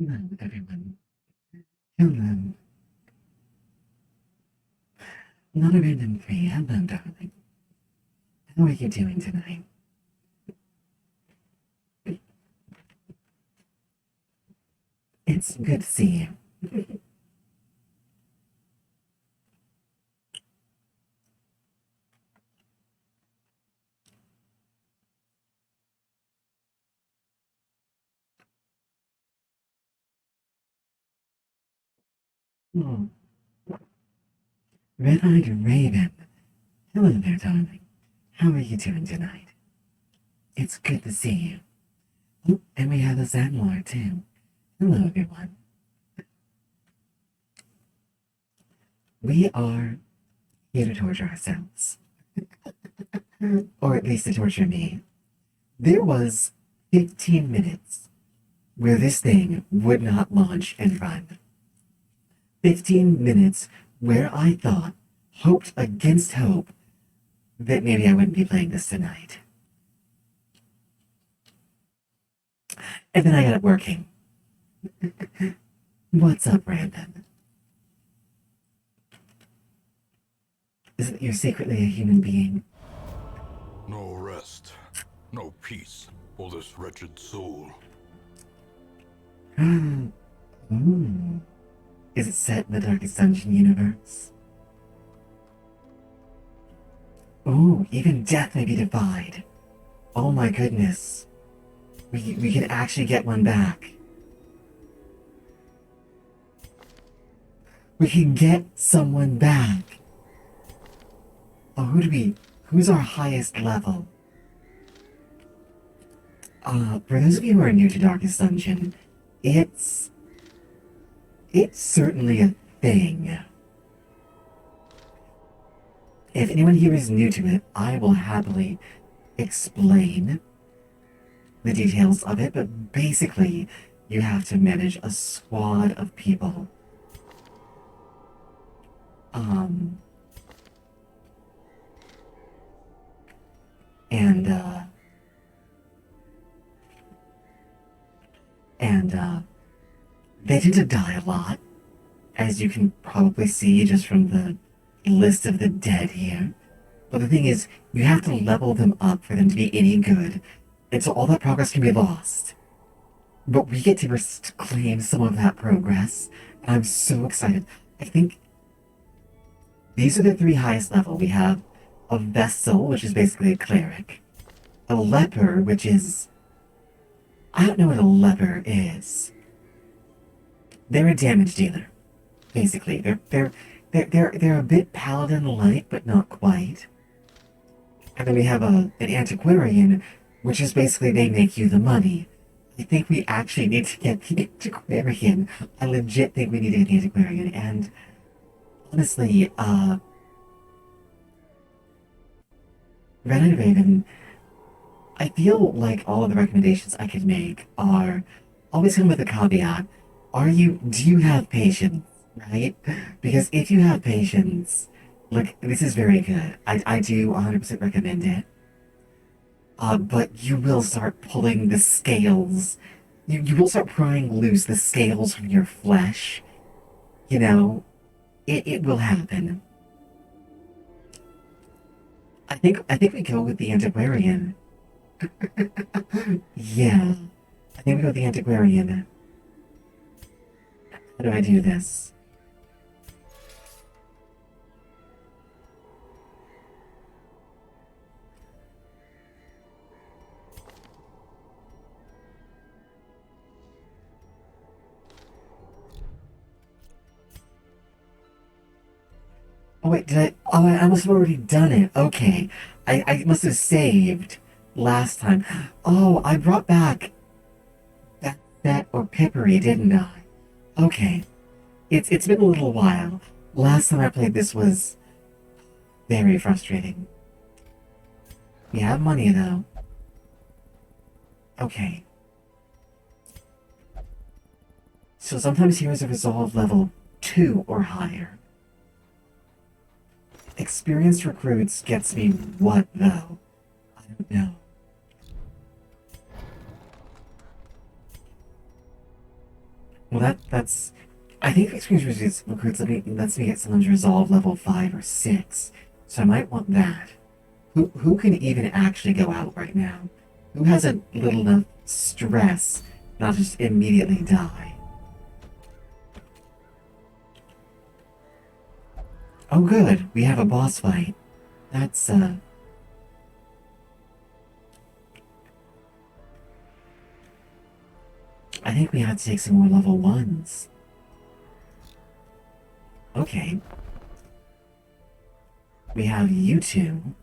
Hello, everyone. Hello. Not a random three. Hello, darling. How are you doing tonight? It's good to see you. Oh, Red-Eyed Raven. Hello there, darling. How are you doing tonight? It's good to see you. Oh, and we have a Zanlord, too. Hello, everyone. We are here to torture ourselves. Or at least to torture me. There was 15 minutes where this thing would not launch and run. 15 minutes where I thought, hoped against hope, that maybe I wouldn't be playing this tonight. And then I got it working. What's up, Brandon? Is it you're secretly a human being? No rest, no peace for this wretched soul. Ooh. Is it set in the Darkest Dungeon universe? Ooh, even death may be defied. Oh my goodness. We can actually get one back. We can get someone back. Oh, who's our highest level? For those of you who are new to Darkest Dungeon, it's certainly a thing. If anyone here is new to it, I will happily explain the details of it, but basically, you have to manage a squad of people. And and they tend to die a lot, as you can probably see just from the list of the dead here. But the thing is, you have to level them up for them to be any good, and so all that progress can be lost. But we get to claim some of that progress, and I'm so excited. I think these are the three highest level. We have a Vessel, which is basically a cleric, a Leper, which is... I don't know what a Leper is. They're a damage dealer, basically. They're a bit paladin-like, but not quite. And then we have an antiquarian, which is basically they make you the money. I think we actually need to get the antiquarian. I legit think we need to get the antiquarian, and honestly, Red and Raven, I feel like all of the recommendations I could make are always come with a caveat. Do you have patience, right? Because if you have patience, look, this is very good. I do 100% recommend it. But you will start pulling the scales. You will start prying loose the scales from your flesh. You know, it will happen. I think we go with the antiquarian. Yeah. I think we go with the antiquarian. How do I do this? Oh wait, did I? Oh, I must have already done it. Okay. I must have saved last time. Oh, I brought back that or Pippery, didn't I? Okay. It's been a little while. Last time I played this was very frustrating. We have money though. Okay. So sometimes heroes are resolve level 2 or higher. Experienced recruits gets me what though? I don't know. Well, that's... I think experienced recruits lets me get someone's resolve level 5 or 6. So I might want that. Who can even actually go out right now? Who has a little enough stress not just immediately die? Oh good, we have a boss fight. That's I think we have to take some more level 1s. Okay. We have you two.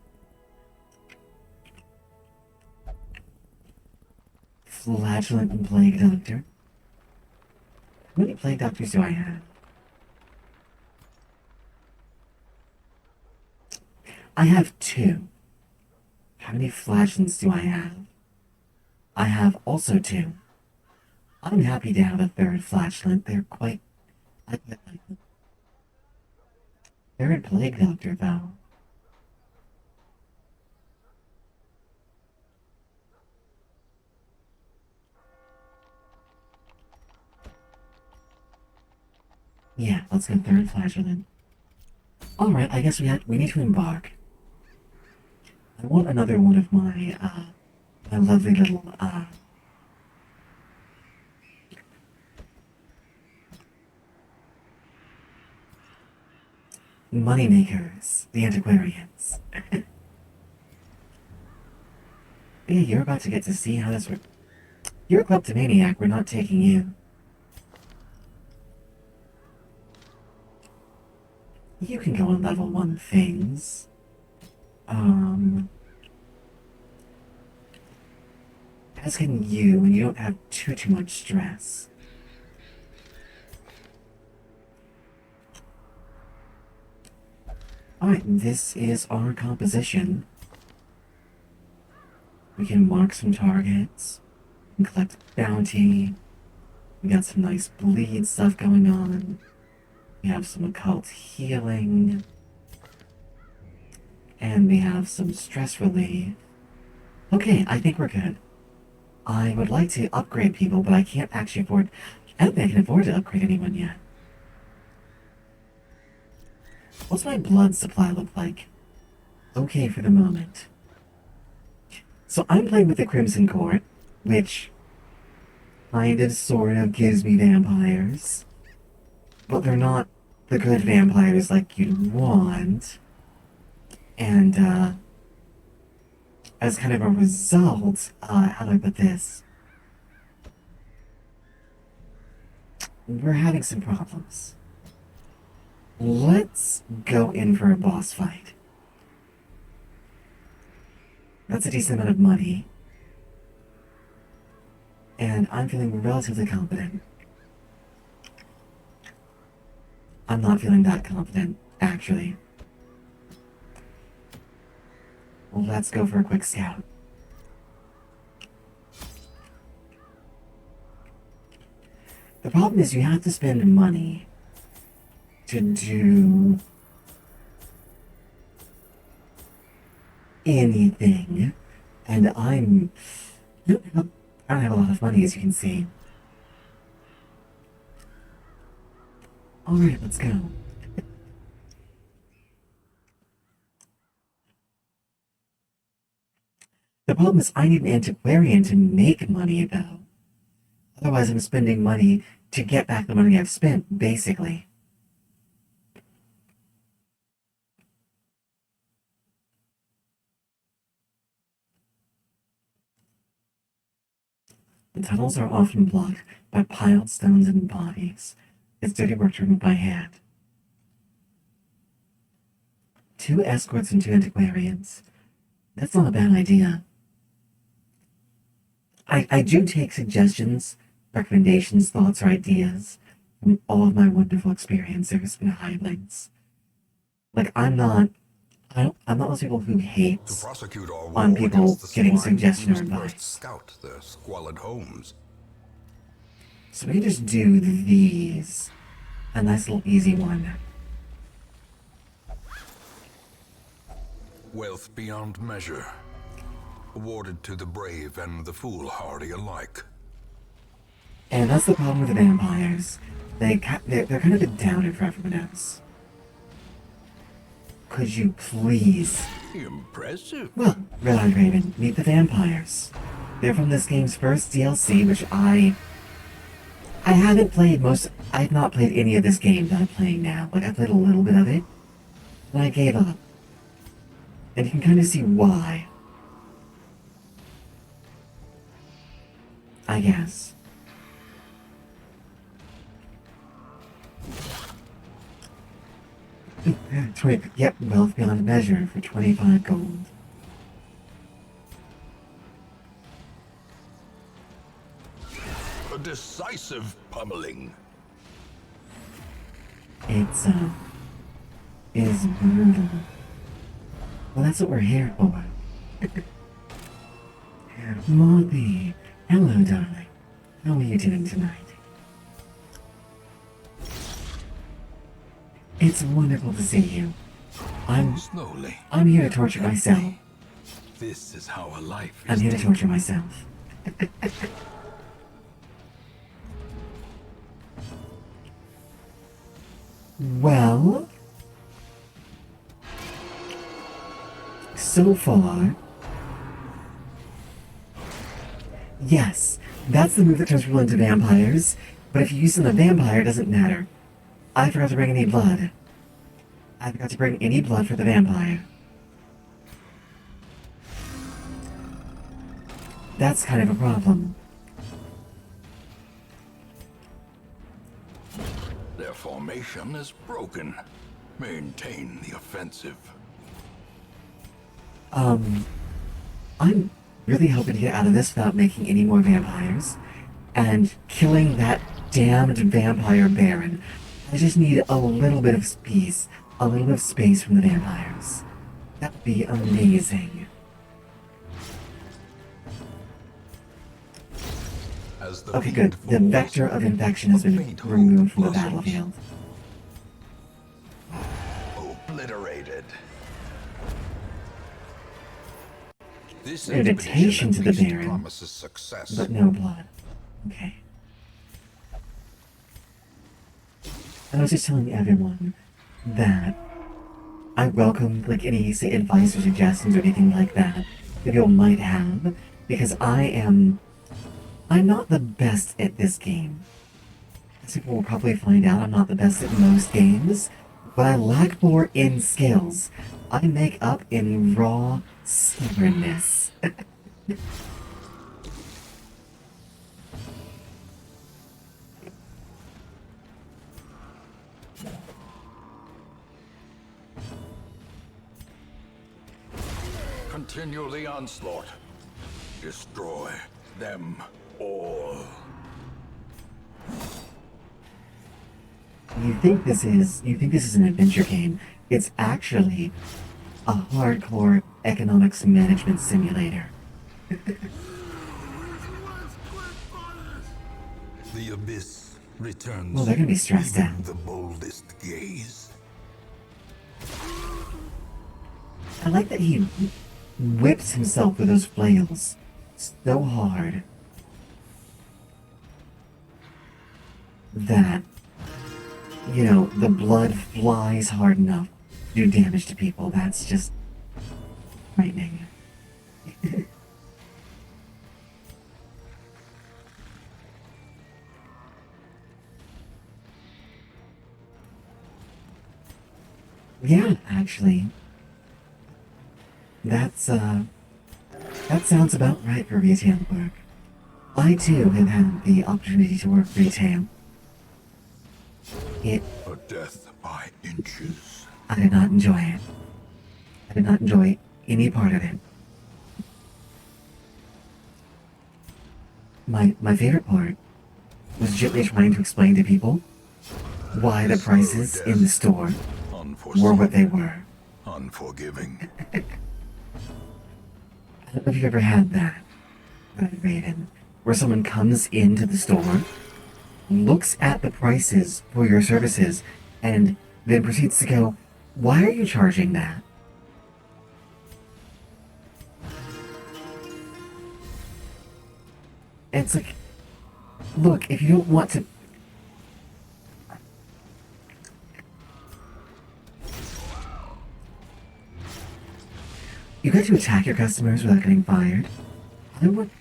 Flatulent and Plague Doctor. How many Plague Doctors do I have? I have 2. How many Flatulents do I have? I have also 2. I'm happy to have a 3rd Flatulent. They're quite... I quite like them. 3rd Plague Doctor, though. Yeah, let's go 3rd Flatulent. Alright, I guess we need to embark. I want another one of my, my lovely little, moneymakers, the antiquarians. Yeah, you're about to get to see how this works. You're a kleptomaniac, we're not taking you. You can go on level 1 things. As can you, and you don't have too much stress. Alright, this is our composition. We can mark some targets, and collect bounty. We got some nice bleed stuff going on. We have some occult healing. And we have some stress relief. Okay, I think we're good. I would like to upgrade people, but I can't actually afford. I don't think I can afford to upgrade anyone yet. What's my blood supply look like? Okay for the moment. So I'm playing with the Crimson Court, which kind of sort of gives me vampires. But they're not the good vampires like you'd want. And, as kind of a result, how do I put this? We're having some problems. Let's go in for a boss fight. That's a decent amount of money. And I'm feeling relatively confident. I'm not feeling that confident, actually. Well, let's go for a quick scout. The problem is you have to spend money to do anything. And I don't have a lot of money, as you can see. Alright, let's go. The problem is I need an antiquarian to make money, though. Otherwise, I'm spending money to get back the money I've spent, basically. The tunnels are often blocked by piled stones and bodies. It's dirty work to remove by hand. 2 escorts and 2 antiquarians. That's not a bad idea. I do take suggestions, recommendations, thoughts, or ideas from all of my wonderful experiences and highlights. Like, I'm not those people who hates To prosecute our war on people against the getting swine, suggestion we or must first advice. scout their squalid homes. So we can just do these. A nice little easy one. Wealth beyond measure, awarded to the brave and the foolhardy alike. And that's the problem with the vampires. They're kind of a downer for everyone else. Could you please? Impressive. Well, Red Eye Raven, meet the vampires. They're from this game's first DLC, which I haven't played I've not played any of this game that I'm playing now. Like, I played a little bit of it, and I gave up. And you can kind of see why. I guess. Yep, wealth beyond measure for 25 gold. A decisive pummeling. It is brutal. Well, that's what we're here for. Molly, hello, darling. How are you doing tonight? It's wonderful to see you. Slowly. I'm here to torture myself. This is how a life is I'm here to taken. torture myself. Well, so far, yes, that's the move that turns people into vampires, but if you use it on a vampire, it doesn't matter. I forgot to bring any blood. I forgot to bring any blood for the vampire. That's kind of a problem. Their formation is broken. Maintain the offensive. I'm really hoping to get out of this without making any more vampires. And killing that damned vampire baron. I just need a little bit of space. A little bit of space from the vampires. That would be amazing. As the Okay, fiend good. The falls, vector of infection has a been faint hope removed from the blossoms. battlefield. Obliterated. This An invitation to the expedition at least Baron, promises success. but no blood. Okay. I was just telling everyone that I welcome like any say advice or suggestions or anything like that people might have because I'm not the best at this game. As people will probably find out, I'm not the best at most games, but I lack more in skills. I make up in raw stubbornness. Continue the onslaught. Destroy them all. You think this is an adventure game. It's actually a hardcore economics management simulator. The abyss returns. Well, they're gonna be stressed even out. the boldest gaze. I like that he whips himself with those flails so hard that, you know, the blood flies hard enough to do damage to people. That's just frightening. Yeah, actually. That sounds about right for retail work. I too have had the opportunity to work retail. It, A death by inches. I did not enjoy it. I did not enjoy any part of it. My favorite part was gently trying to explain to people why the prices in the store were what they were. Unforgiving. I don't know if you've ever had that, Raven, where someone comes into the store, looks at the prices for your services, and then proceeds to go, "Why are you charging that?" And it's like, look, if you don't want to. You get to attack your customers without getting fired.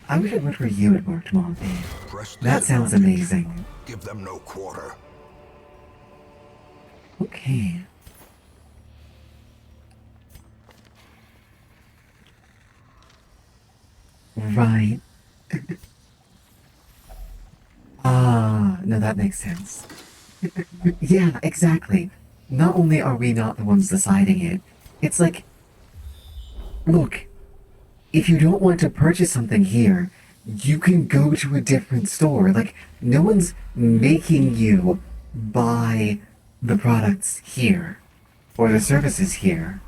I wish it worked where you had worked, Monty. Press That sounds amazing. Give them no quarter. Okay. Right. Ah, no, that makes sense. Yeah, exactly. Not only are we not the ones deciding it, it's like, look, if you don't want to purchase something here, you can go to a different store. Like, no one's making you buy the products here or the services here.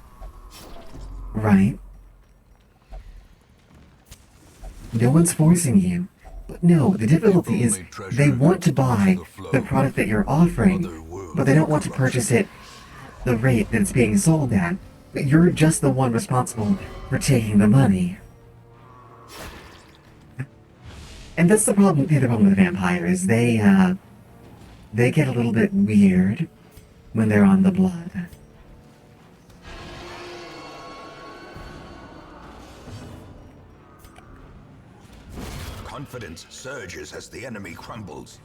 Right? No one's forcing you. But no, the difficulty is they want to buy the product that you're offering, but they don't want to purchase it at the rate that it's being sold at. But you're just the one responsible for taking the money. And that's the problem. The other problem with vampires, they get a little bit weird when they're on the blood. Confidence surges as the enemy crumbles.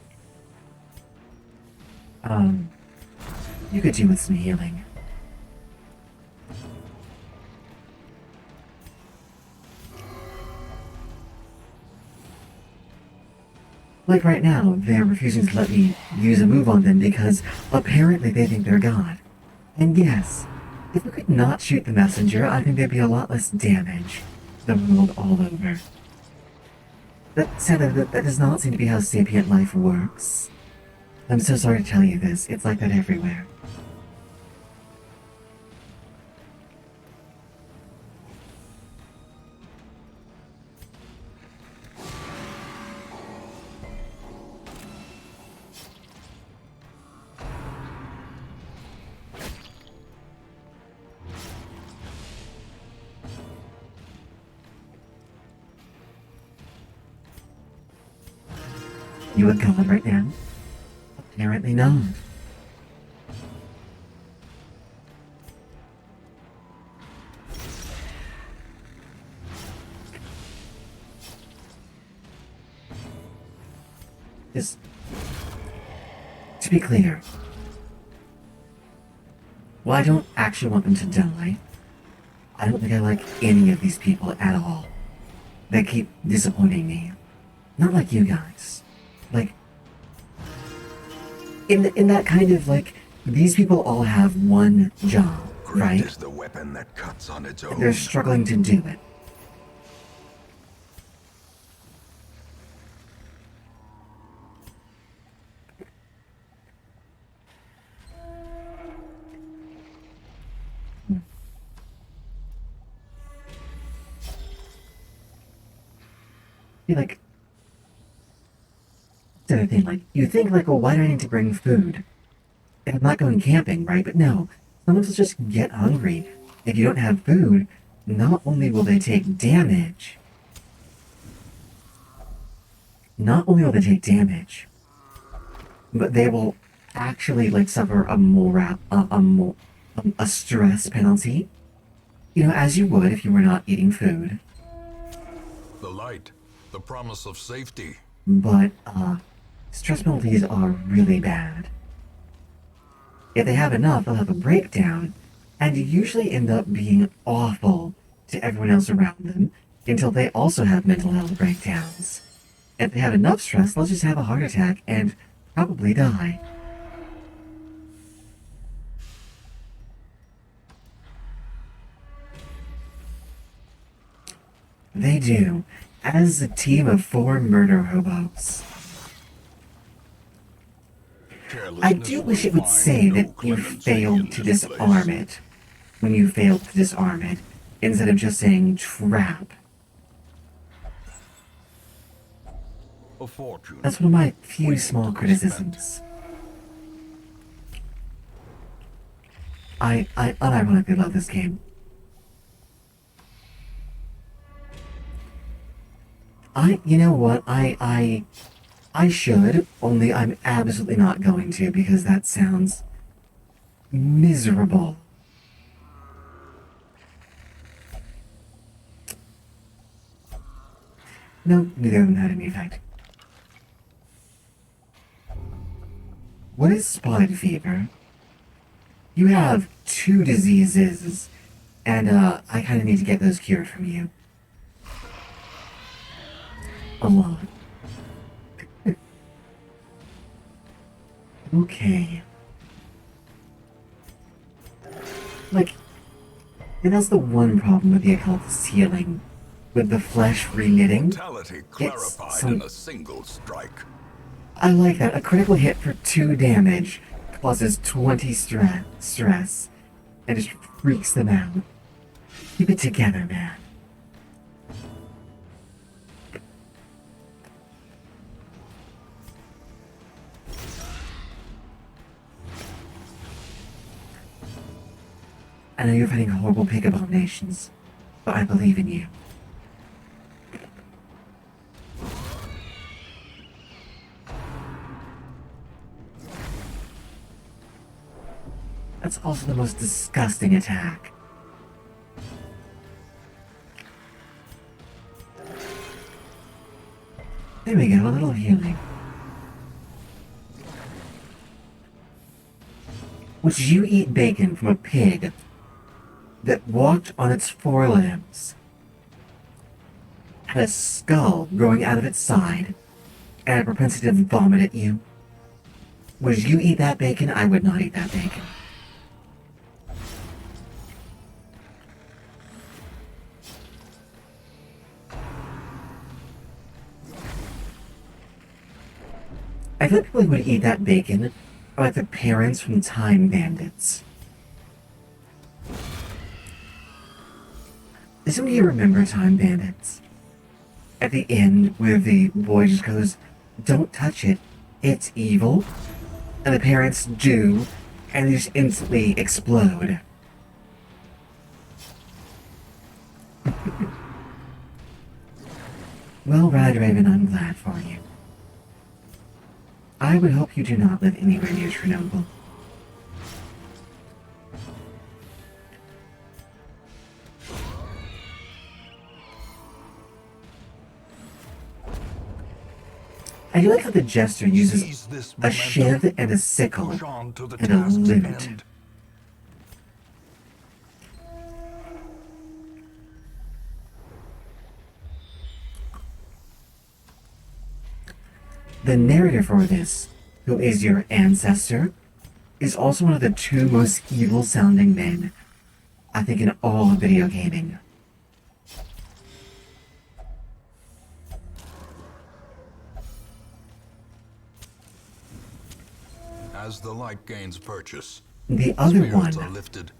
You could do with some healing. Like right now, they're refusing to let me use a move on them because apparently they think they're God. And yes, if we could not shoot the messenger, I think there'd be a lot less damage to the world all over. But sadly, that does not seem to be how sapient life works. I'm so sorry to tell you this, it's like that everywhere. you a god right now? Apparently not. Just to be clear, while I don't actually want them to die, I don't think I like any of these people at all. They keep disappointing me. Not like you guys. Like, in that kind of like, these people all have one job, Great right? is the weapon that cuts on its And own. they're struggling to do it. Like, the other thing, like, you think, like, well, why do I need to bring food? If I'm not going camping, right? But no, sometimes it's just get hungry. If you don't have food, not only will they take damage, but they will actually, like, suffer a stress penalty. You know, as you would if you were not eating food. The light, the promise of safety. But, stress penalties are really bad. If they have enough, they'll have a breakdown, and usually end up being awful to everyone else around them until they also have mental health breakdowns. If they have enough stress, they'll just have a heart attack and probably die. They do, as a team of 4 murder hobos. I do wish it would say that you failed to disarm it when you failed to disarm it, instead of just saying trap. A fortune. That's one of my few small criticisms. I unironically love this game. You know what, I should, only I'm absolutely not going to because that sounds miserable. No, neither of them had any effect. What is spotted fever? You have 2 diseases, and I kind of need to get those cured from you. A lot. Okay. Like, and that's the one problem with the occultist healing. With the flesh reknitting. Mortality clarified in a single strike. I like that. A critical hit for 2 damage causes 20 stress and just freaks them out. Keep it together, man. I know you're fighting horrible pig abominations, but I believe in you. That's also the most disgusting attack. There we go, a little healing. Would you eat bacon from a pig that walked on its 4 limbs, had a skull growing out of its side, and a propensity to vomit at you? Would you eat that bacon? I would not eat that bacon. I feel like people who would eat that bacon are like the parents from Time Bandits. Does some of you remember Time Bandits? At the end, where the boy just goes, "Don't touch it, it's evil," and the parents do, and they just instantly explode. Well, Red Raven, I'm glad for you. I would hope you do not live anywhere near Chernobyl. I do like how the jester uses Seize this a shiv momentum. and a sickle Push on to the and a task's lute. end. The narrator for this, who is your ancestor, is also one of the two most evil sounding men, I think, in all of video gaming. As the light gains purchase, The other spirits are one, lifted,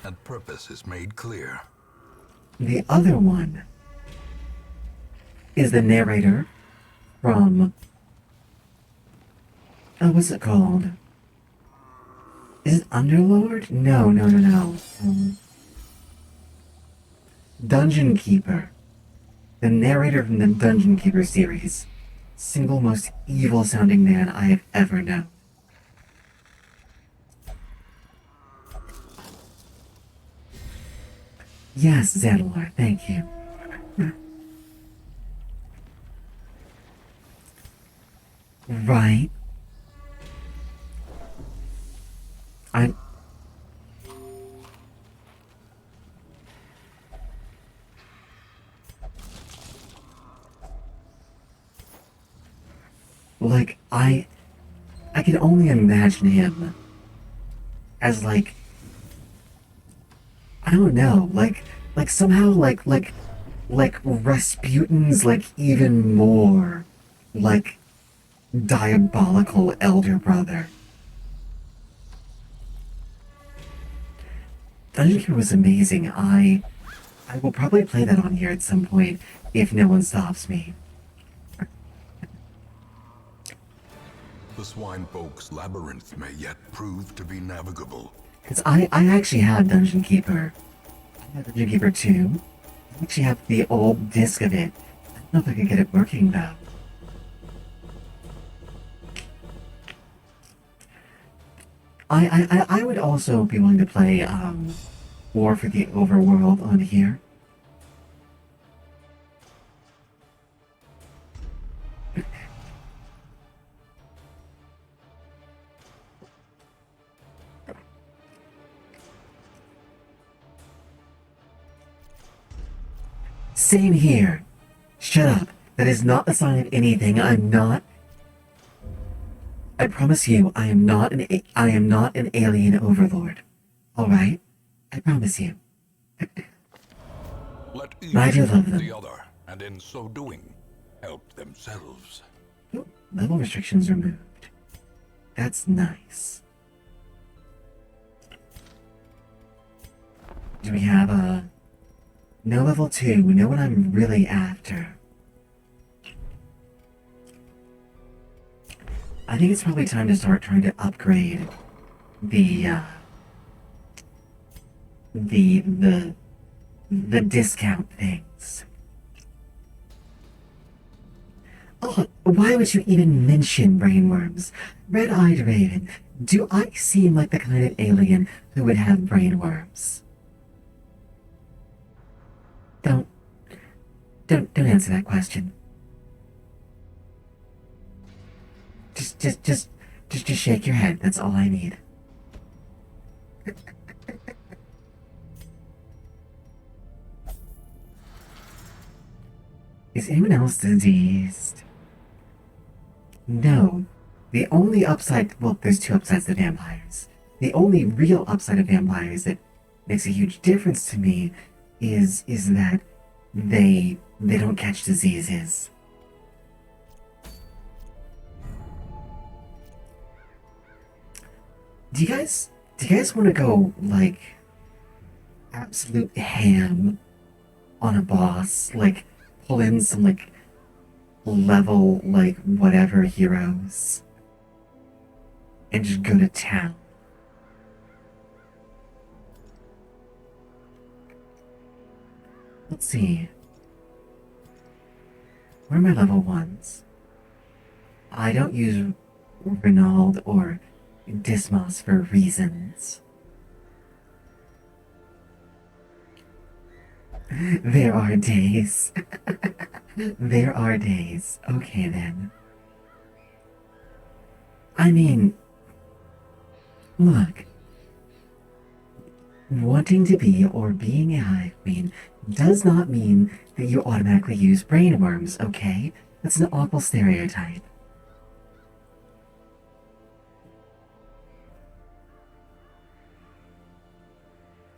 and purpose is made clear. the other one is the narrator from, what's it called? Is it Underlord? No, no, no, no. Dungeon Keeper. The narrator from the Dungeon Keeper series. Single most evil sounding man I have ever known. Yes, Zandalar, thank you. Right. I. Like, I can only imagine him as, like, I don't know, like somehow, like Rasputin's, like, even more, like, diabolical elder brother. Dungeon Keeper was amazing. I will probably play that on here at some point if no one stops me. The swine folk's labyrinth may yet prove to be navigable. Because I actually have Dungeon Keeper. I have Dungeon Keeper 2. I actually have the old disc of it. I don't know if I could get it working though. I would also be willing to play War for the Overworld on here. Same here. Shut up. That is not a sign of anything. I'm not. I promise you, I am not an alien overlord. All right? I promise you. Let each I do love help them. the other, and in so doing, help themselves. Ooh, level restrictions removed. That's nice. Do we have a no level 2? We know what I'm really after. I think it's probably time to start trying to upgrade the the discount things. Oh, why would you even mention brainworms? Red-eyed raven, do I seem like the kind of alien who would have brainworms? Don't answer that question. Just shake your head. That's all I need. Is anyone else diseased? No. The only upside, well, there's two upsides to vampires. The only real upside of vampires that makes a huge difference to me is that they don't catch diseases. Do you guys want to go like absolute ham on a boss? Like pull in some like level like whatever heroes and just go to town. Let's see. Where are my level ones? I don't use Renault or Dismas for reasons. There are days. There are days. Okay then. I mean, look. Wanting to be or being a hive queen does not mean that you automatically use brainworms, okay? That's an awful stereotype.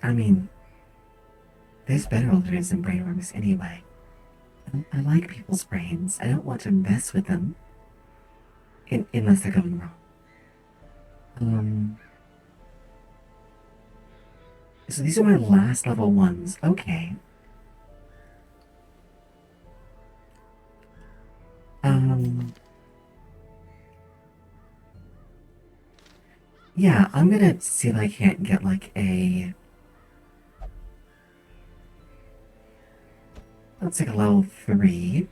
I mean, there's better alternatives than brainworms anyway. I like people's brains. I don't want to mess with them. Unless they're going wrong. So these are my last level ones. Okay. Yeah, I'm gonna see if I can't get like a... Let's take a level 3.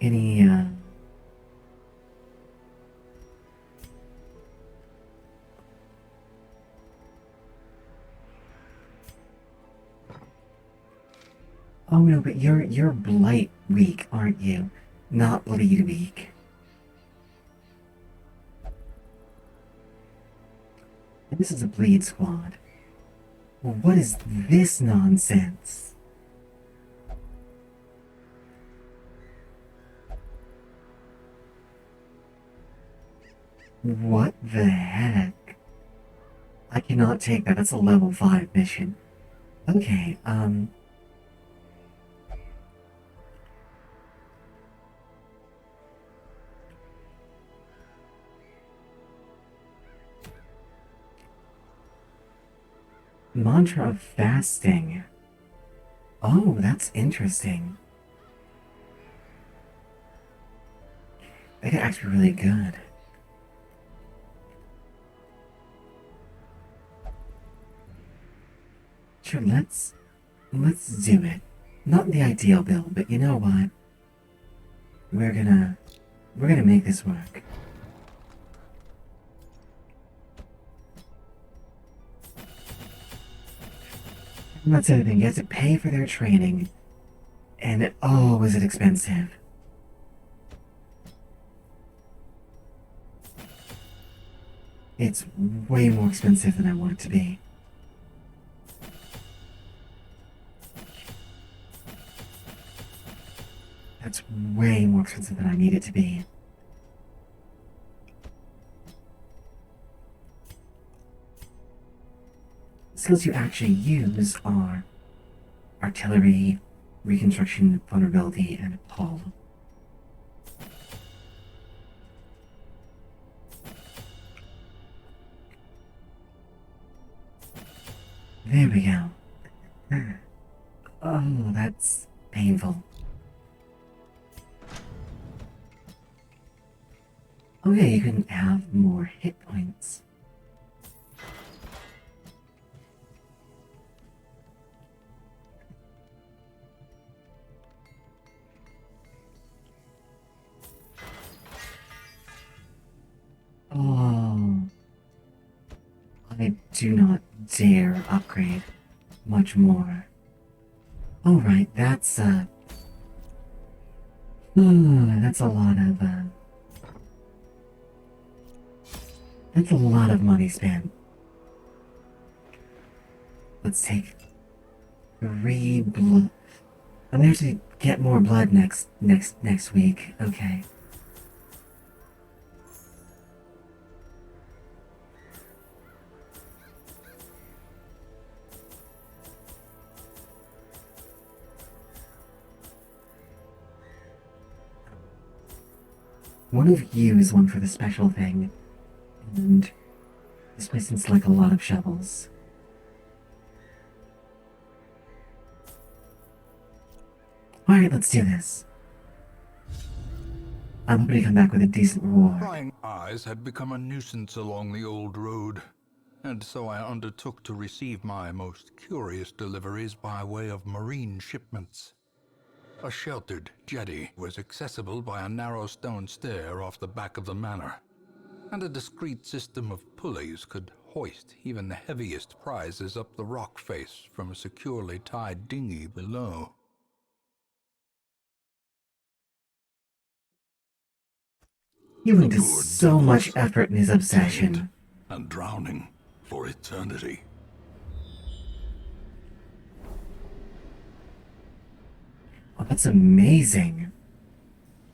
Any, Oh no, but you're blight weak, aren't you? Not bleed weak. This is a bleed squad. Well, what is this nonsense? What the heck? I cannot take that. That's a level 5 mission. Okay, Mantra of fasting. Oh, that's interesting. That could actually be really good. Sure, let's do it. Not the ideal build, but you know what? We're gonna make this work. And that's the other thing, you have to pay for their training. And oh, was it expensive? It's way more expensive than I want it to be. That's way more expensive than I need it to be. Skills you actually use are artillery, reconstruction, vulnerability, and hull. There we go. Oh, that's painful. Oh yeah, you can have more hit points. Oh, I do not dare upgrade much more. Alright, that's that's a lot of, that's a lot of money spent. Let's take 3 blood. I'm gonna have to get more blood next week. Okay. One of you is one for the special thing, and this place needs like a lot of shovels. Alright, let's do this. I'm hoping to come back with a decent reward. Prying eyes had become a nuisance along the old road, and so I undertook to receive my most curious deliveries by way of marine shipments. A sheltered jetty was accessible by a narrow stone stair off the back of the manor, and a discreet system of pulleys could hoist even the heaviest prizes up the rock face from a securely tied dinghy below. He went to Poor so much devils, effort in his obsession. chained and drowning for eternity. Oh, that's amazing.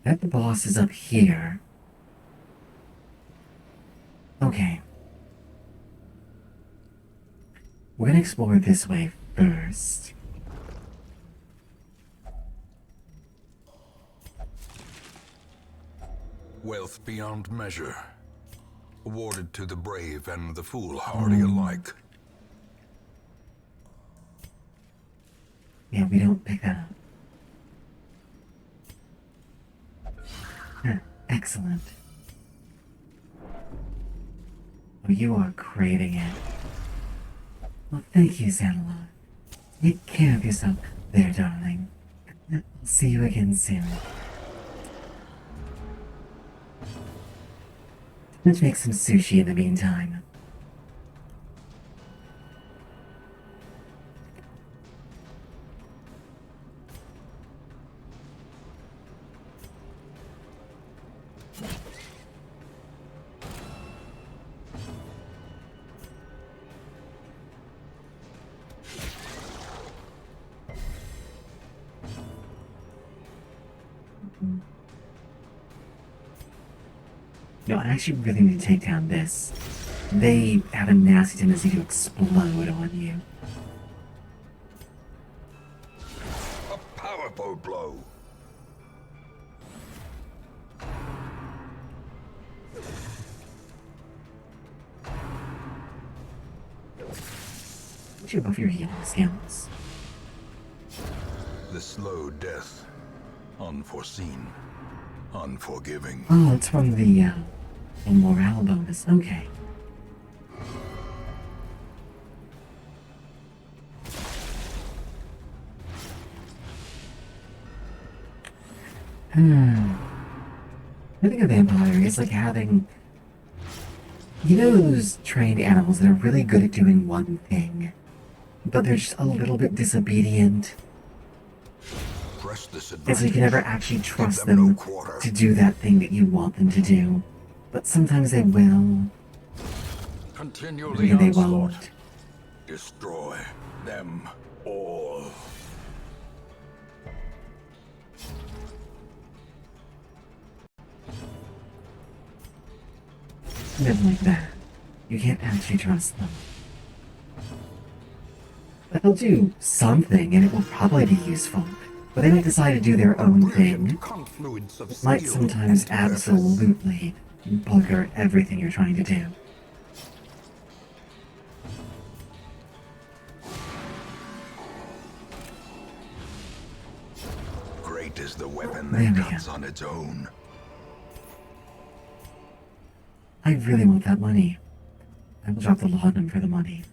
That the boss is up here. Okay. We're gonna explore this way first. Wealth beyond measure, awarded to the brave and the foolhardy alike. Yeah, we don't pick that up. Excellent. Oh, you are craving it. Well, thank you, Zanala. Take care of yourself there, darling. I'll see you again soon. Let's make some sushi in the meantime. No, I actually really need to take down this. They have a nasty tendency to explode on you. A powerful blow. Put you above your healing skills. The slow death. Unforeseen. Unforgiving. Oh, it's from the morale bonus. Okay. Living a vampire is like having, you know, those trained animals that are really good at doing one thing, but they're just a little bit disobedient. Press this And so you advantage. can never actually trust Give them no them quarter. to do that thing that you want them to do. But sometimes they will, Continue maybe the they onslaught. won't. Destroy them all. Live like that. You can't actually trust them. But they'll do something and it will probably be useful. But they might decide to do their own thing. Brilliant confluence of It might skill sometimes and purpose. absolutely bugger everything you're trying to do. Great is the weapon There that we cuts go. on its own. I really want that money. I will drop the laudanum for the money.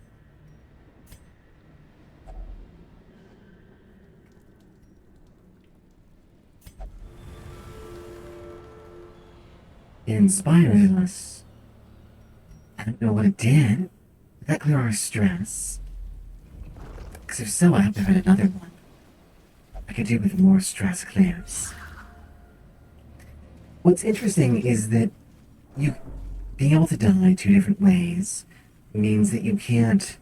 It inspired us. I don't know what it did. Did that clear our stress? Because if so, I have to find another one. I could do with more stress clears. What's interesting is that you being able to die two different ways means that you can't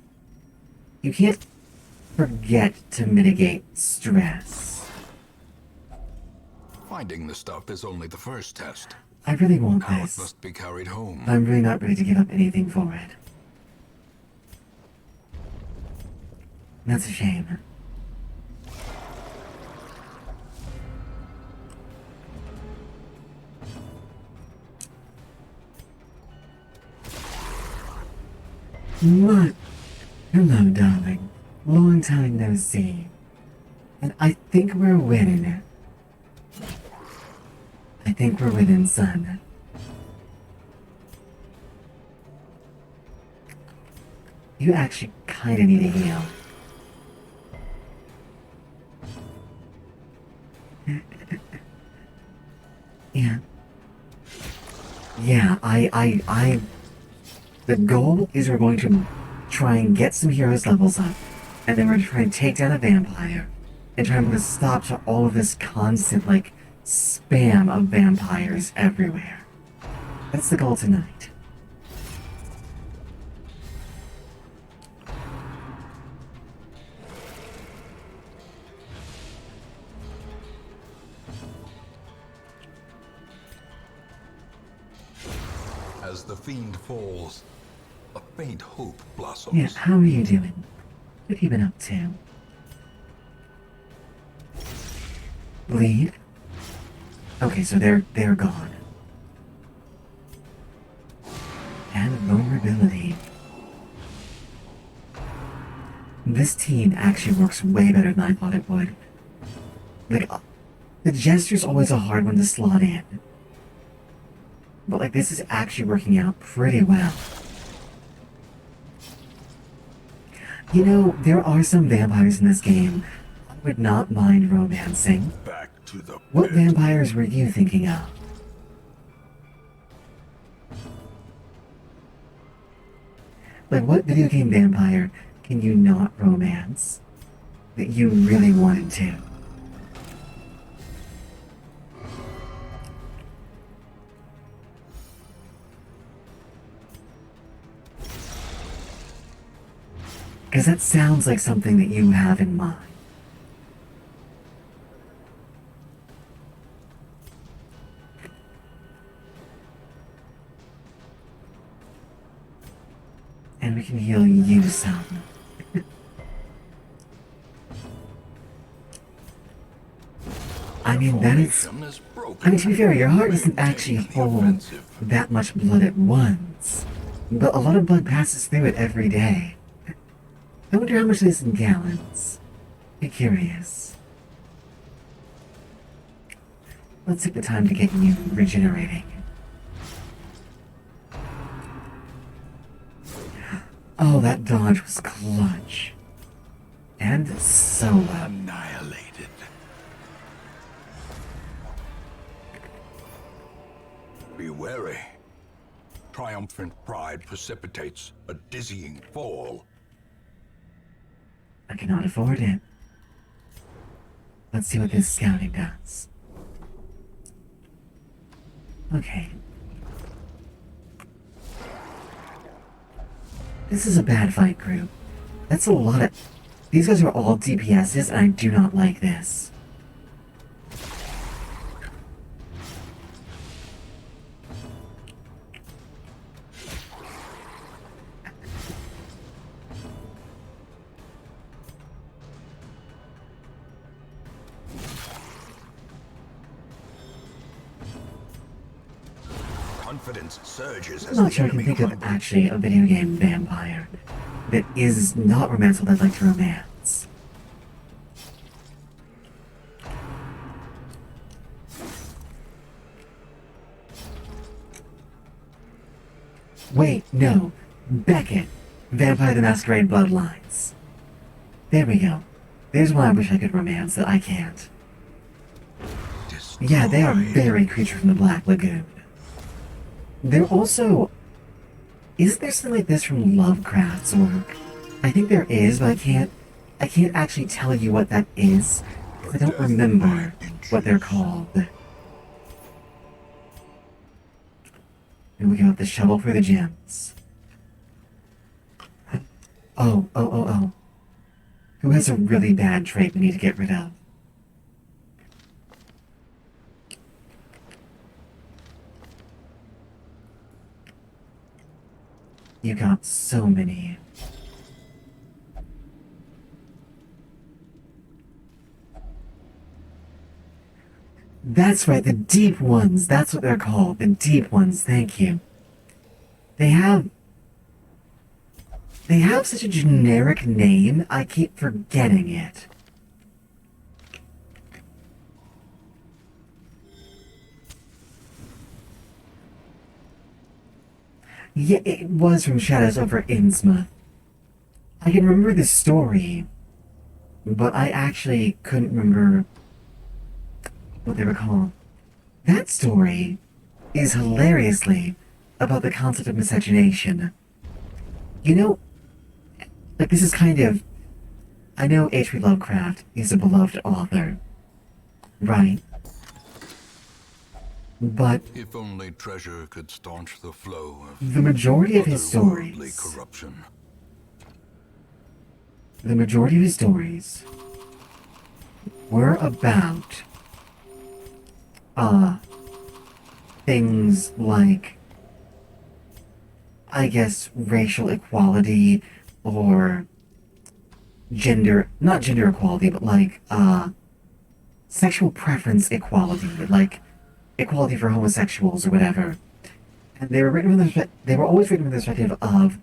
forget to mitigate stress. Finding the stuff is only the first test. I really want How it this. must be carried home. I'm really not ready to give up anything for it. That's a shame. What? Hello, darling. Long time no see. And I think we're winning. I think we're winning, son. You actually kinda need a heal. Yeah. Yeah, the goal is we're going to try and get some heroes levels up, and then we're going to try and take down a vampire, and try and put a stop to all of this constant, like, spam of vampires everywhere. That's the goal tonight. As the fiend falls, a faint hope blossoms. Yeah, how are you doing? What have you been up to? Bleed? Okay, so they're gone. And vulnerability. This team actually works way better than I thought it would. Like, the gesture's always a hard one to slot in. But, like, this is actually working out pretty well. You know, there are some vampires in this game I would not mind romancing. Back to the What pit. vampires were you thinking of? Like, what video game vampire can you not romance that you really wanted to? Because that sounds like something that you have in mind. And we can heal you some. I mean, that is... Formation is broken. I mean, to be fair, your heart doesn't Maintain actually the hold offensive. that much blood at once. But a lot of blood passes through it every day. I wonder how much it is in gallons. Be curious. Let's take the time to get you regenerating. Oh, that dodge was clutch. And solo. Annihilated. Be wary. Triumphant pride precipitates a dizzying fall. I cannot afford it. Let's see what this scouting does. Okay. This is a bad fight group. That's a lot of... These guys are all DPSs, and I do not like this. Confidence surges I'm as not the sure I can enemy think of crumbles. actually a video game vampire that is not romance what I'd like to romance. Wait, no. Beckett. Vampire the Masquerade Bloodlines. There we go. There's one I wish I could romance that I can't. Yeah, they are very Creature from the Black Lagoon. They're also... Isn't there something like this from Lovecraft's work? I think there is, but I can't actually tell you what that is. 'Cause I don't remember what they're called. And we got the shovel for the gems. Oh. Who has a really bad trait we need to get rid of? You got so many. That's right, the deep ones. That's what they're called. The deep ones, thank you. They have such a generic name, I keep forgetting it. Yeah, it was from Shadows over Innsmouth. I can remember the story, but I actually couldn't remember what they were called. That story is hilariously about the concept of miscegenation. You know, like this is kind of. I know H.P. Lovecraft is a beloved author, right? But If only treasure could staunch the flow of the majority of his otherworldly stories, corruption. the majority of his stories were about, things like, I guess, racial equality or not gender equality, but like, sexual preference equality, like equality for homosexuals or whatever. And they were written from they were always written from the perspective of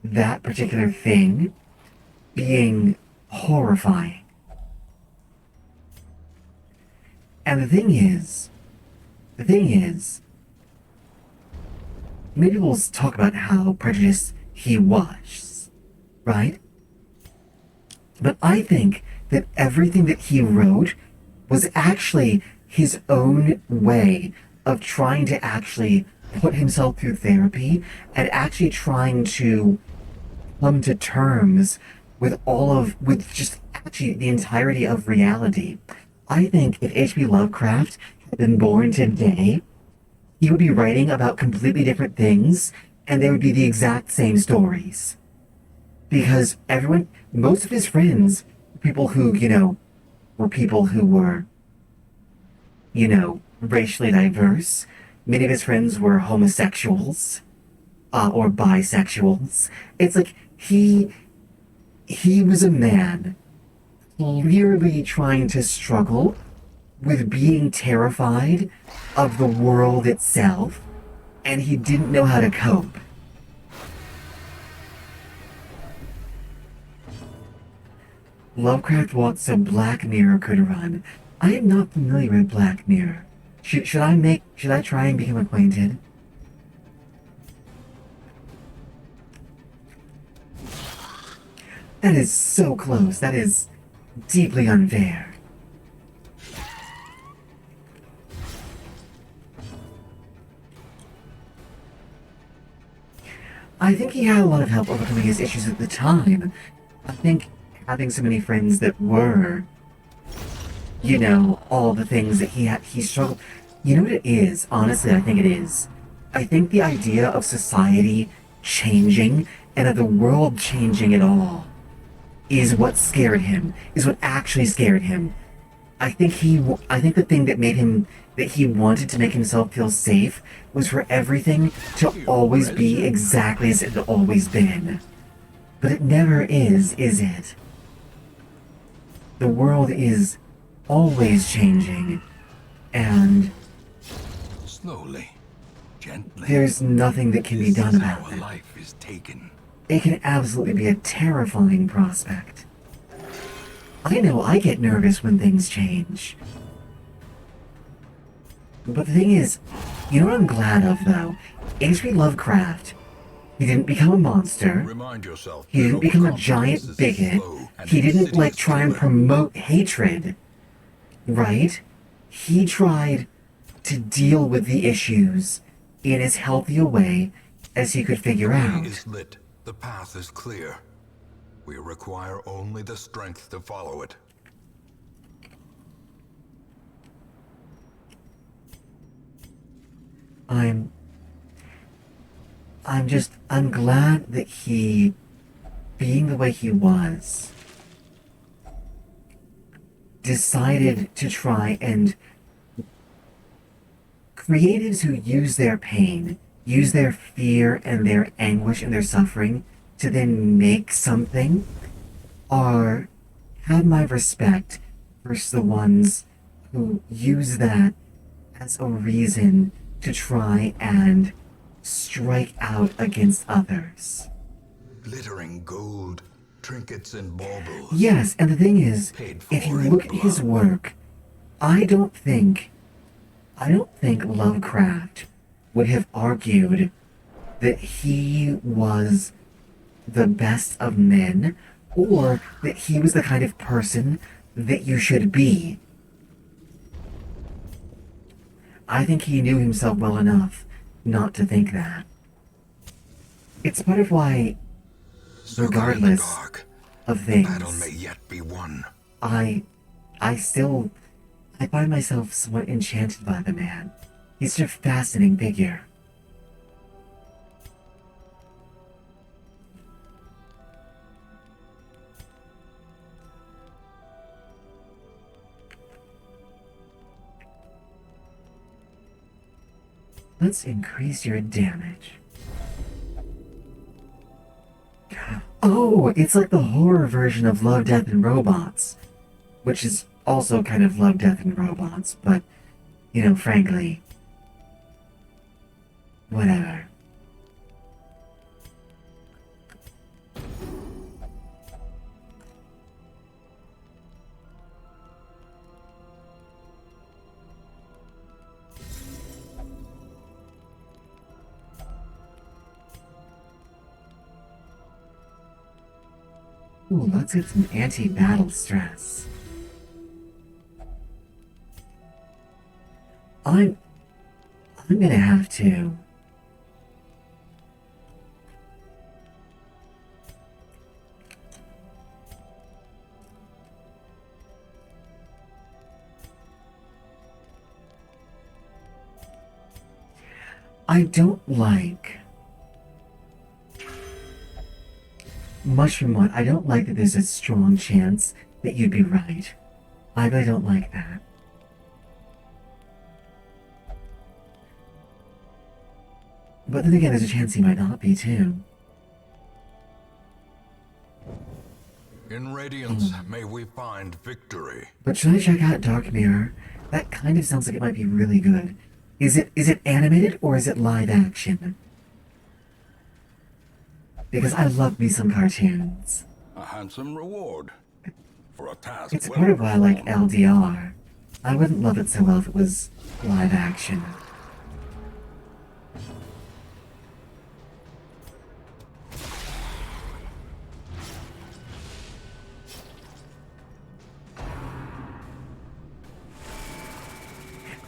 that particular thing being horrifying. And the thing is, many people talk about how prejudiced he was, right? But I think that everything that he wrote was actually his own way of trying to actually put himself through therapy and actually trying to come to terms with with just actually the entirety of reality. I think if H.P. Lovecraft had been born today, he would be writing about completely different things and they would be the exact same stories. Because most of his friends, people who, were people who were, racially diverse. Many of his friends were homosexuals, or bisexuals. It's like he was a man clearly trying to struggle with being terrified of the world itself, and he didn't know how to cope. Lovecraft walked so Black Mirror could run. I am not familiar with Black Mirror. Should I try and become acquainted? That is so close. That is deeply unfair. I think he had a lot of help overcoming his issues at the time. I think having so many friends that were, all the things that he struggled. You know what it is? Honestly, I think it is. I think the idea of society changing and of the world changing at all is what scared him, is what actually scared him. I think the thing that made him, that he wanted to make himself feel safe was for everything to always be exactly as it had always been. But it never is it? The world is always changing, and Slowly, gently. there's nothing that can be This done is about how a it. life is taken. It can absolutely be a terrifying prospect. I know I get nervous when things change. But the thing is, you know what I'm glad of though? H.P. Lovecraft, he didn't become a monster. Remind yourself. He didn't that become a overconfidence giant is bigot. slow and He didn't insidious try and killer. promote hatred. Right? He tried to deal with the issues in as healthy a way as he could figure The way out. is lit. The path is clear. We require only the strength to follow it. I'm I'm glad that he, being the way he was, decided to try and creatives who use their pain, use their fear and their anguish and their suffering to then make something have my respect versus the ones who use that as a reason to try and strike out against others. Glittering gold, trinkets and baubles. Yes, and the thing is, Paid if you for in look at his blood. work, I don't think Lovecraft would have argued that he was the best of men or that he was the kind of person that you should be. I think he knew himself well enough not to think that. It's part of why, regardless of The battle may things, yet be won. I still, I find myself somewhat enchanted by the man. He's such a fascinating figure. Let's increase your damage. Oh, it's like the horror version of Love, Death, and Robots, which is also kind of Love, Death, and Robots, but, you know, frankly, whatever. Ooh, let's get some anti-battle stress. I'm gonna have to. I don't like. Much from what, I don't like that there's a strong chance that you'd be right. I really don't like that. But then again, there's a chance he might not be, too. In Radiance, may we find victory. But should I check out Dark Mirror? That kind of sounds like it might be really good. Is it animated or is it live action? Because I love me some cartoons. A handsome reward for a task. It's well part of why I like performed. LDR. I wouldn't love it so well if it was live action.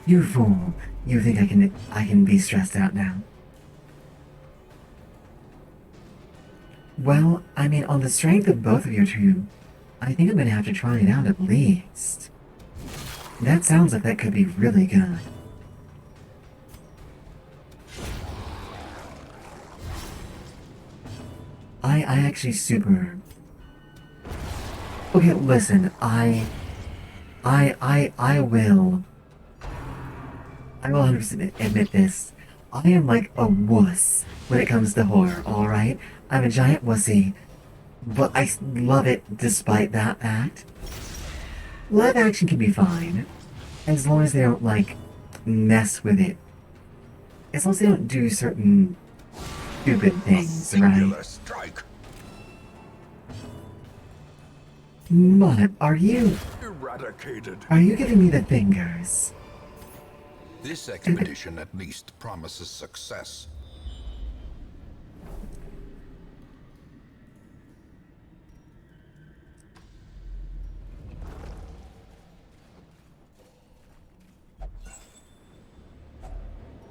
You fool. You think I can be stressed out now? Well, I mean, on the strength of both of your two, I think I'm gonna have to try it out at least. That sounds like that could be really good. I actually super... Okay, listen, I will 100% admit this. I am like a wuss when it comes to horror, alright? I'm a giant wussy, but I love it despite that fact. Live action can be fine, as long as they don't, like, mess with it. As long as they don't do certain stupid things, Singular right? strike. But are you Eradicated. giving me the fingers? This expedition at least promises success.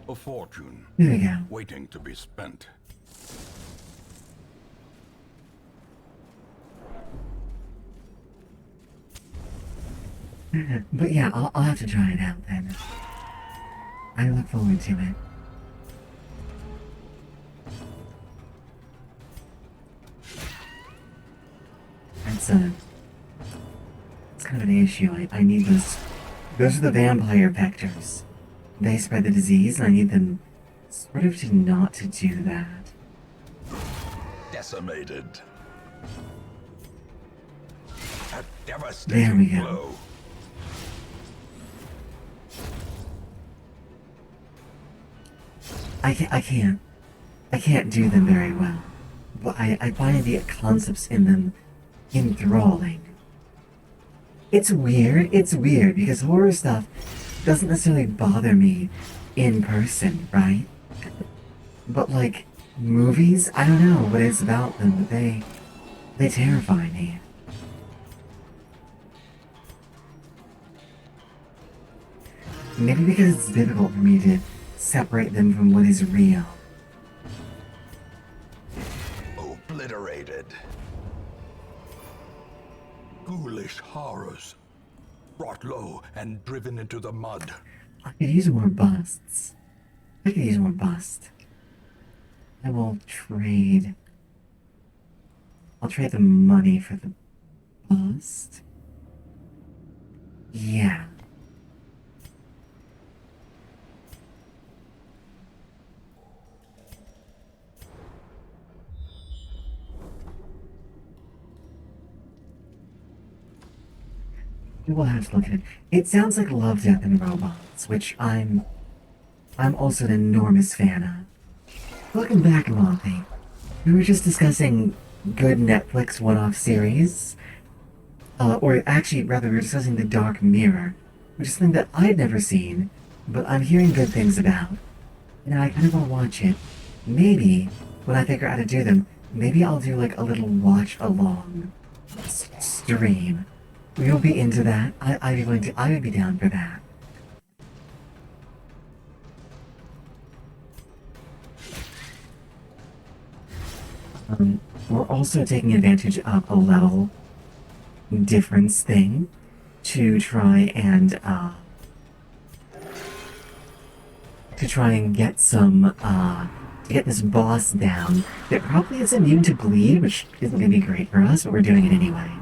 A fortune There we go. waiting to be spent. But yeah, I'll have to try it out then. I look forward to it. It's kind of an issue. I need those. Those are the vampire vectors. They spread the disease, and I need them sort of to not to do that. Decimated. A There devastating we go. blow. I can't do them very well. But I find the concepts in them enthralling. It's weird because horror stuff doesn't necessarily bother me in person, right? But like movies, I don't know what it's about them, but they terrify me. Maybe because it's difficult for me to separate them from what is real. Obliterated. Ghoulish horrors. Brought low and driven into the mud. I could use more busts. I could use more bust. I will trade. I'll trade the money for the bust. Yeah. We'll have to look at it. It sounds like Love, Death, and Robots, which I'm also an enormous fan of. Looking back, Monty, we were just discussing good Netflix one-off series, or actually, rather, we were discussing The Dark Mirror, which is something that I'd never seen, but I'm hearing good things about. And I kind of want to watch it. Maybe, when I figure out how to do them, maybe I'll do like a little watch-along stream. You'll be into that. I would be down for that. We're also taking advantage of a level difference thing to try and get some to get this boss down that probably is immune to bleed, which isn't gonna be great for us, but we're doing it anyway.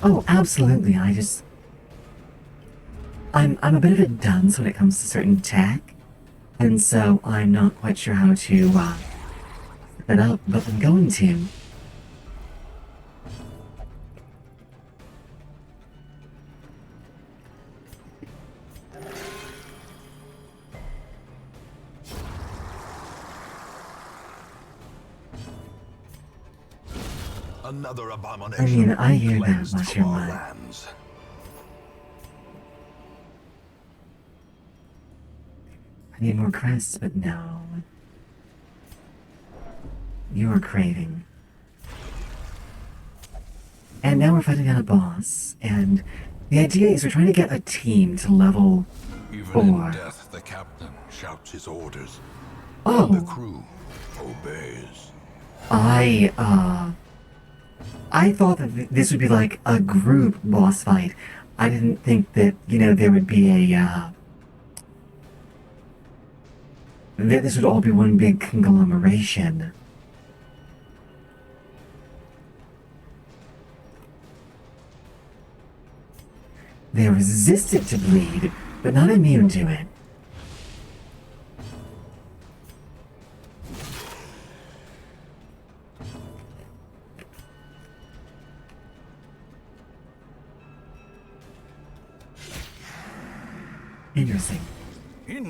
Oh, absolutely. I'm a bit of a dunce when it comes to certain tech, and so I'm not quite sure how to set it up, but I'm going to. Another I abomination. mean, I hear that, cleansed much from your our mind. lands. I need more crests, but no. You're craving. And now we're fighting on a boss, and the idea is we're trying to get a team to level Even 4. in death, the captain shouts his orders. The Oh, crew obeys. I thought that this would be like a group boss fight. I didn't think that, there would be that this would all be one big conglomeration. They are resistant to bleed, but not immune to it. Interesting.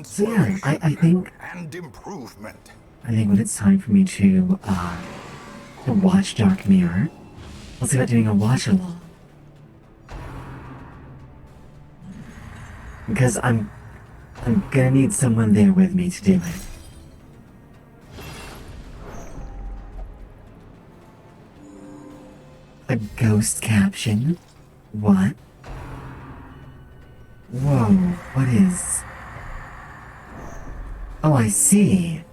So yeah, I think and improvement. when it's time for me to watch Dark Mirror, I'll see about doing a watch along. Because I'm gonna need someone there with me to do it. A ghost caption? What? Whoa, what is... Oh, I see.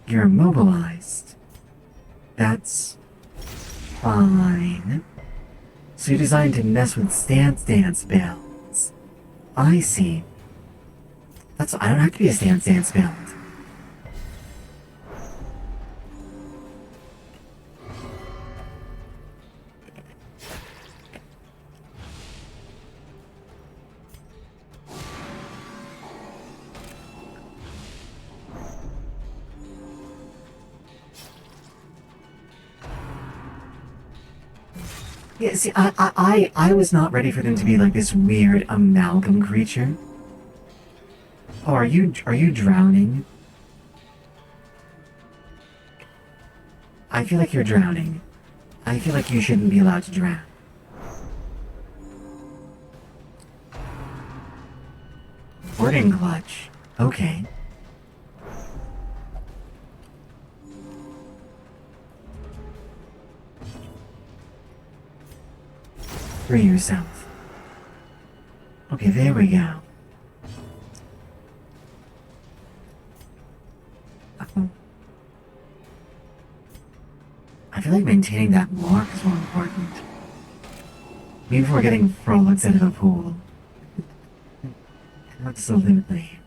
You're immobilized. That's... fine. So you're designed to mess with Stance Dance builds. I see. I don't have to be a Stance Dance build. Yeah, see, I was not ready for them to be like this weird amalgam creature. Oh, are you drowning? I feel like you're drowning. I feel like you shouldn't be allowed to drown. Boarding clutch. Okay. Free yourself. Okay, there we go. I feel like maintaining that mark is more important. Maybe if we're getting frogs out of a pool. Absolutely.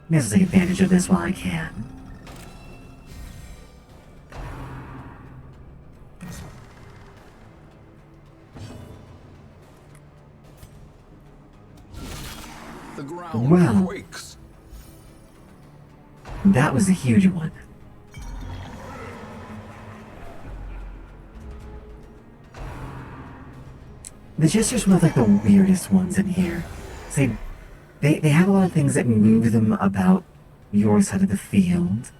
May as well take advantage of this while I can. The ground Wow. quakes. That was a huge one. The Jesters were like the weirdest ones in here. They have a lot of things that move them about your side of the field.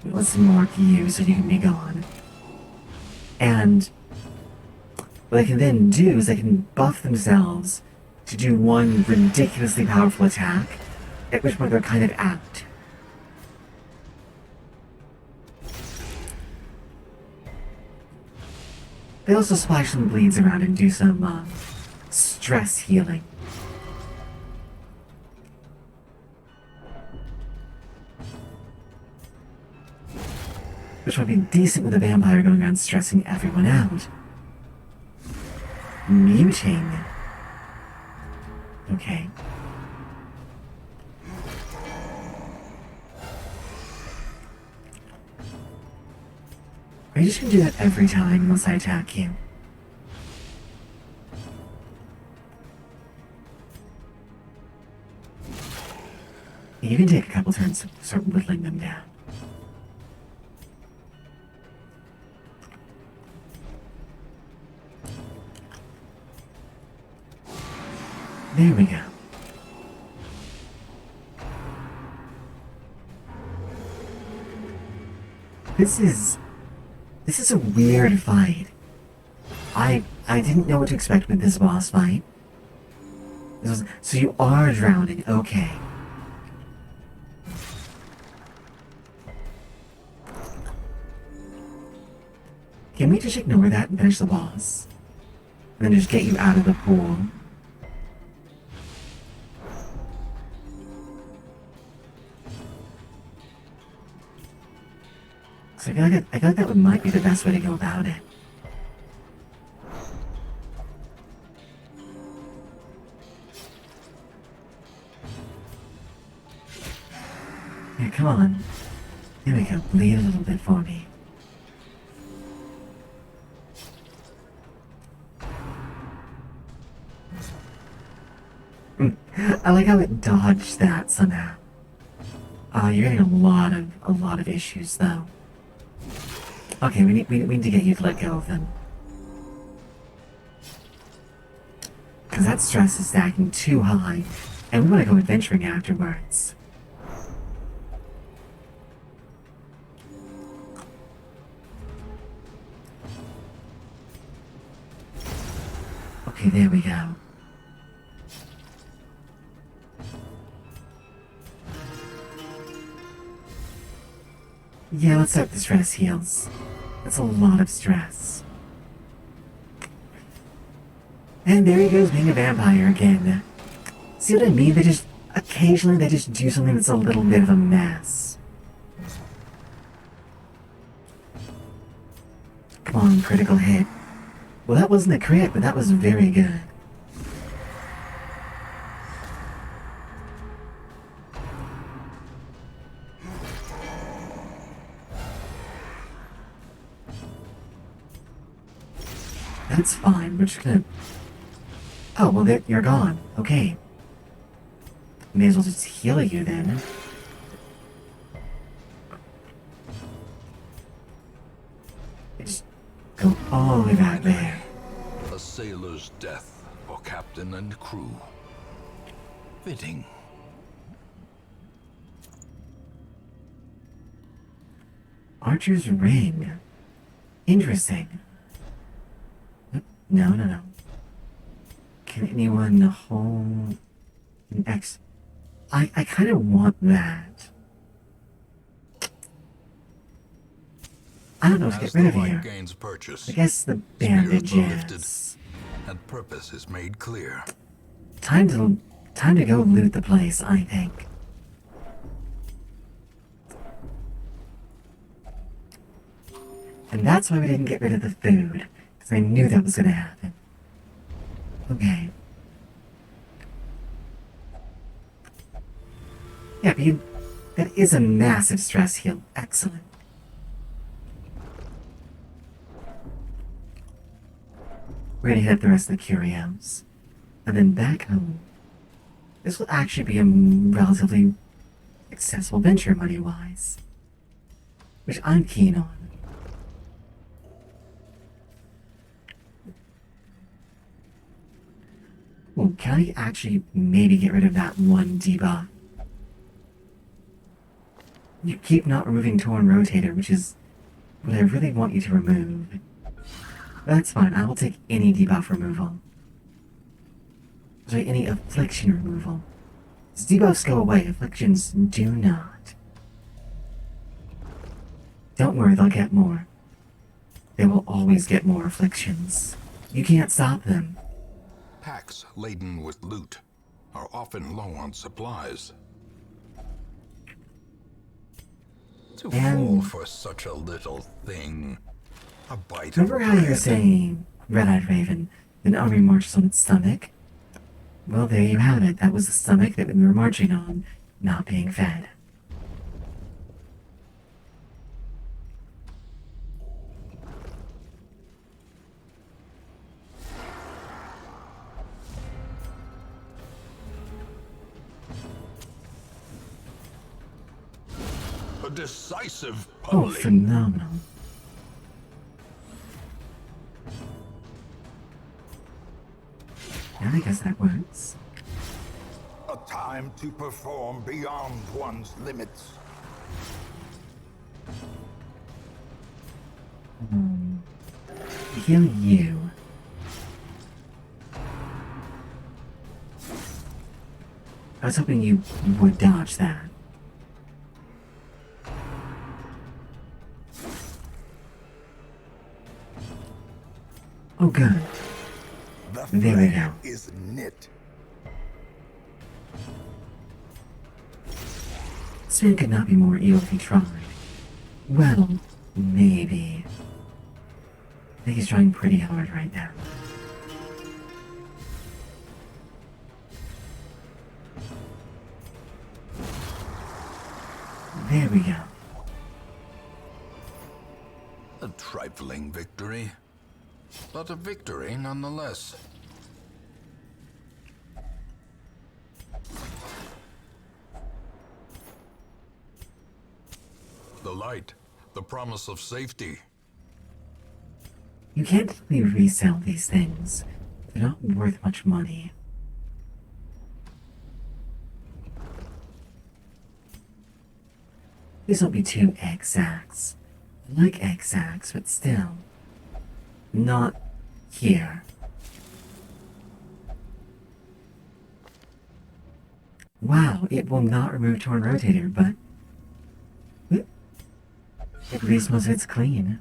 Let's mark you so you can be gone. And what they can then do is they can buff themselves to do one ridiculously powerful attack, at which point they're kind of out. They also splash some bleeds around and do some stress healing. Which would be decent with a vampire going around stressing everyone out. Muting. Okay. Are you just gonna do that every time unless I attack you? You can take a couple turns to start whittling them down. There we go. This is a weird fight. I didn't know what to expect with this boss fight. So you are drowning, okay. Can we just ignore that and finish the boss? And then just get you out of the pool? So I feel like that might be the best way to go about it. Yeah, come on. There we go. Bleed a little bit for me. I like how it dodged that somehow. You're getting a lot of issues though. Okay, we need to get you to let go of them. Because that stress is stacking too high, and we want to go adventuring afterwards. Okay, there we go. Yeah, let's hope the stress heals. That's a lot of stress. And there he goes being a vampire again. See what I mean? Occasionally they just do something that's a little bit of a mess. Come on, critical hit. Well, that wasn't a crit, but that was very good. That's fine, we're just gonna... Oh, well, you're gone. Okay. May as well just heal you then. Just go all the way back there. A sailor's death for captain and crew. Fitting. Archer's ring. Interesting. No. Can anyone hold an X? I kind of want that. I don't know what to As get rid the of light here. gains purchase, I guess the spirits are lifted, bandages. and purpose is made clear. Time to go loot the place, I think. And that's why we didn't get rid of the food, because I knew that was gonna happen. Okay. Yeah, but that is a massive stress heal. Excellent. We're gonna hit the rest of the curios. And then back home. This will actually be a relatively accessible venture money-wise. Which I'm keen on. Well, can I actually maybe get rid of that one debuff? You keep not removing Torn Rotator, which is what I really want you to remove. That's fine, I will take any debuff removal. Sorry, any affliction removal. As debuffs go away, afflictions do not. Don't worry, they'll get more. They will always get more afflictions. You can't stop them. Packs laden with loot are often low on supplies. To fall for such a little thing. A bite Remember of how you were bread. saying, Red-Eyed Raven, an army marches on its stomach? Well, there you have it. That was the stomach that we were marching on, not being fed. A decisive Oh, pummeling. phenomenal. Yeah, I guess that works. A time to perform beyond one's limits. Heal you. I was hoping you would dodge that. Oh, good. The There we flame go. is knit. This man could not be more evil if he tried. Well, maybe. I think he's trying pretty hard right now. There we go. A trifling victory, but a victory nonetheless. The light, the promise of safety. You can't really resell these things. They're not worth much money. Please don't be too egg sacks. I like egg sacks, but still. Not here. Wow, it will not remove Torn Rotator, but at least most of it's clean.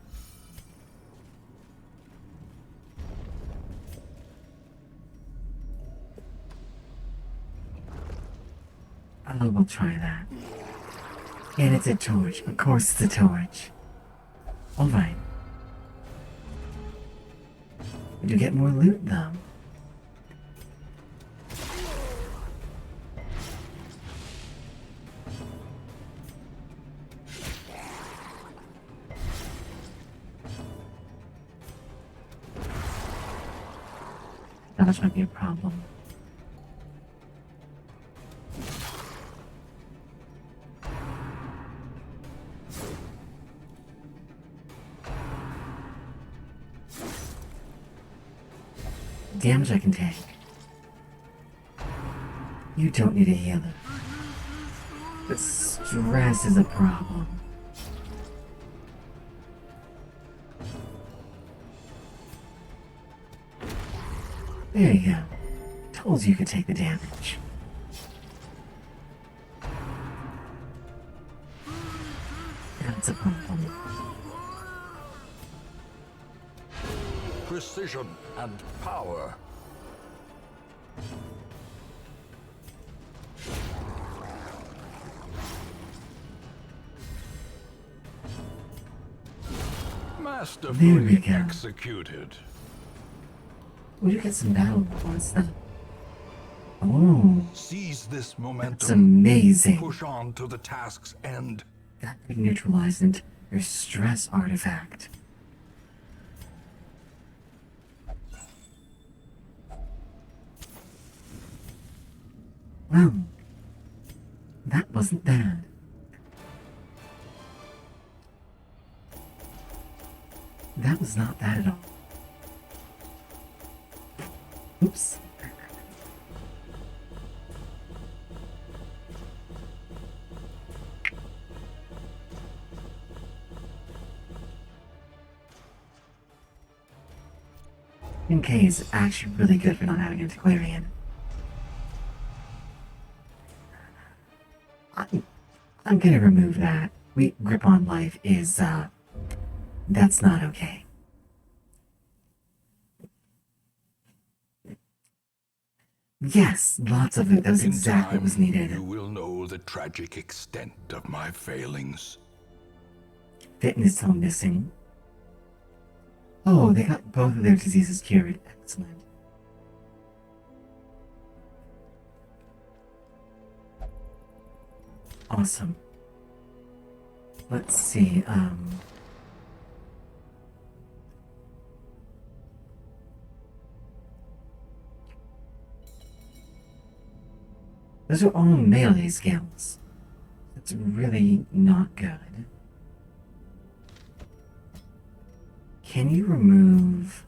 Oh, we'll try that. And it's a torch. Of course it's a torch. Alright. We do get more loot, though. Dodge might be a problem. Damage I can take. You don't need a healer. But stress is a problem. There you go. Told you could take the damage. That's a problem. precision and power. There we Masterfully go. executed. We do get some battle reports though. Oh, Seize this that's momentum. amazing. Push on to the task's end. That could neutralize your stress artifact. Well, that wasn't bad. That was not bad at all. Oops. NK is actually really good for not having antiquarian. I'm gonna remove that. Grip on life is, that's not okay. Yes, lots of it. That was In exactly what was time, needed. you will know the tragic extent of my failings. Fitness still missing. Oh, they got both of their diseases cured. Excellent. Awesome. Let's see, those are all melee skills. That's really not good. Can you remove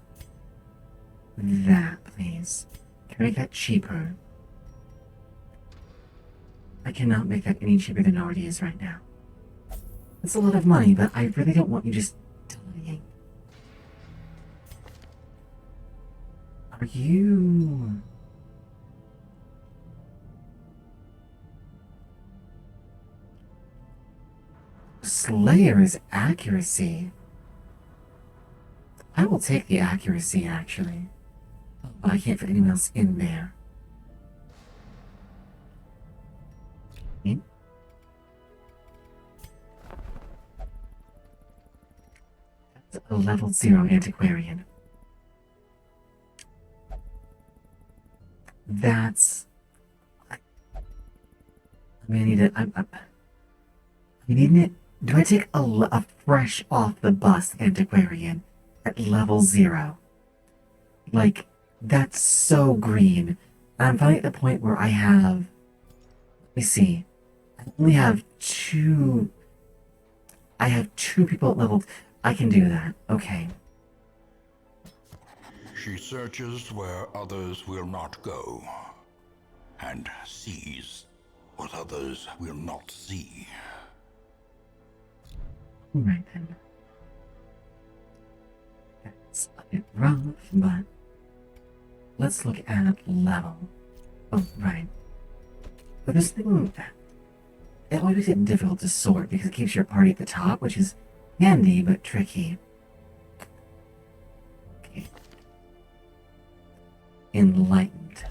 that, please? Can I make that cheaper? I cannot make that any cheaper than it already is right now. It's a lot of money, but I really don't want you just dying. Are you... Slayer's accuracy. I will take the accuracy, actually. But I can't fit anyone else in there. Okay. That's a level 0 antiquarian. That's... I'm gonna need it. I'm needing it. Do I take a fresh off the bus antiquarian at level 0? Like, that's so green. I'm finally at the point where I have... Let me see. I only have two... I have 2 people at level... I can do that. Okay. She searches where others will not go, and sees what others will not see. Alright then. That's a bit rough, but... Let's look at level. Oh, right. But this thing... It always makes it difficult to sort because it keeps your party at the top, which is handy but tricky. Okay. Enlightened.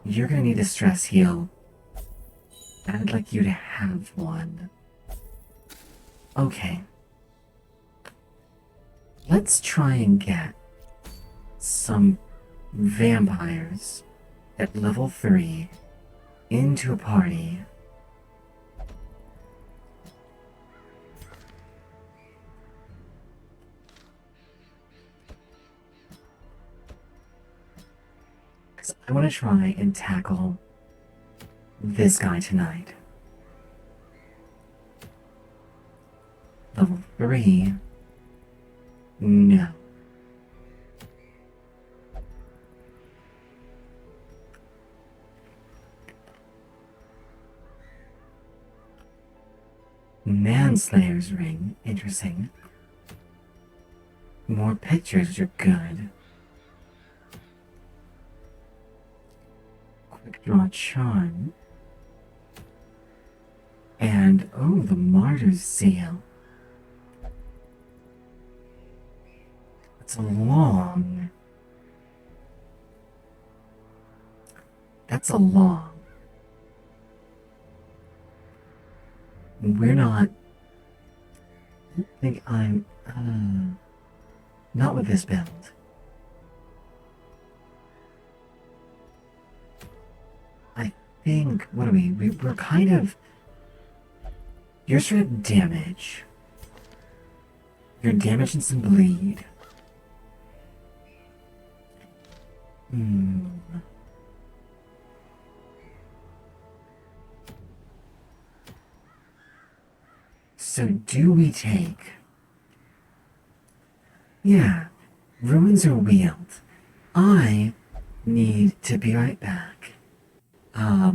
You're gonna need a stress heal. I'd like you to have one. Okay. Let's try and get some vampires at level 3 into a party. Because I want to try and tackle this guy tonight. Level 3? No. Manslayer's ring. Interesting. More pictures, which are good. Quick draw charm. And, oh, the martyr's seal. That's long. That's a long. We're not. I think I'm. Not with this build. I think. What are we? We're kind of. You're sort of damage. You're damage and some bleed. Hmm. So do we take? Yeah, ruins are wheeled. I need to be right back. I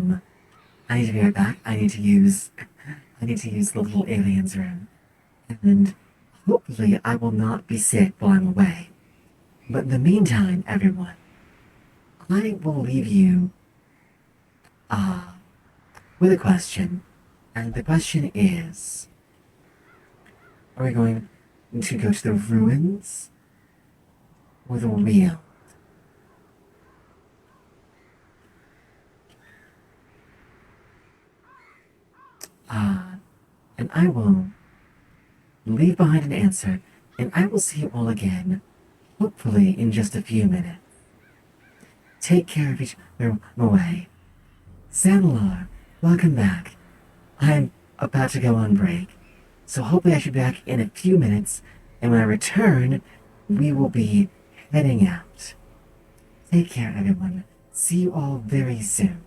need to be right back. I need to use the little aliens room. And hopefully I will not be sick while I'm away. But in the meantime, everyone, I will leave you, with a question. And the question is, are we going to go to the ruins or the wheel? And I will leave behind an answer, and I will see you all again, hopefully in just a few minutes. Take care of each other away. Sandalor, welcome back. I'm about to go on break, so hopefully I should be back in a few minutes, and when I return, we will be heading out. Take care, everyone. See you all very soon.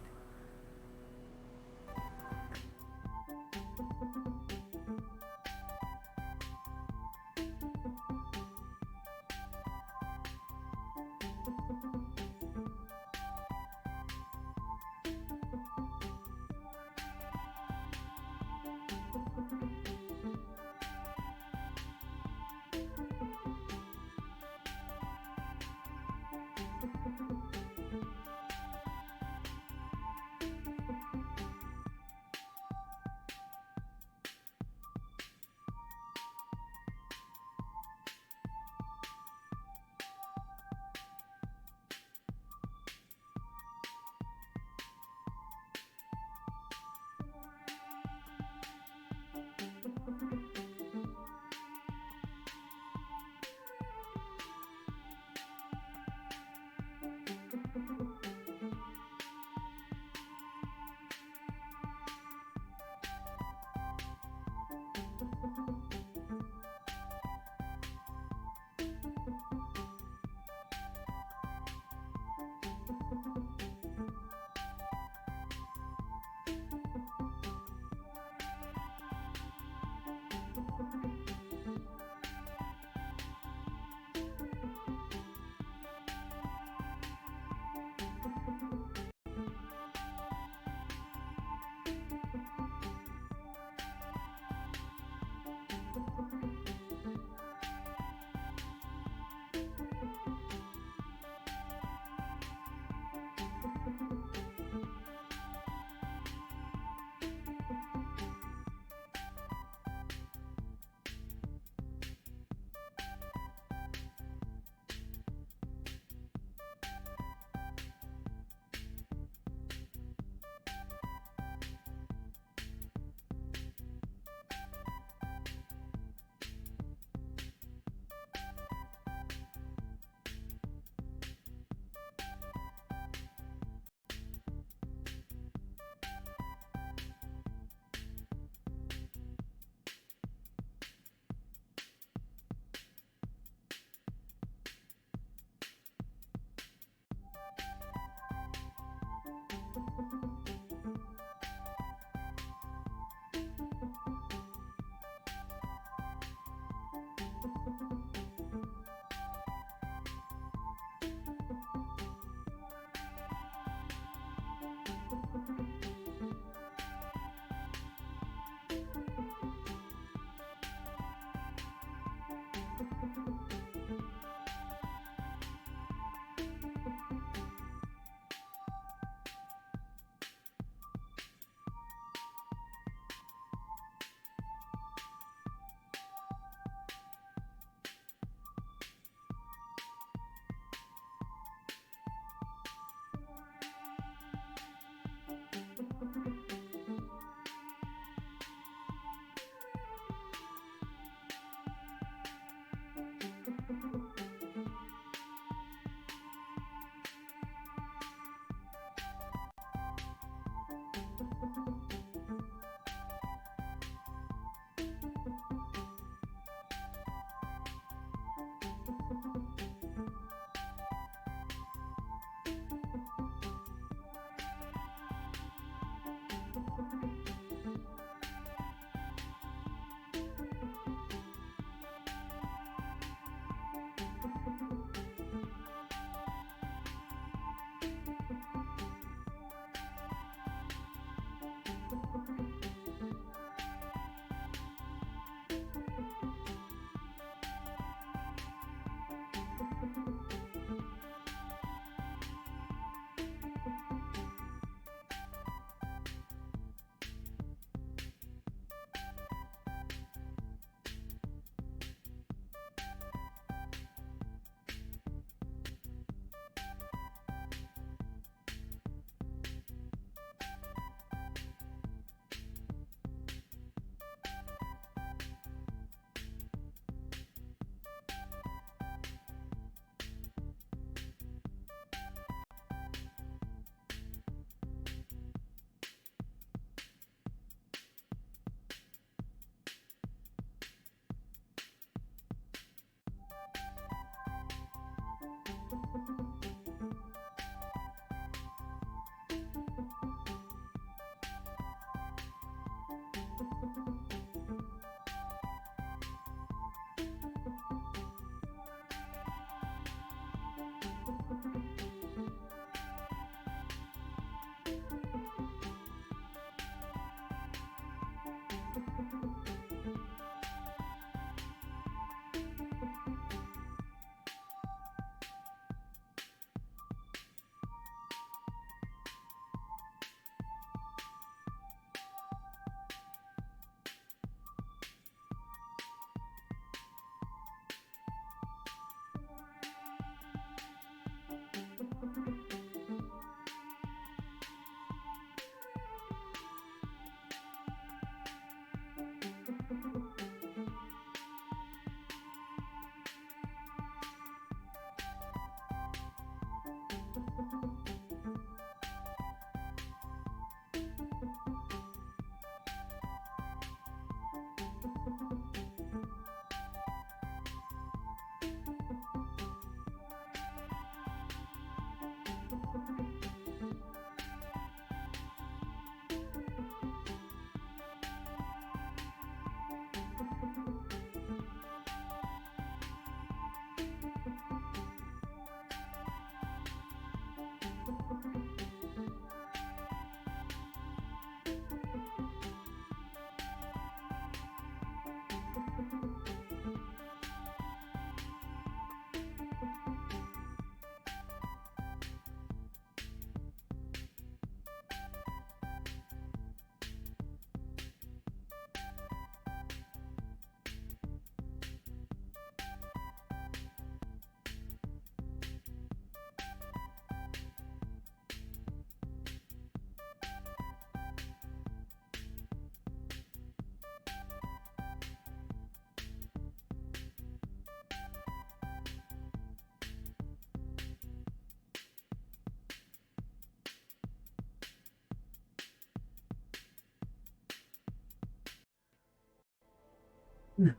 We are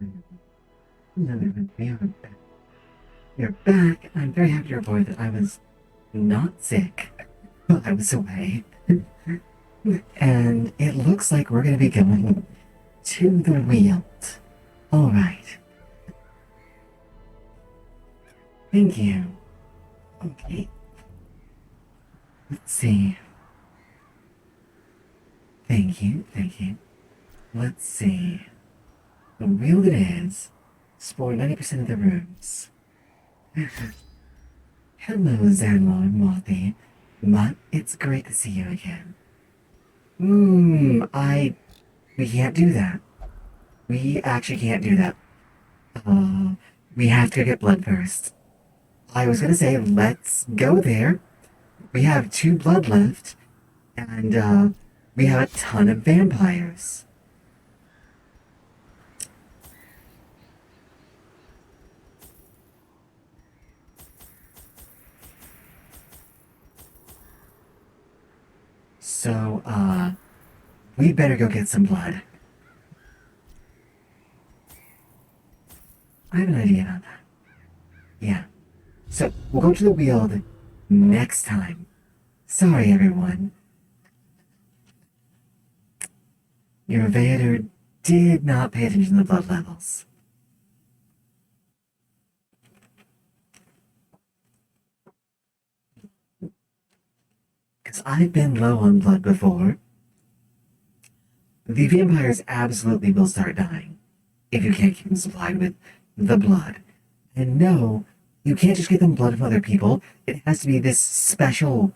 back. We are back. I'm very happy to report that I was not sick while I was away. And it looks like we're going to be going to the Weald. Alright. Thank you. Okay. Let's see. Thank you, thank you. Let's see. The Weald it is. For 90% of the rooms. Hello, Zanlo and Mothy. Mutt, it's great to see you again. We can't do that. We actually can't do that. We have to go get blood first. I was gonna say, let's go there. We have 2 blood left, and, we have a ton of vampires. So, we better go get some blood. I have an idea about that. Yeah. So, we'll go to the Weald next time. Sorry, everyone. Your Vader did not pay attention to the blood levels. Because I've been low on blood before. The vampires absolutely will start dying if you can't keep them supplied with the blood. And no, you can't just get them blood from other people. It has to be this special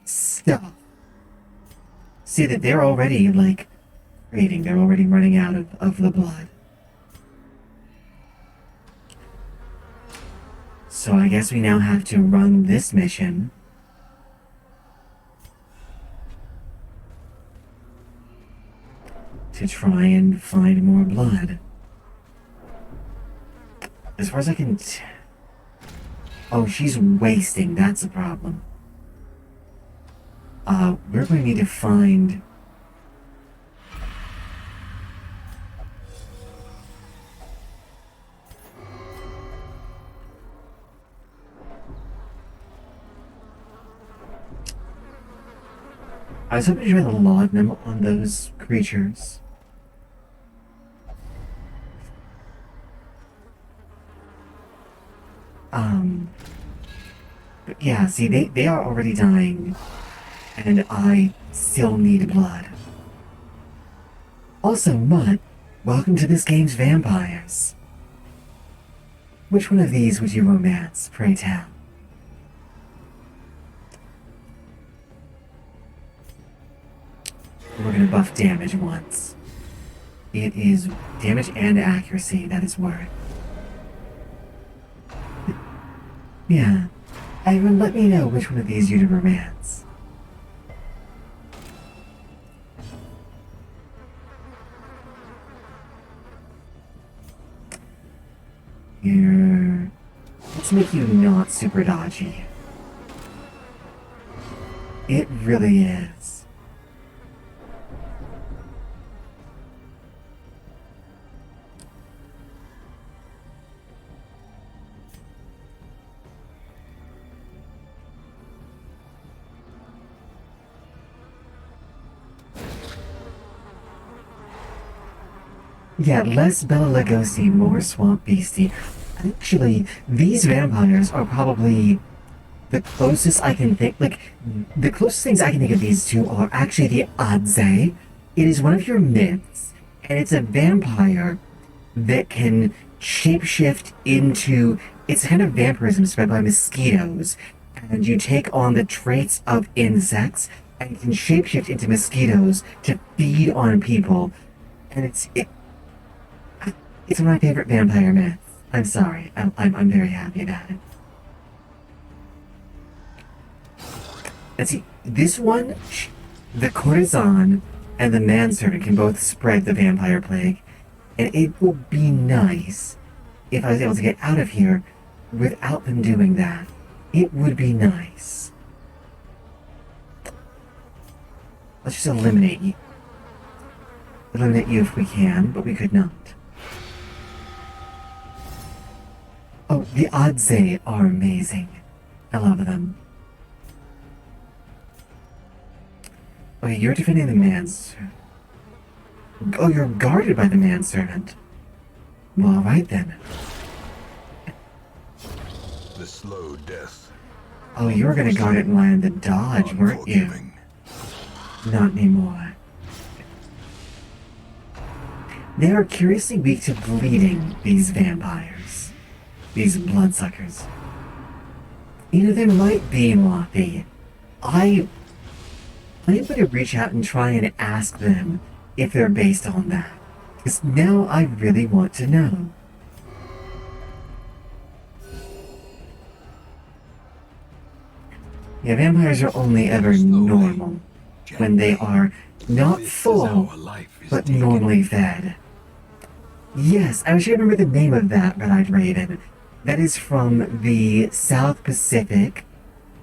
stuff. See that they're already, like, creating, they're already running out of the blood. So I guess we now have to run this mission. To try and find more blood. As far as I can oh, she's wasting, that's a problem. We're going to need to find... I was hoping to try the laudanum on those creatures. But yeah, see, they are already dying, and I still need blood. Also, Mutt, welcome to this game's vampires. Which one of these would you romance, pray tell? We're gonna buff damage once. It is damage and accuracy, that is worth. Yeah. Everyone, let me know which one of these you'd romance. Here. Let's make you not super dodgy. It really is. Yeah, less Bela Lugosi, more Swamp Beastie. Actually, these vampires are probably the closest I can think. Like, the closest things I can think of these two are actually the Adze. It is one of your myths, and it's a vampire that can shapeshift into. It's kind of vampirism spread by mosquitoes, and you take on the traits of insects and can shapeshift into mosquitoes to feed on people. And it's one of my favorite vampire myths. I'm sorry. I'm very happy about it. And see, this one, the courtesan and the manservant can both spread the vampire plague. And it will be nice if I was able to get out of here without them doing that. It would be nice. Let's just eliminate you. Eliminate you if we can, but we could not. The Odsei are amazing. I love them. Okay, you're defending the man's... Oh, you're guarded by the manservant. Well, alright then. The slow death. Oh, you were gonna guard it and line the dodge, weren't you? Unforgiving. Not anymore. They are curiously weak to bleeding, these vampires. These bloodsuckers. You know, there might be, Moppy. I'm gonna reach out and try and ask them if they're based on that. Because now I really want to know. Yeah, vampires are only ever normal when they are not full, but normally fed. Yes, I wish I remember the name of that Red-Eyed Raven. That is from the South Pacific,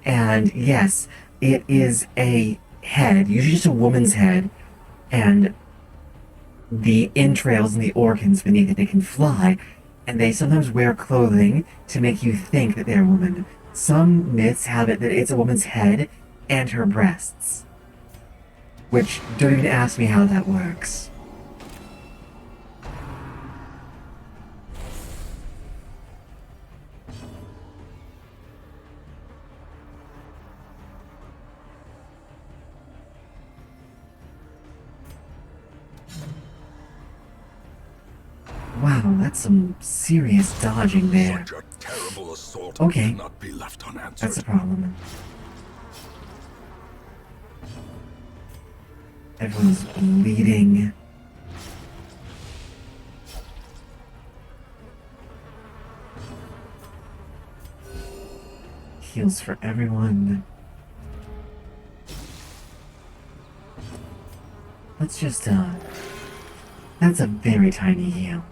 and yes, it is a head, usually just a woman's head, and the entrails and the organs beneath it. They can fly, and they sometimes wear clothing to make you think that they're a woman. Some myths have it that it's a woman's head and her breasts. Which, don't even ask me how that works. Wow, that's some serious dodging there. Such a terrible assault Okay. cannot be left unanswered. That's a problem. Everyone's bleeding. Heals for everyone. Let's just, that's a very tiny heal.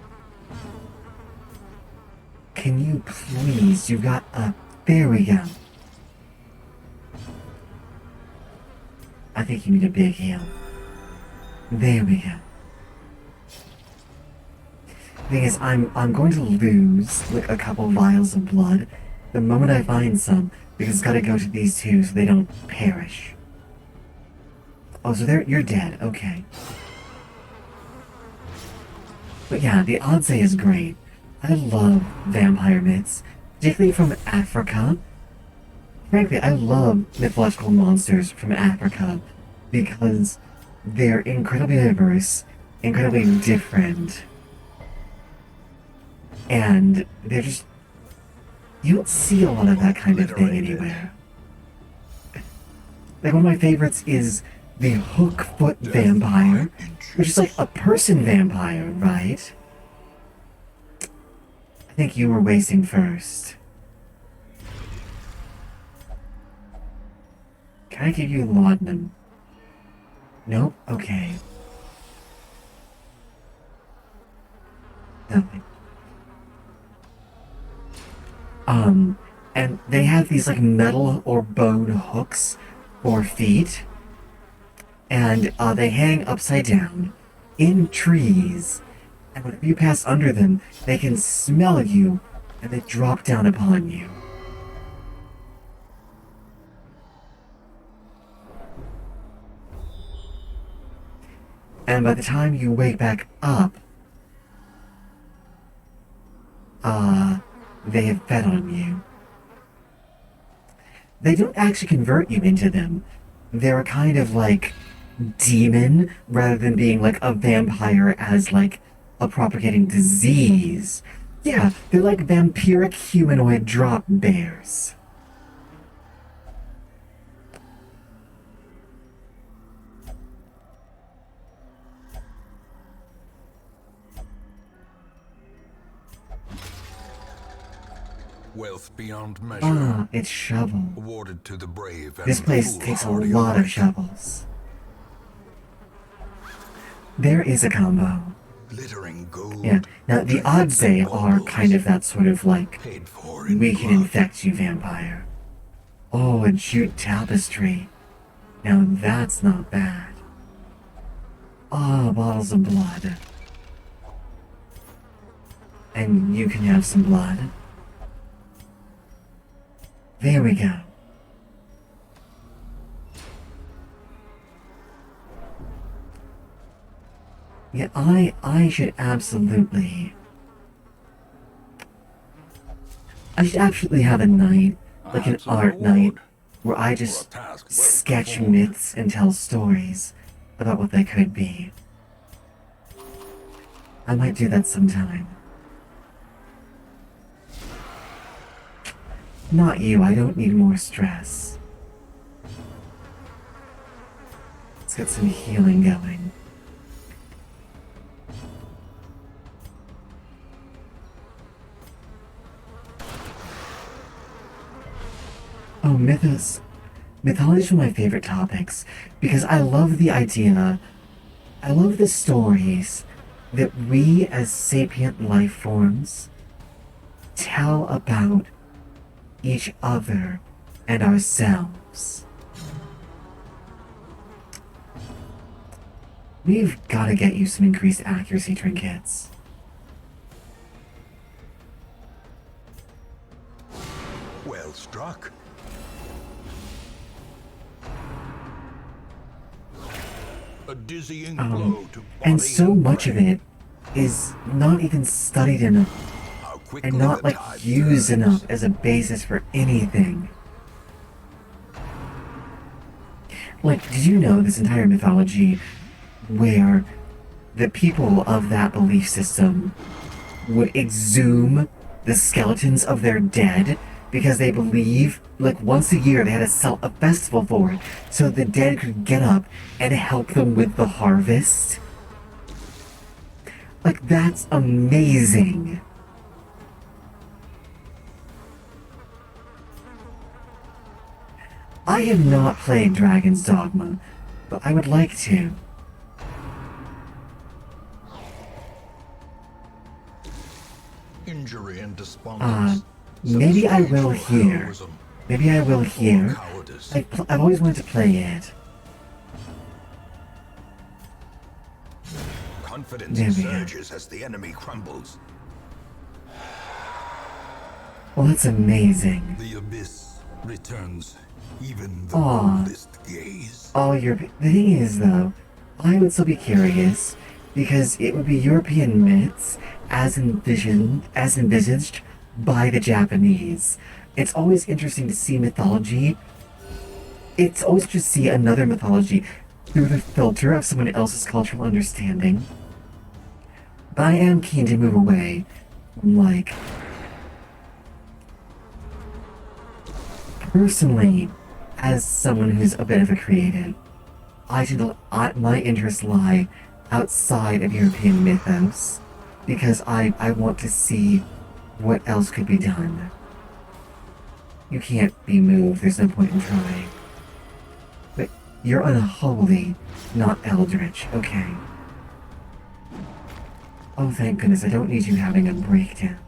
Can you please, you got up. There we go. I think you need a big heal. There we go. Thing is, I'm going to lose like a couple vials of blood the moment I find some, because it's gotta go to these two so they don't perish. Oh, so you're dead, okay. But yeah, the Odsei is great. I love vampire myths, particularly from Africa. Frankly, I love mythological monsters from Africa because they're incredibly diverse, incredibly different, and they're just... You don't see a lot of that kind of thing anywhere. Like, one of my favorites is the Hookfoot vampire, which is like a person vampire, right? I think you were wasting first. Can I give you laudanum? Nope, okay. Nothing. And they have these like metal or bone hooks for feet, and they hang upside down in trees, and whenever you pass under them, they can smell you, and they drop down upon you. And by the time you wake back up, they have fed on you. They don't actually convert you into them. They're a kind of like demon rather than being like a vampire as like a propagating disease. Yeah, they're like vampiric humanoid drop bears. Wealth beyond measure. Ah, it's shovel. Awarded to the brave and This place takes a foolhardy lot of alike. shovels. There is a combo. Glittering gold. Yeah. Now the Odsei are kind of that sort of like Paid for in we can blood. infect you vampire. Oh, and jute tapestry. Now that's not bad. Ah, bottles of blood. And you can have some blood. There we go. Yeah, I should absolutely... I should absolutely have a night, like an That's a art night, reward where I for a just task well sketch performed. myths and tell stories about what they could be. I might do that sometime. Not you, I don't need more stress. Let's get some healing going. Oh, mythology is one of my favorite topics because I love the idea, I love the stories that we as sapient life forms tell about each other and ourselves. We've got to get you some increased accuracy trinkets. Well struck. A dizzying blow to body And so much of brain. it is not even studied enough How quickly and not the like tide used turns. enough as a basis for anything. Like, did you know this entire mythology where the people of that belief system would exhume the skeletons of their dead because they believe, like, once a year they had a festival for it so the dead could get up and help them with the harvest? Like, that's amazing. I have not played Dragon's Dogma, but I would like to. Injury and despondence. Maybe I will Substantial here. heroism. Maybe I will Or here. cowardice. I've always wanted to play it. Confidence There we go. surges as the enemy crumbles. Well, that's amazing. The abyss returns even the Aw. boldest gaze. The thing is, though, I would still be curious because it would be European myths as envisaged by the Japanese. It's always interesting to see mythology. It's always interesting to see another mythology through the filter of someone else's cultural understanding. But I am keen to move away from, like, personally, as someone who's a bit of a creative, my interests lie outside of European mythos because I want to see what else could be done. You can't be moved, there's no point in trying. But you're unholy, not eldritch, okay? Oh, thank goodness, I don't need you having a breakdown.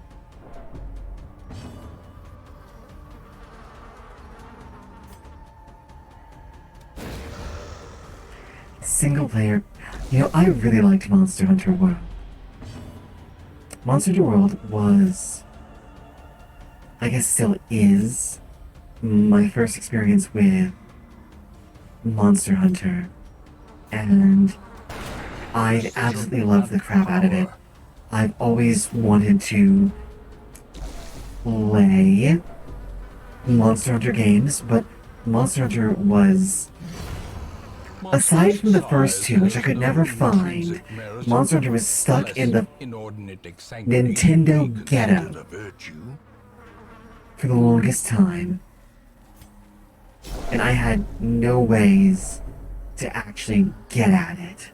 Single player. You know, I really liked Monster Hunter World. Monster Hunter World was, I guess still is, my first experience with Monster Hunter. And I absolutely love the crap out of it. I've always wanted to play Monster Hunter games, but Monster Hunter was, aside from the first two, which I could never find, Monster Hunter was stuck in the Nintendo ghetto for the longest time. And I had no ways to actually get at it.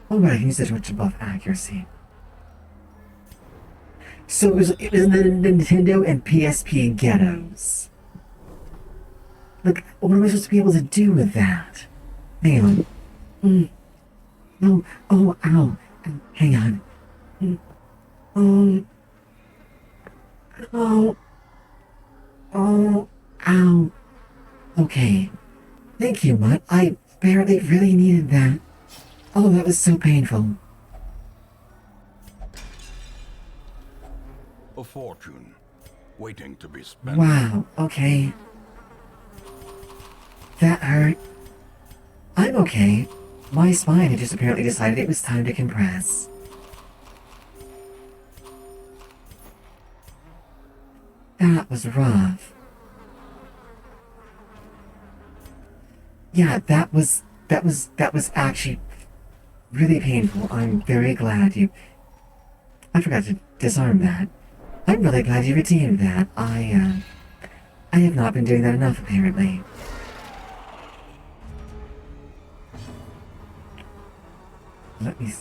Oh, right, I can use the Twitch to buff accuracy. So it was in the Nintendo and PSP ghettos. Like, what am I supposed to be able to do with that? Hang on. Oh, ow. Hang on. Oh, ow. Okay. Thank you, Mutt. barely really needed that. Oh, that was so painful. A fortune, waiting to be spent. Wow, okay. That hurt. I'm okay. My spine had just apparently decided it was time to compress. That was rough. Yeah, that was actually really painful. I'm very glad you... I forgot to disarm that. I'm really glad you redeemed that. I have not been doing that enough, apparently. Let me...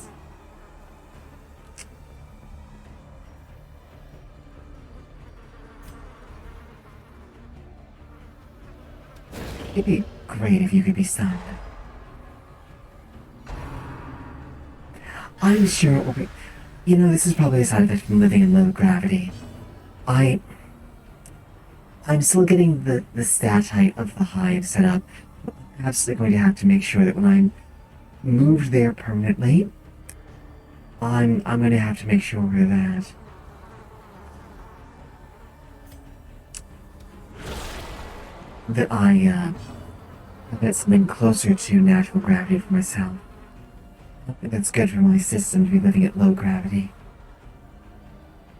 It'd be great if you could be stunned. I'm sure it will be... You know, this is probably a side effect from living in low gravity. I'm still getting the stat height of the hive set up. I'm absolutely going to have to make sure that when I'm moved there permanently, I'm going to have to make sure that I get something closer to natural gravity for myself. I think that's good for my system to be living at low gravity.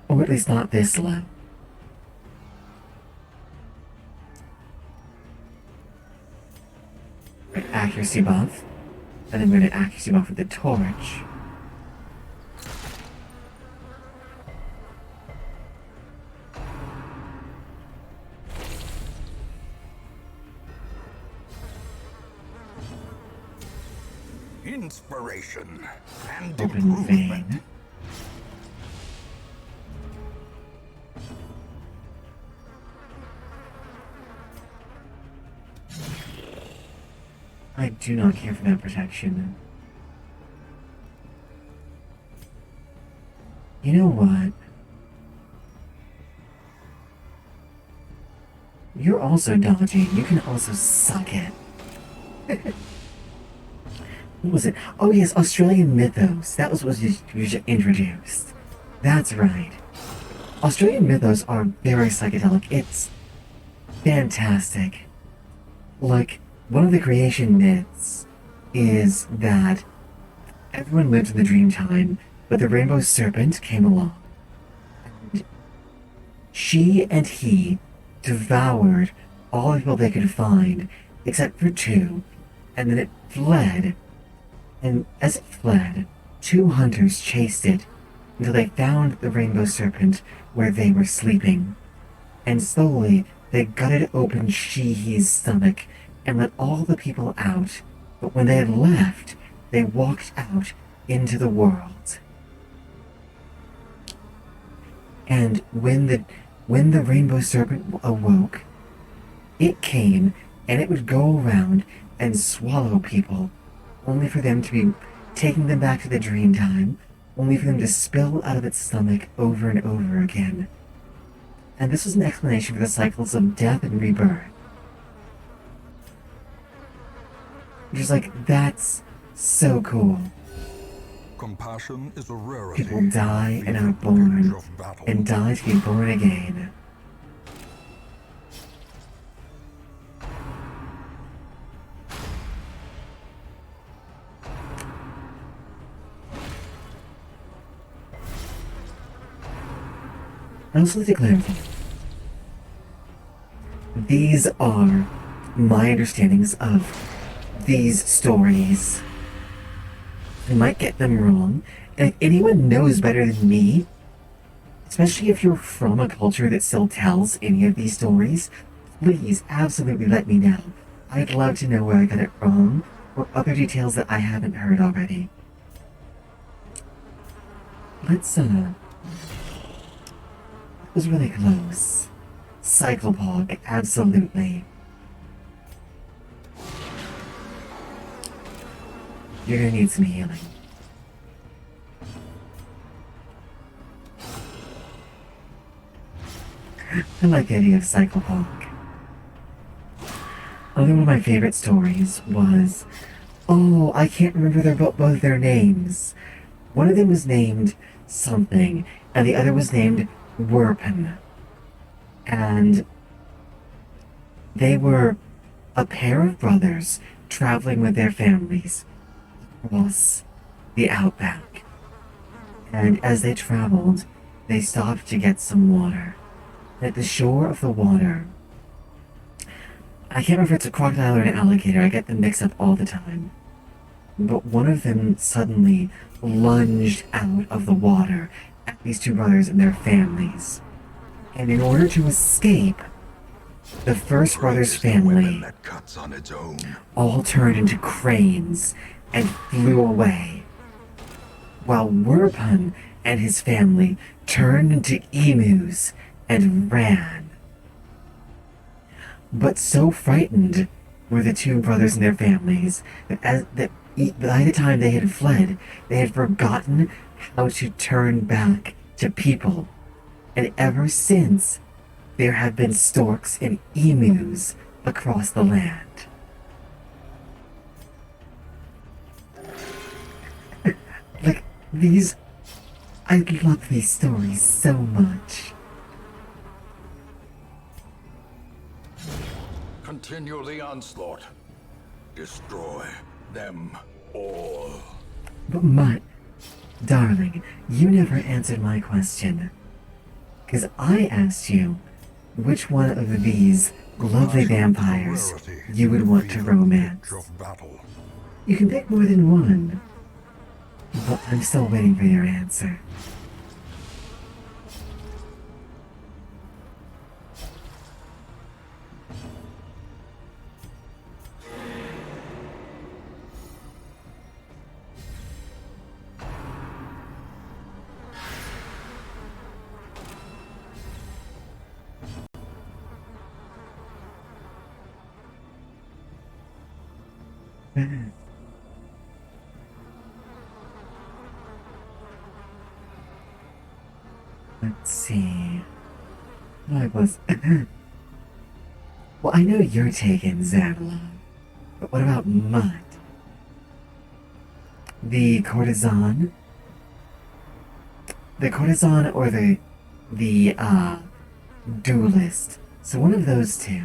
Or at least not this low. An accuracy buff. And then we're going to accuracy buff with the torch. Inspiration and Open improvement. vein. I do not care for that protection. You know what? You're also dodging. You can also suck it. What was it? Oh yes, Australian mythos. That was what you introduced. That's right. Australian mythos are very psychedelic. It's fantastic. Like, one of the creation myths is that everyone lived in the dream time, but the rainbow serpent came along. And she and he devoured all the people they could find, except for two, and then it fled. And as it fled, two hunters chased it until they found the rainbow serpent where they were sleeping. And slowly, they gutted open Sheehy's stomach and let all the people out. But when they had left, they walked out into the world. And when the rainbow serpent awoke, it came and it would go around and swallow people, only for them to be taking them back to the dream time, only for them to spill out of its stomach over and over again. And this was an explanation for the cycles of death and rebirth. Just like, that's so cool. Compassion is a rarity. People die and are The born, edge of battle. and die to be born again. I also like to clarify. These are my understandings of these stories. I might get them wrong, and if anyone knows better than me, especially if you're from a culture that still tells any of these stories, please absolutely let me know. I'd love to know where I got it wrong, or other details that I haven't heard already. Let's, That was really close. Cyclopog, absolutely. You're gonna need some healing. I like the idea of Cyclopog. Another one of my favorite stories was Oh, I can't remember both their names. One of them was named something, and the other was named Werpen. And they were a pair of brothers traveling with their families across the outback. And as they traveled, they stopped to get some water. At the shore of the water, I can't remember if it's a crocodile or an alligator, I get them mixed up all the time. But one of them suddenly lunged out of the water at these two brothers and their families. And in order to escape, the first brother's family that cuts on its own. all turned into cranes and flew away, while Werpun and his family turned into emus and ran. But so frightened were the two brothers and their families that by the time they had fled, they had forgotten how to turn back to people. And ever since, there have been storks and emus across the land. Like, these... I love these stories so much. Continue the onslaught. Destroy them all. But Mutt, darling, you never answered my question. Because I asked you which one of these lovely vampires you would want to romance. Of battle. You can pick more than one. But I'm still waiting for your answer. Let's see. I was. Well, I know you're taking Zavalon, but what about Mutt? The courtesan? The courtesan or the duelist? So one of those two.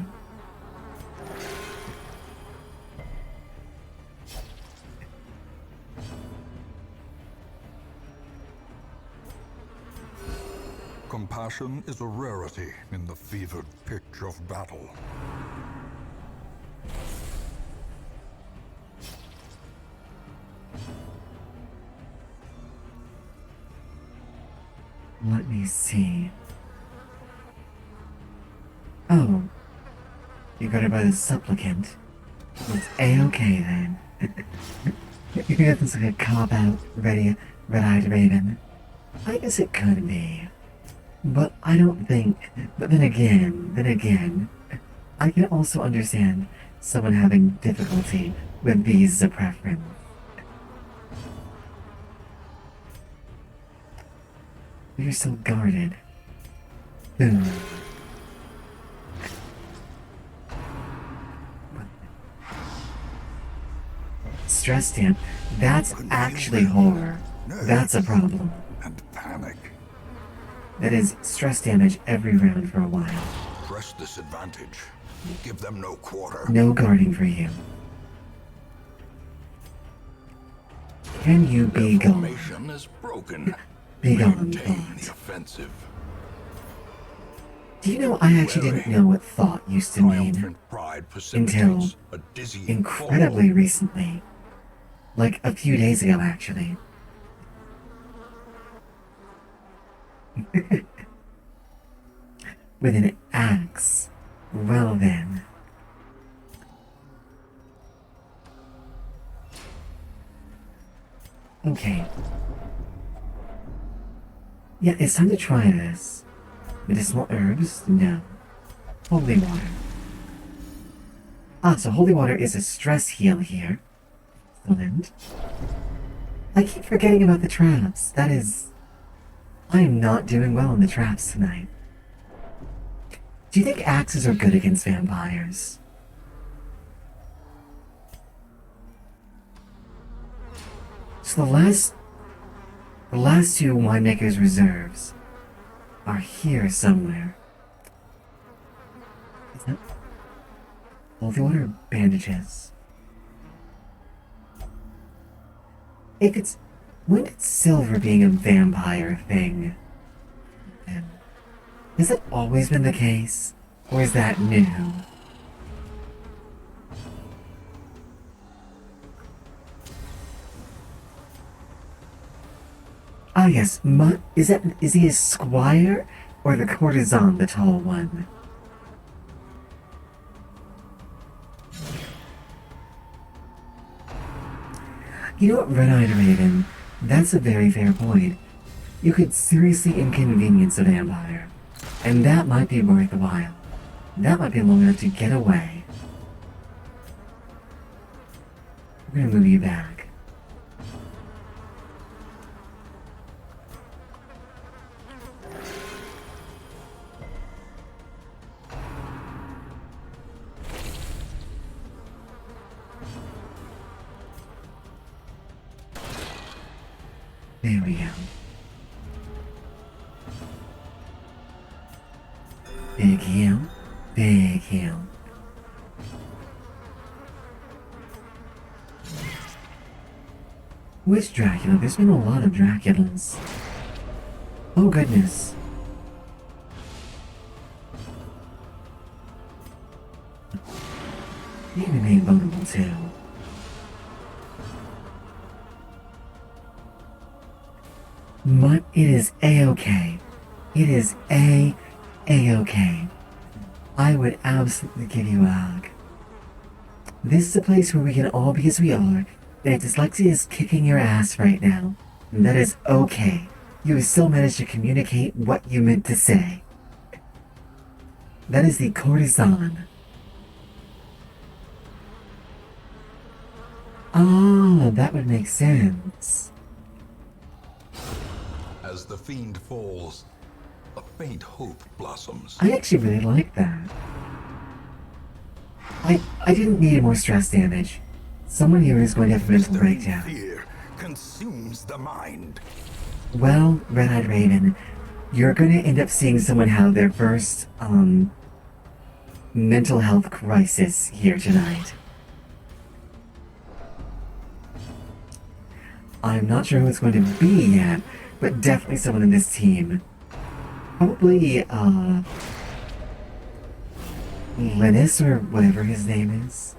Compassion is a rarity in the fevered pitch of battle. Let me see. Oh. You got it by the supplicant. It's A-okay then. You got this like a cop-out, red-eyed raven. I guess it could be. But I don't think... But then again, I can also understand someone having difficulty with these as a preference. You're so guarded. Boom. Stress damp. That's actually horror. That's a problem. And panic. That is stress damage every round for a while. Press this advantage. Give them no quarter. No guarding for you. Can you be gone? Formation is broken. Be gone, Maintain thought. the offensive. Do you know I actually didn't know what thought used to mean Triumphant pride until precipitates a dizzying incredibly fall. recently. Like a few days ago, actually. With an axe. Well then. Okay. Yeah, it's time to try this. Medicinal herbs? No. Holy water. Ah, so holy water is a stress heal here. Excellent. I keep forgetting about the traps. That is... I am not doing well in the traps tonight. Do you think axes are good against vampires? So the last two winemaker's reserves are here somewhere. Is that holy water bandages? If it's when did silver being a vampire thing? Has it always been the case? Or is that new? Ah yes, is he a squire or the courtesan, the tall one? You know what, Red-Eyed Raven? That's a very fair point. You could seriously inconvenience a vampire, and that might be worth the while. That might be long enough to get away. We're gonna move you back. There we go. Big heal. Big heal. Which Dracula? There's been a lot of Draculas. Oh goodness. They remain vulnerable too. But it is A-okay. It is A-okay. I would absolutely give you a hug. This is a place where we can all be as we are, and dyslexia is kicking your ass right now. And that is okay. You have still managed to communicate what you meant to say. That is the courtesan. Ah, that would make sense. As the fiend falls, a faint hope blossoms. I actually really like that. I didn't need more stress damage. Someone here is going to have a mental breakdown. Fear consumes the mind. Well, Red-Eyed Raven, you're going to end up seeing someone have their first, mental health crisis here tonight. I'm not sure who it's going to be yet, but definitely someone in this team. Probably, Linus, or whatever his name is.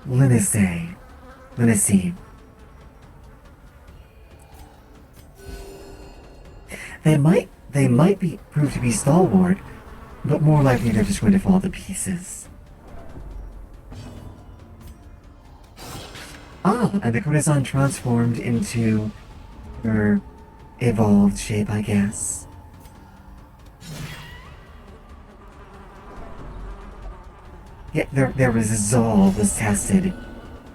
Linusay. They might prove to be stalwart, but more likely they're just going to fall to pieces. Ah, and the courtesan transformed into her evolved shape, I guess. Yeah, their resolve was tested,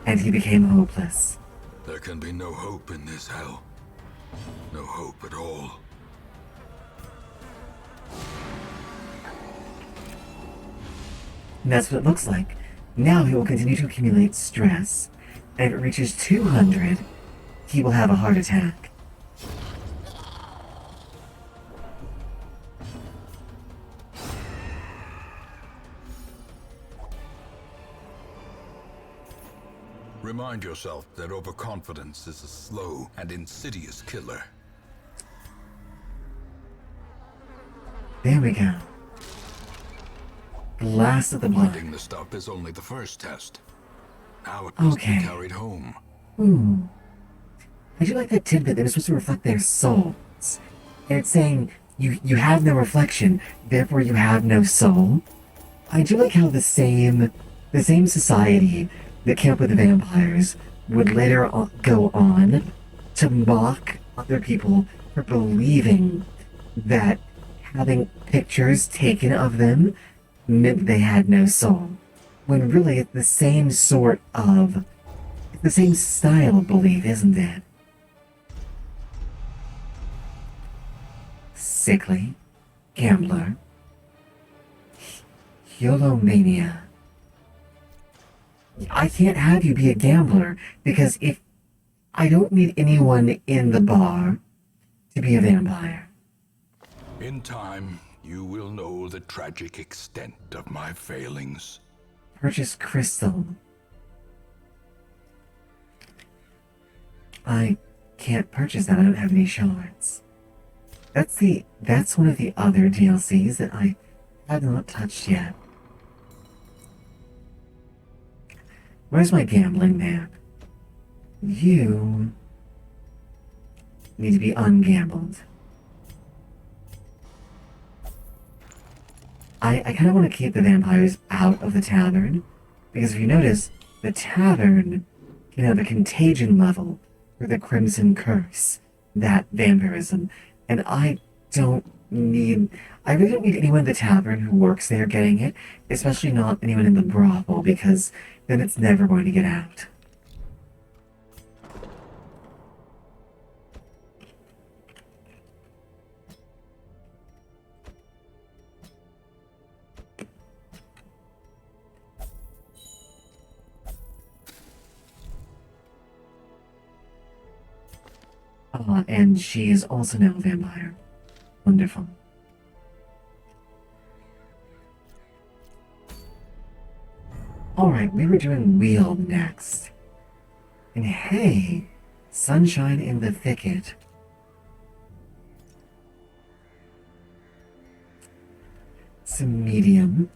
and he became hopeless. There can be no hope in this hell. No hope at all. And that's what it looks like. Now he will continue to accumulate stress, and if it reaches 200, he will have a heart attack. Remind yourself that overconfidence is a slow and insidious killer. There we go. Last of the blood. Blending the stuff is only the first test. Now it must Okay. be carried home. I do like that tidbit that is supposed to reflect their souls. And it's saying, you have no reflection, therefore you have no soul. I do like how the same society that came up with the vampires would later go on to mock other people for believing that having pictures taken of them meant they had no soul. When really it's the same sort of... It's the same style of belief, isn't it? Sickly. Gambler. Hyolomania. I can't have you be a gambler because if I don't need anyone in the bar to be a vampire. In time, you will know the tragic extent of my failings. Purchase crystal. I can't purchase that. I don't have any shards. That's one of the other DLCs that I have not touched yet. Where's my gambling man? You need to be ungambled. I kind of want to keep the vampires out of the tavern, because if you notice, the tavern can have a contagion level for the Crimson Curse, that vampirism, and I really don't need anyone in the tavern who works there getting it, especially not anyone in the brothel, because then it's never going to get out. And she is also now a vampire. Wonderful. Alright, we were doing wheel next. And hey, sunshine in the thicket. Some medium.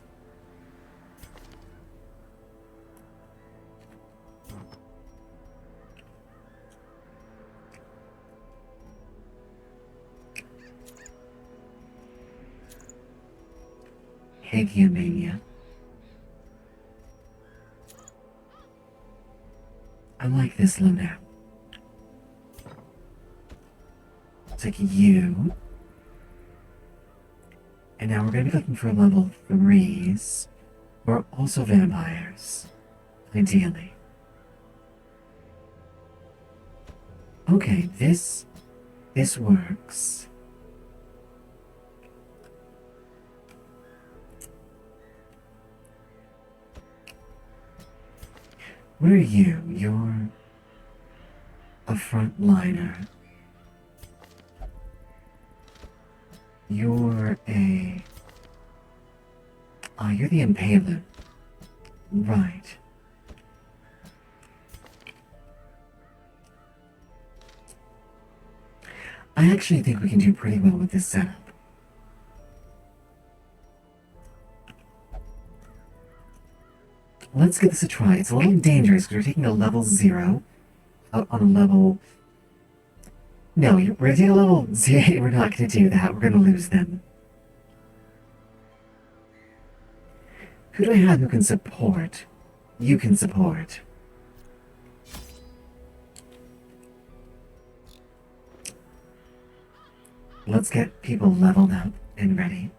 Hagiomania. I like this loadout. Take you. And now we're going to be looking for level 3s. Who are also vampires. Ideally. Okay, this works. What are you? You're a frontliner. You're a... Ah, you're the impaler. Right. I actually think we can do pretty well with this setup. Let's give this a try. It's a little dangerous because we're taking a level 0 out on a level... No, we're going to take a level 0. We're not going to do that. We're going to lose them. Who do I have who can support? You can support. Let's get people leveled up and ready.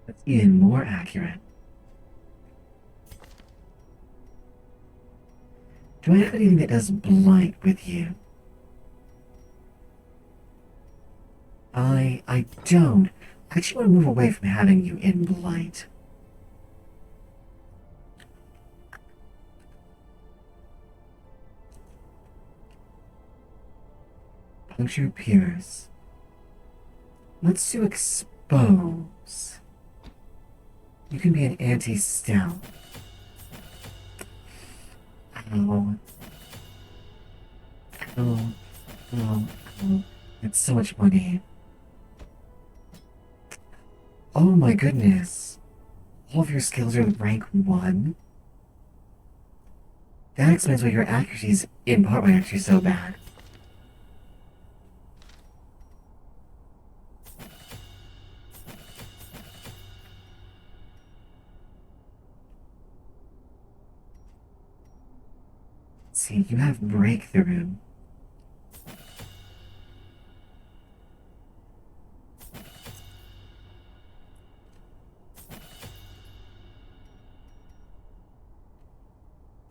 That's even more accurate. Do I have anything that does blight with you? I don't. I actually want to move away from having you in blight. Puncture pierce. Let's do expose. You can be an anti-stout. Ow. Ow. Ow. Ow. It's so much money. Oh my goodness. All of your skills are rank 1? That explains why your accuracy is in part why actually so bad. Let's see, you have breakthrough.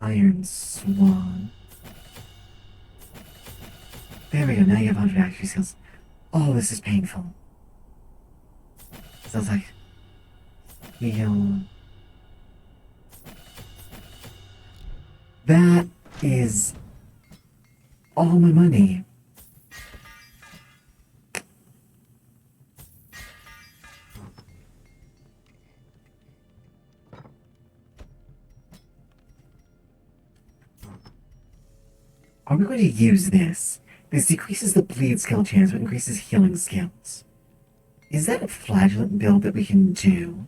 Iron Swan. There we go, now you have 100 accuracy skills. Oh, this is painful. Sounds like... Heal... That is... all my money. Are we going to use this? This decreases the bleed skill chance but increases healing skills. Is that a flagellant build that we can do?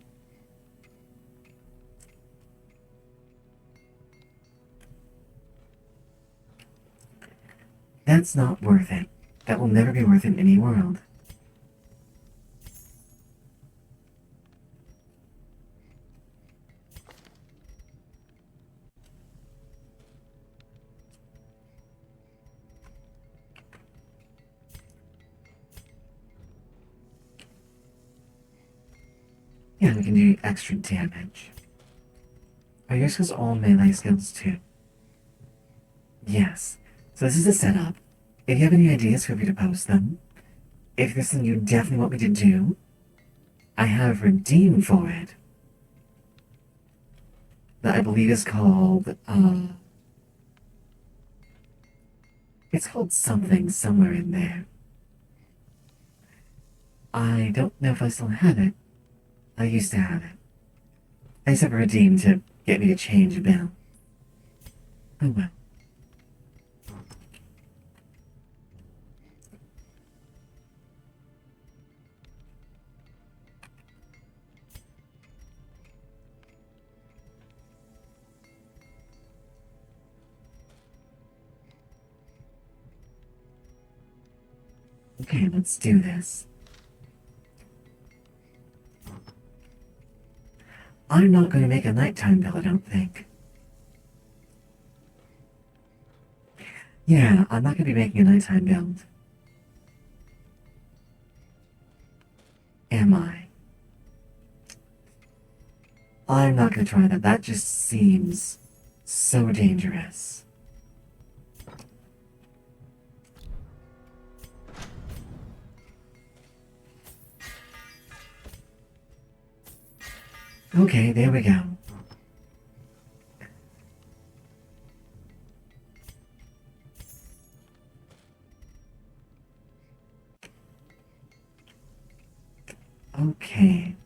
That's not worth it. That will never be worth it in any world. Yeah, we can do extra damage. Are your skills all melee skills too? Yes. So this is a setup. If you have any ideas, feel free to post them. If there's something you definitely want me to do, I have Redeem for it. That I believe is called, it's called something somewhere in there. I don't know if I still have it. I used to have it. I just have a Redeem to get me to change a bill. Oh well. Okay, let's do this. I'm not going to make a nighttime build, I don't think. Yeah, I'm not going to be making a nighttime build. Am I? I'm not going to try that. That just seems so dangerous. Okay, there we go. Okay.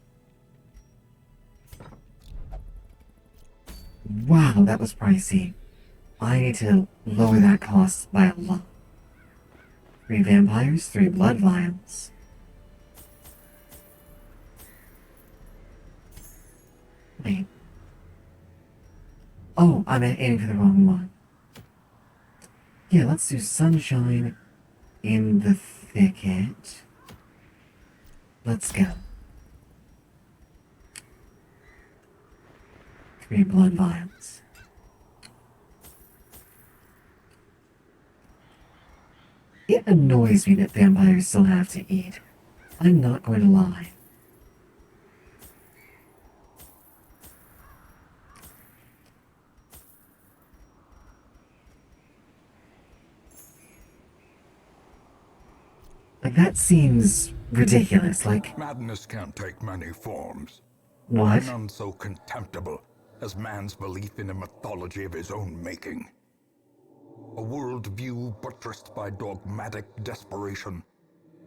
Wow, that was pricey. I need to lower that cost by a lot. 3 vampires, 3 blood vials. Wait. Oh, I'm aiming for the wrong one. Yeah, let's do Sunshine in the Thicket. Let's go. 3 blood vials. It annoys me that vampires still have to eat. I'm not going to lie. Like, that seems ridiculous. Like, Madness can take many forms. what? None so contemptible as man's belief in a mythology of his own making. A worldview buttressed by dogmatic desperation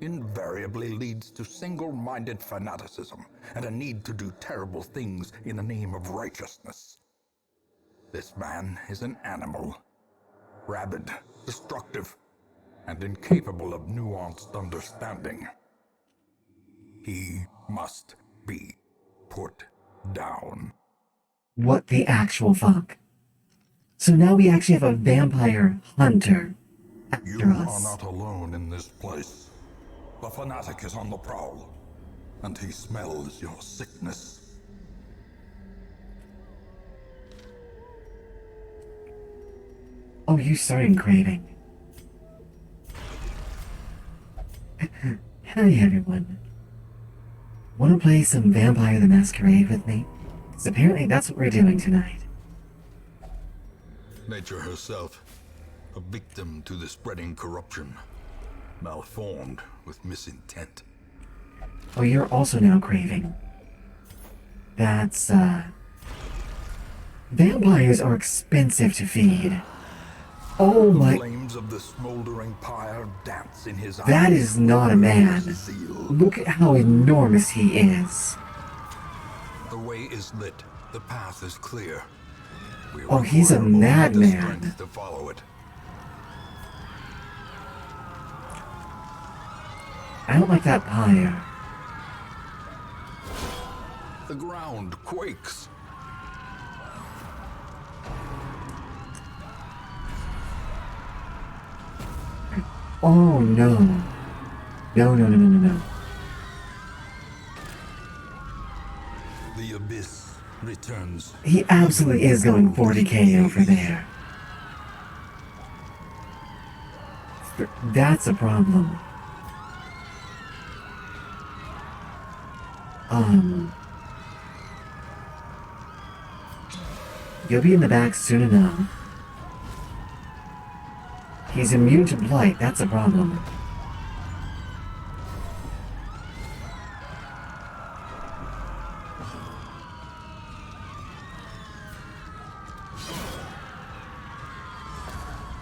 invariably leads to single-minded fanaticism and a need to do terrible things in the name of righteousness. This man is an animal, rabid, destructive, and incapable of nuanced understanding. He must be put down. What the actual fuck? So now we actually have a vampire hunter You after are us. not alone in this place. The fanatic is on the prowl, and he smells your sickness. Oh, you started craving. Hi everyone. Wanna play some Vampire the Masquerade with me? Because apparently that's what we're doing tonight. Nature herself, a victim to the spreading corruption, malformed with misintent. Oh, you're also now craving. That's, vampires are expensive to feed. Oh The my... flames of the smoldering pyre dance in his eyes. That is not a man. Zeal. Look at how enormous he is. The way is lit. The path is clear. We Oh, he's a require only the madman. strength to follow it. I don't like that pyre. The ground quakes. Oh no. No. The abyss returns. He absolutely is going 40k over there. That's a problem. You'll be in the back soon enough. He's immune to blight, that's a problem.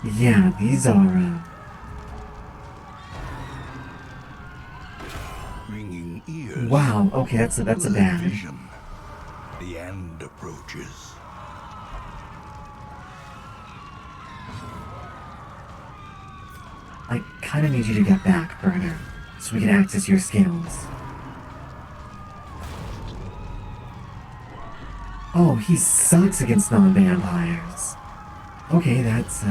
Yeah, these are, Ringing ears. wow, okay, that's a bad. Vision. The end approaches. I kinda need you to get back, Burner, so we can access your skills. Oh, he sucks against non-vampires. Okay, that's,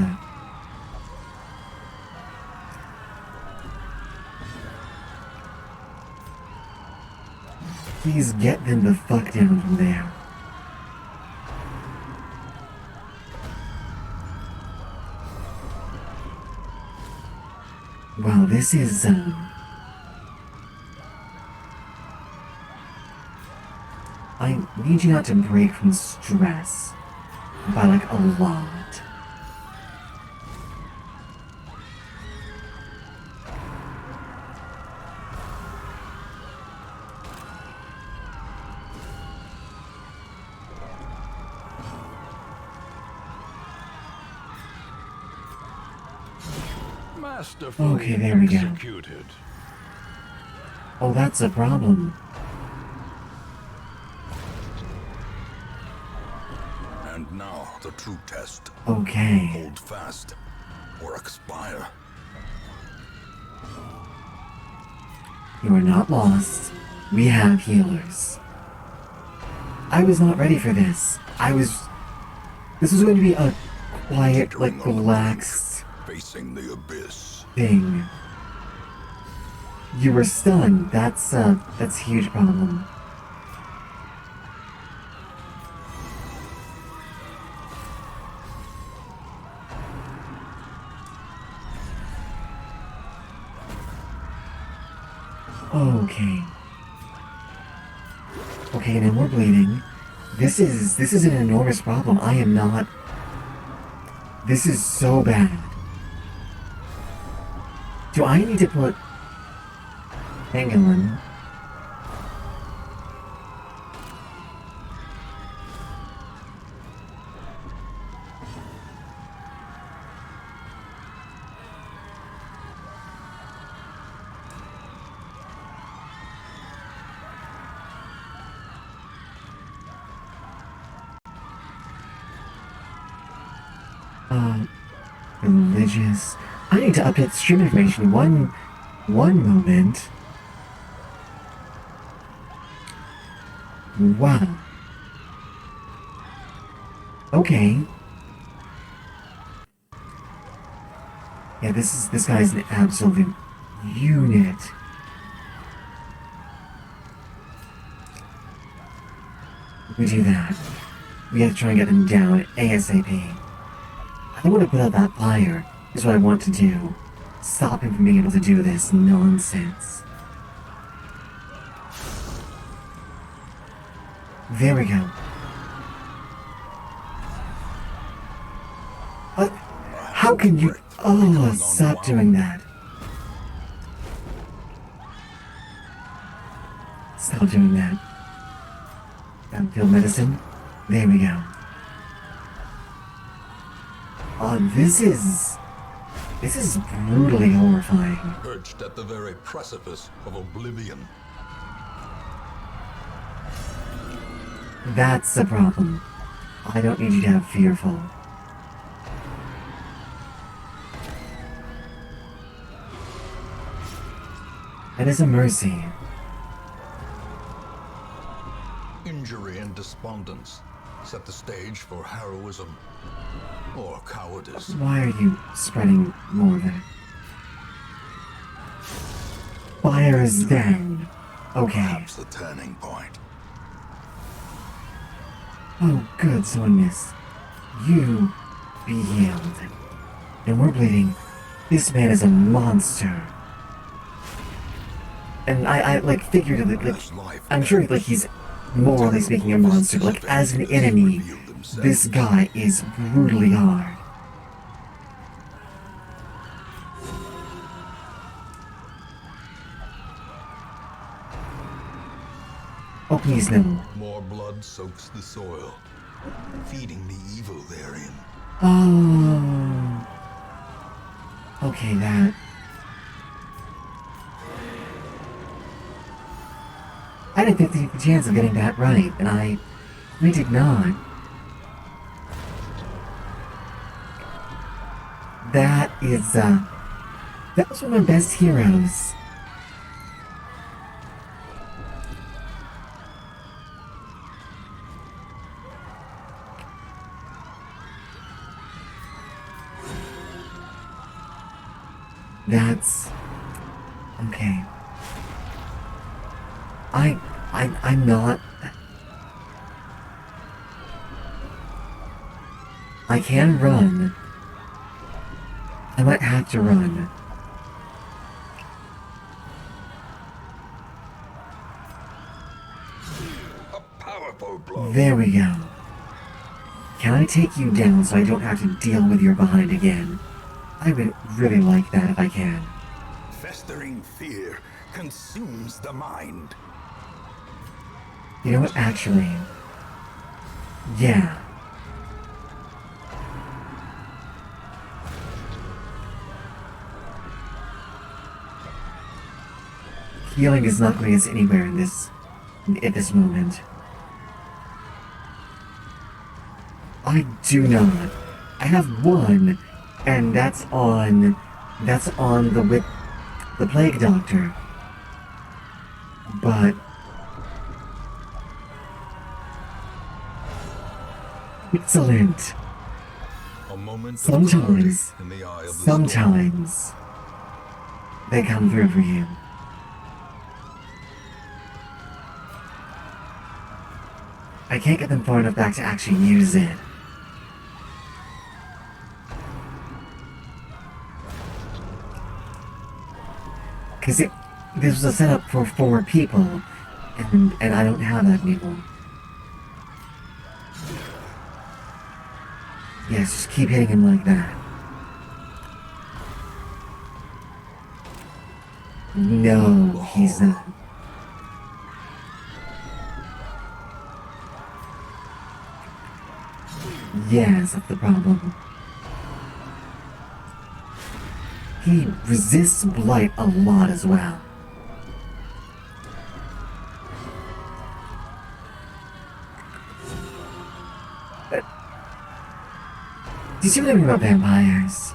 please get them the fuck down from there. Wow, this is, I need you not to break from stress by, like, a lot. Masterfully Okay, there we go. executed. Oh, that's a problem. And now the true test. Okay. Hold fast or expire. You are not lost. We have healers. I was not ready for this. This was going to be a quiet, like, Jittering on the relaxed brink, facing the abyss. thing. You were stunned. That's a huge problem. Okay. Okay, and then we're bleeding. This is an enormous problem. I am not... This is so bad. Do I need to put... Pangolin? Religious. I need to update stream information. One moment. Wow. Okay. Yeah, this guy's an absolute unit. We do that. We have to try and get him down ASAP. I want to put out that fire, is what I want to do. Stop him from being able to do this nonsense. There we go. How can you? regret Oh, becoming stop unwound. doing that. Stop doing that. Downfield medicine. There we go. Oh, this is brutally horrifying. Perched at the very precipice of oblivion. That's the problem. I don't need you to have fearful. That is a mercy. Injury and despondence set the stage for heroism or cowardice. Why are you spreading more of it? Fire is down. Okay. Perhaps the turning point. Oh, good, someone missed. You be healed. And we're bleeding. This man is a monster. And I like, figuratively, like, I'm sure, like, he's morally speaking a monster. Like, as an enemy, this guy is brutally hard. Oh, please, no. More blood soaks the soil, feeding the evil therein. Oh. Okay, that. I had a 50 chance of getting that right, and I did not. That is, that was one of my best heroes. That's okay. I'm not. I can run. I might have to run. A powerful blow. There we go. Can I take you down so I don't have to deal with your behind again? I would really like that if I can. Festering fear consumes the mind. You know what, actually? Yeah. Healing is not going to get anywhere in this, at this moment. I do not. I have one, and that's on the plague doctor. But excellent. A moment of Sometimes, clarity in the eye of the storm. sometimes they come through for you. I can't get them far enough back to actually use it. Because this was a setup for 4 people, and I don't have that anymore. Yes, just keep hitting him like that. No, he's not. Yes, that's the problem. He resists blight a lot as well. But do you see what I mean about vampires?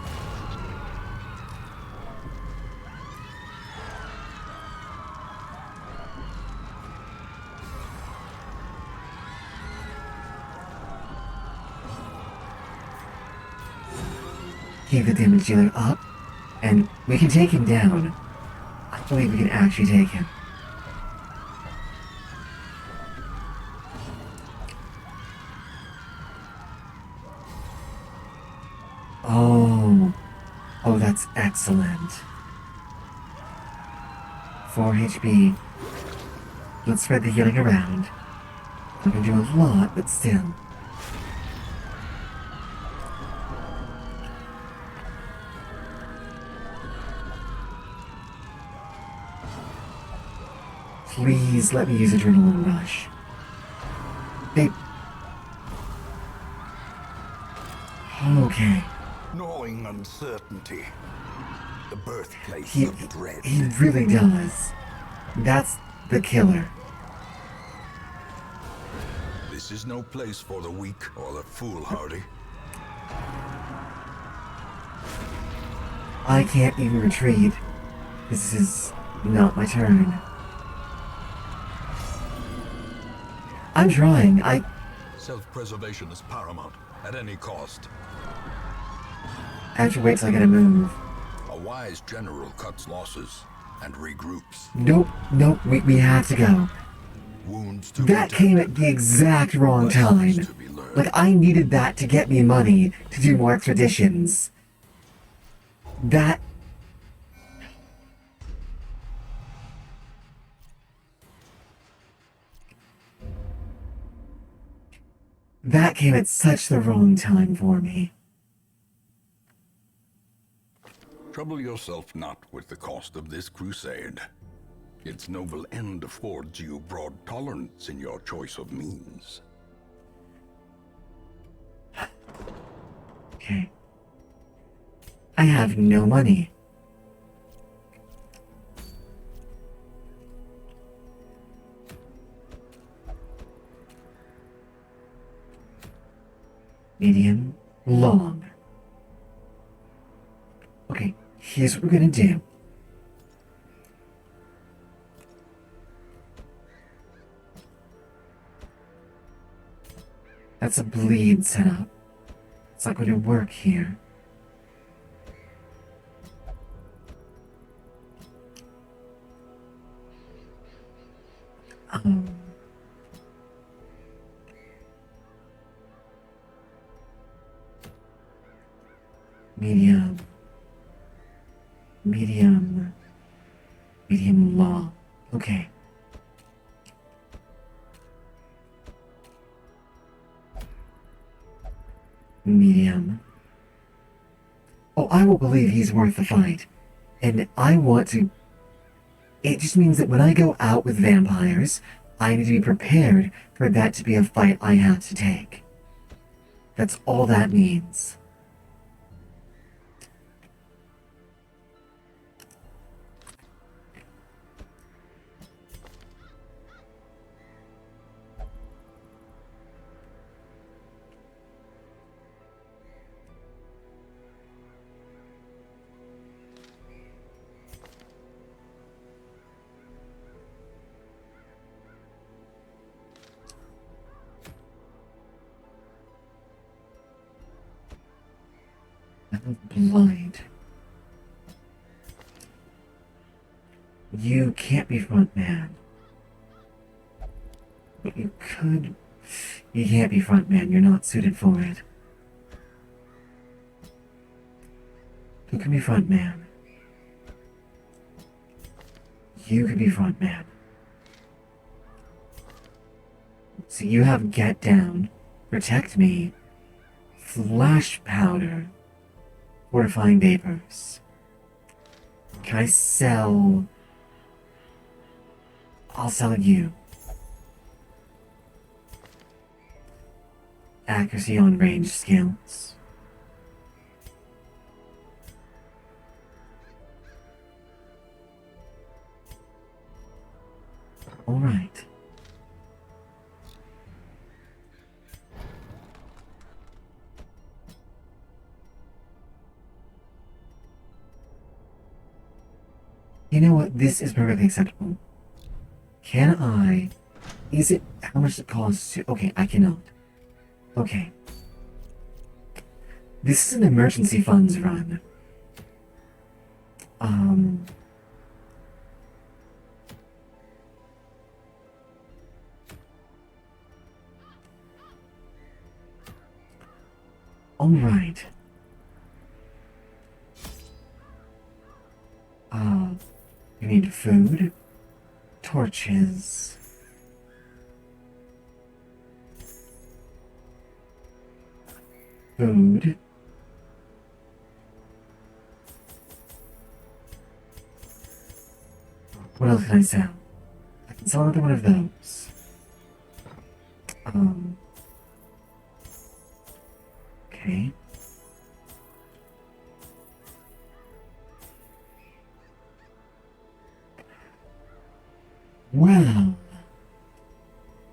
Keep the damage dealer up, and we can take him down. I believe we can actually take him. Oh. Oh, that's excellent. 4 HP. Let's spread the healing around. We can do a lot, but still. Please let me use Adrenaline Rush. They... Okay. Gnawing uncertainty. The birthplace He of dread. really does. That's the killer. This is no place for the weak or the foolhardy. I can't even retreat. This is not my turn. I'm trying. Self-preservation is paramount, at any cost. I have to wait till I get a move. A wise general cuts losses and regroups. Nope, we have to go. Wounds to That protect, came at the exact wrong time. lessons to be learned. Like, I needed that to get me money to do more expeditions. That... That came at such the wrong time for me. Trouble yourself not with the cost of this crusade. Its noble end affords you broad tolerance in your choice of means. Okay. I have no money. Medium, long. Okay, here's what we're gonna do. That's a bleed setup. It's not going to work here. Um, medium, medium, medium long. Okay. Medium. Oh, I will believe he's worth the fight. And I want to... It just means that when I go out with vampires, I need to be prepared for that to be a fight I have to take. That's all that means. I'm blind. You can't be front man. But you could... You can't be front man. You're not suited for it. Who can be front man? You can be front man. So you have get down, protect me, flash powder, fortifying vapors. Can I sell? I'll sell you. Accuracy on range skills. All right. You know what? This is perfectly acceptable. Can I... Is it... How much it costs to... Okay, I cannot. Okay. This is an emergency funds run. All right. We need food, torches, food, what else can I sell? I can So another one of those. Okay. Well,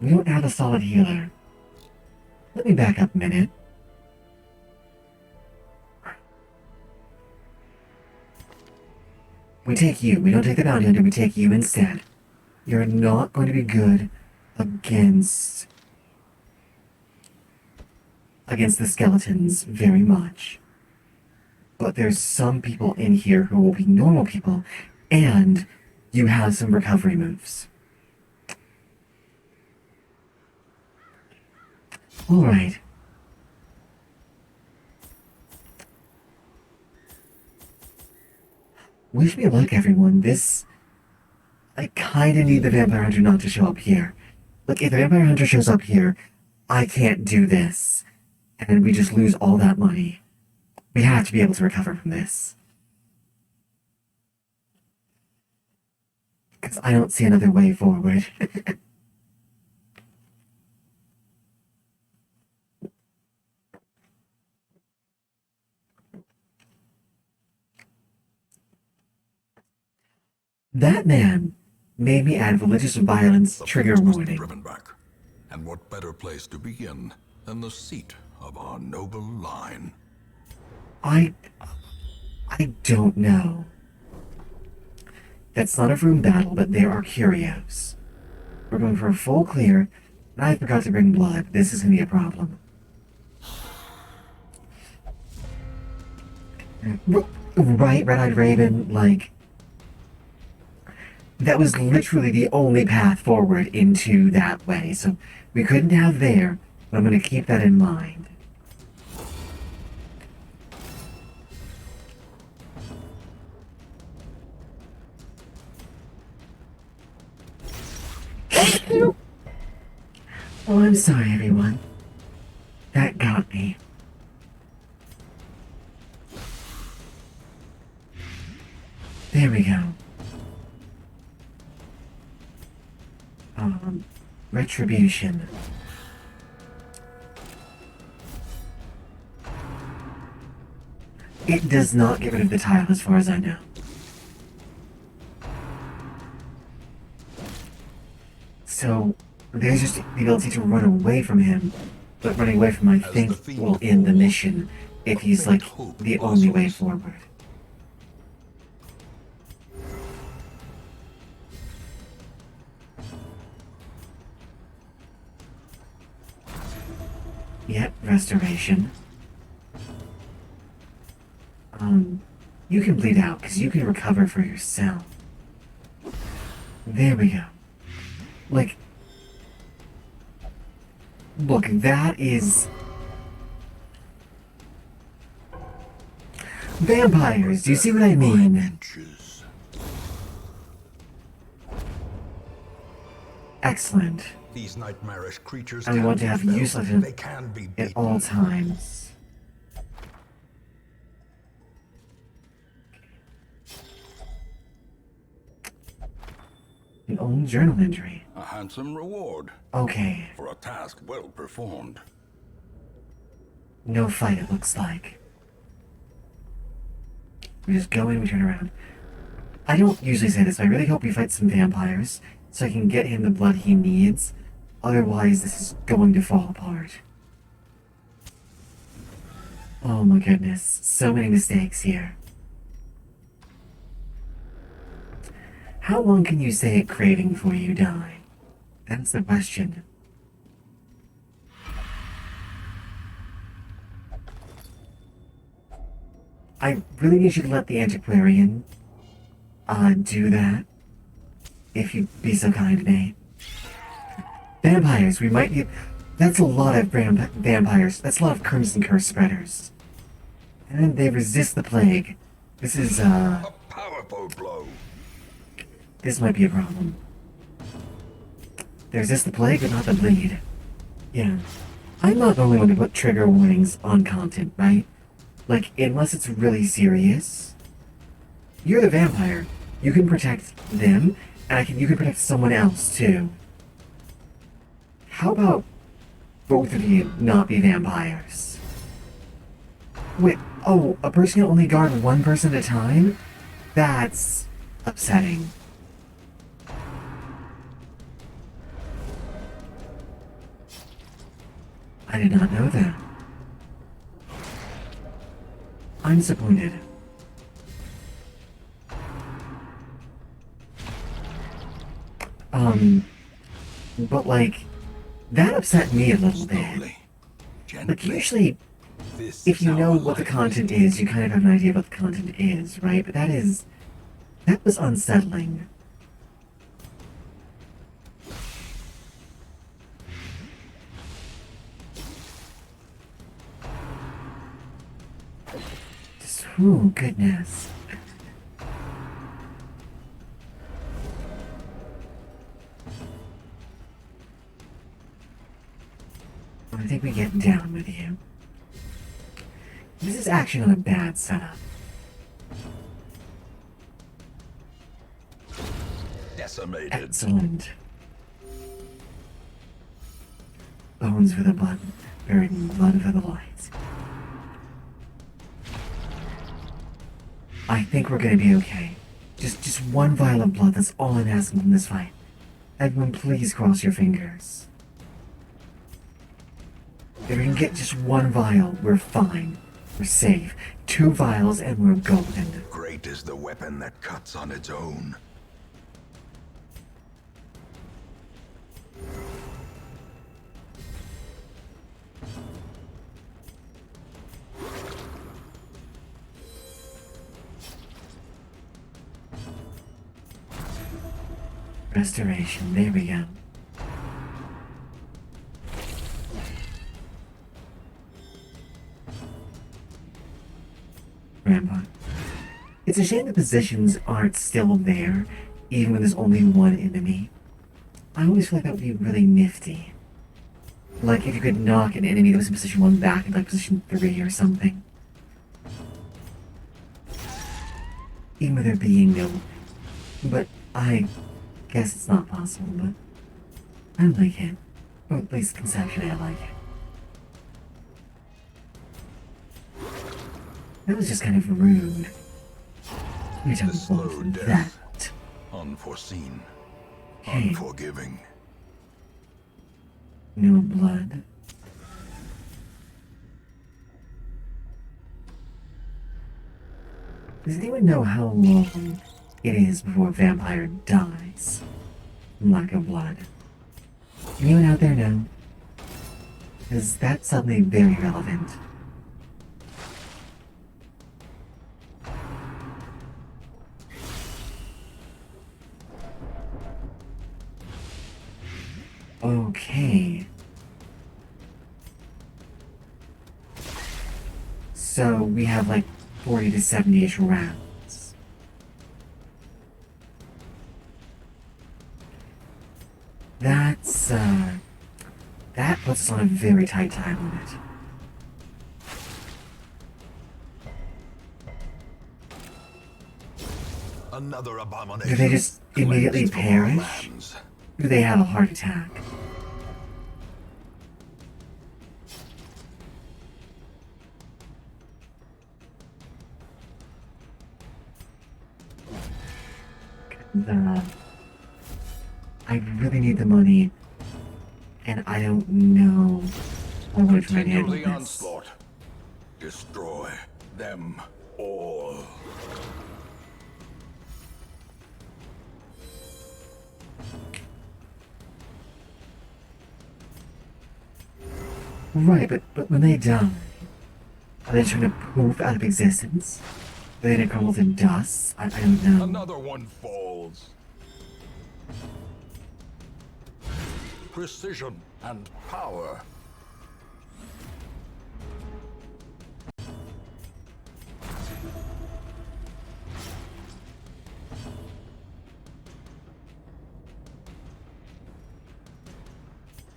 we don't have a solid healer. Let me back up a minute. We take you. We don't take the bounty hunter. We take you instead. You're not going to be good against the skeletons very much. But there's some people in here who will be normal people, and you have some recovery moves. Alright. Wish me luck, everyone. I kinda need the vampire hunter not to show up here. Look, if the vampire hunter shows up here, I can't do this. And we just lose all that money. We have to be able to recover from this. Because I don't see another way forward. That man made me add religious violence trigger must be warning. driven back. And what better place to begin than the seat of our noble line? I don't know. That's not a room battle, but there are curios. We're going for a full clear, and I forgot to bring blood. This is gonna be a problem. Right, Red-Eyed Raven, like... That was literally the only path forward into that way, so we couldn't have there, but I'm gonna keep that in mind. Oh, I'm sorry, everyone. That got me. There we go. Retribution. It does not get rid of the tile as far as I know. So, there's just the ability to run away from him, but running away from him, I think, will end the mission if he's, like, the only way forward. Yep, restoration. You can bleed out, because you can recover for yourself. There we go. Like, look, that is... Vampires, do you see what I mean? Excellent. These nightmarish creatures I want to have use of him they can be at beaten. all times. An old journal entry. A handsome reward Okay, for a task well performed. no fight it looks like. We just go in, we turn around. I don't usually say this, but I really hope we fight some vampires so I can get him the blood he needs. Otherwise, this is going to fall apart. Oh my goodness, so many mistakes here. How long can you stay at craving before you die? That's the question. I really need you to let the antiquarian do that. If you'd be so kind, mate. Vampires, we might need... That's a lot of vampires. That's a lot of Crimson Curse spreaders. And then they resist the plague. This is, A powerful blow. This might be a problem. They resist the plague, but not the bleed. Yeah. I'm not the only one to put trigger warnings on content, right? Like, unless it's really serious. You're the vampire. You can protect them, And you can protect someone else too. How about both of you not be vampires? Wait, oh, a person can only guard one person at a time? That's upsetting. I did not know that. I'm disappointed. But like, that upset me a little bit. Slowly, Like, gently. usually, This if you is know how what the life content is. is, you kind of have an idea of what the content is, right? But that was unsettling. Just, oh, goodness. I think we get down with you. This is actually not a bad setup. Decimated. Excellent. Bones for the blood, buried in blood for the light. I think we're gonna be okay. Just one vial of blood, that's all I'm asking from this fight. Everyone, please cross your fingers. If we can get just one vial, we're fine. We're safe. 2 vials and we're golden. Great is the weapon that cuts on its own. Restoration, there we go. Rampart. It's a shame the positions aren't still there, even when there's only one enemy. I always feel like that would be really nifty. Like if you could knock an enemy that was in position 1 back into like position 3 or something. Even with there being no... But I guess it's not possible, but I like it. Or at least conceptually I like it. That was just kind of rude. We The don't slow want death. that. Unforeseen. Hey. Unforgiving. No blood. Does anyone know how long it is before a vampire dies from lack of blood? Anyone out there know? Because that's suddenly very relevant. Okay. So we have like 40 to 70-ish rounds. That's, that puts us on a very tight time limit. Another abomination. Do they just immediately cleansed from our perish? lands. Do they have a heart attack? I really need the money, and I don't know how to try to Continue handle the this. onslaught. Destroy them all. Right, but when they die, are they trying to poof out of existence? Are they gonna crumble to dust? I don't know. Another one falls. Precision and power.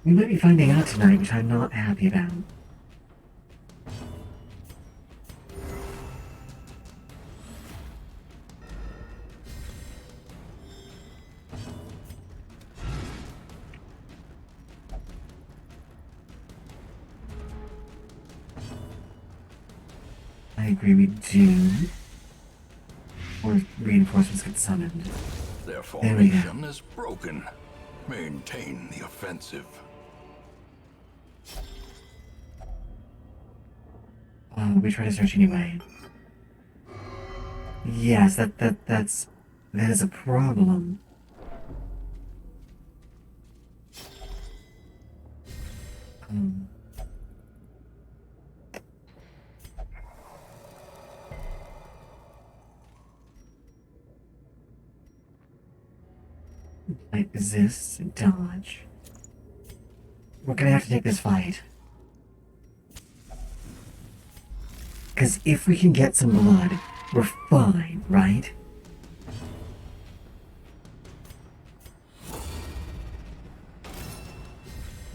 We might be finding out tonight, which I'm not happy about. I agree we do. Or reinforcements get summoned. Their There we go. formation is broken. Maintain the offensive. We try to search anyway. Yes, that is a problem. Like this, dodge. We're gonna have to take this fight. Because if we can get some blood, we're fine, right?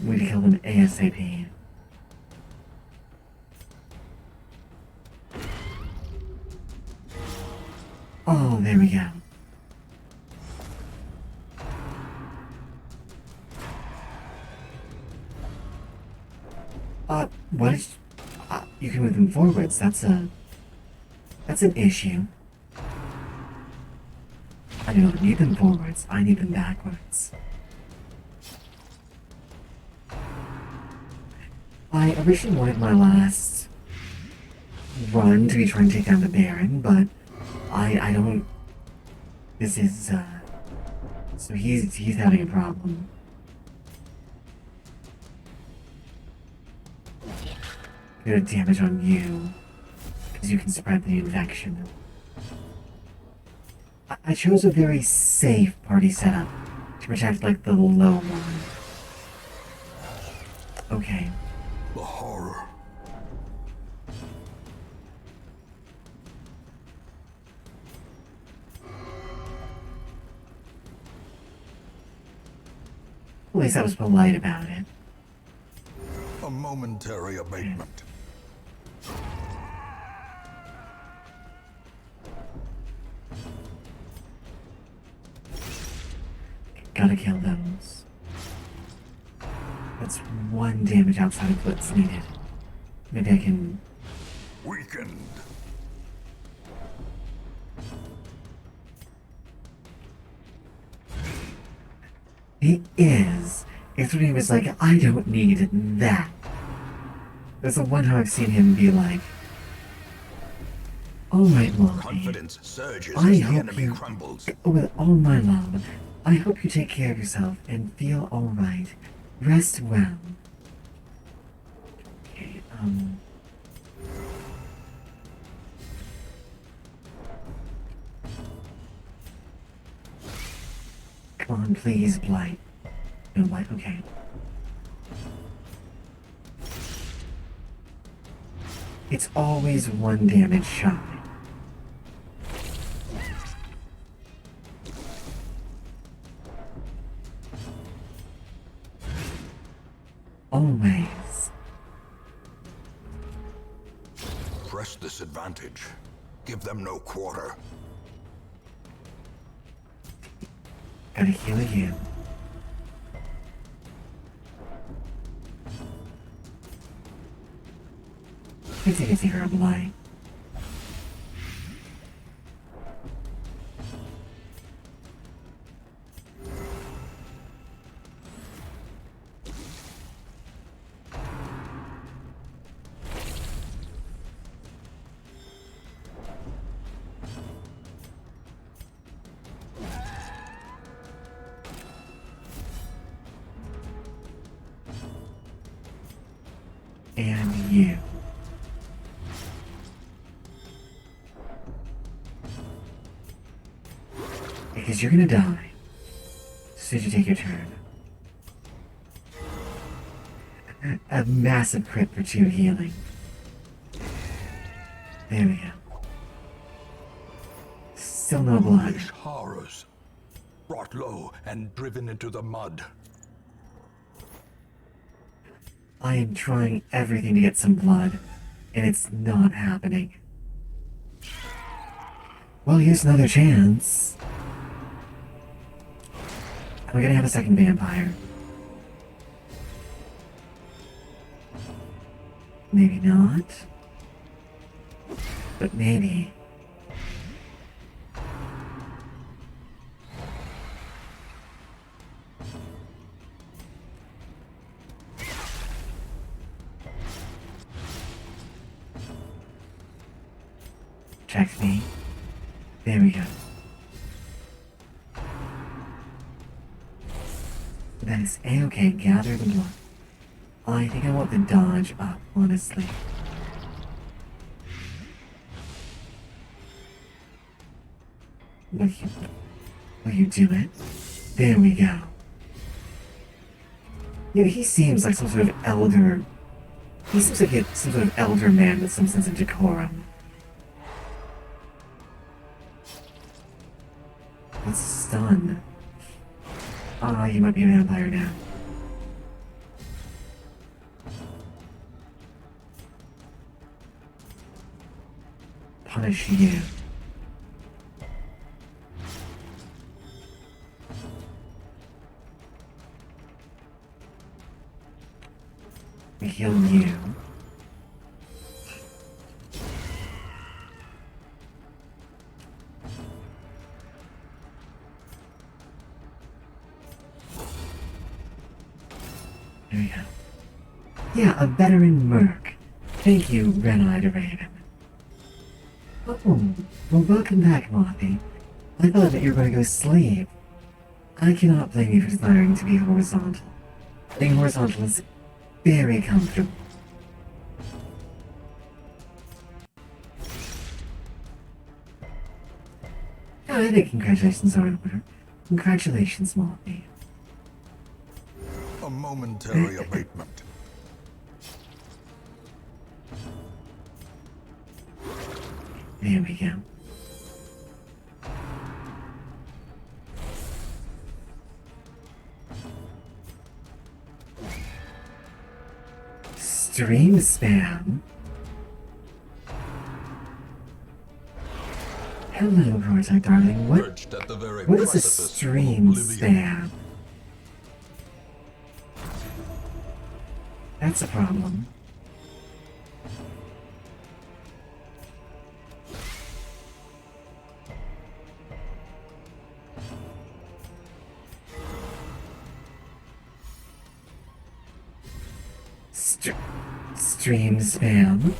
We need to kill them ASAP. Oh, there we go. What is... you can move them forwards, that's an issue. I don't need them forwards, I need them backwards. I originally wanted my last run to be trying to take down the Baron, but I don't... This is, so he's having a problem. Bit of damage on you, because you can spread the infection. I chose a very safe party setup to protect, like, the low one. Okay. The horror. At least I was polite about it. A momentary abatement. Gotta kill those. That's one damage outside of what's needed. Maybe I can... Weakened. He is. It's when he was like, I don't need that. That's the one time I've seen him be like, all right, Molly. Confidence surges I as the hope enemy you, crumbles. with all my love, I hope you take care of yourself and feel all right. Rest well. Okay, Come on, please, Blight. No, Blight, okay. It's always one damage shy. Always. Press this advantage. Give them no quarter. Gotta heal again. I think it's the herb light. And you. Because you're gonna die as soon as you take your turn. A massive crit for 2 healing. There we go. Still no blood. Foolish horrors. Brought low and driven into the mud. I am trying everything to get some blood, and it's not happening. Well, here's another chance. Am I gonna have a second vampire? Maybe not. But maybe... Check me. There we go. That is A-okay, gather the blood. I think I want the dodge up, honestly. Will you do it? There we go. Yeah, he seems like some sort of elder. He seems like some sort of elder man with some sense of decorum. What's stun? Ah, you might be a vampire now. Punish you. Heal you. There we go. Yeah, a veteran merc. Thank you, Red-Eyed Raven. Oh, well, welcome back, Mothy. I thought that you were going to go sleep. I cannot blame you for desiring to be horizontal. Being horizontal is very comfortable. Yeah, I think congratulations are in order. Congratulations, Molly. A momentary abatement. There we go. Stream spam? Hello, Cortex darling. Perched at the very What is a precipice of stream oblivion. spam? That's a problem. Stream spam?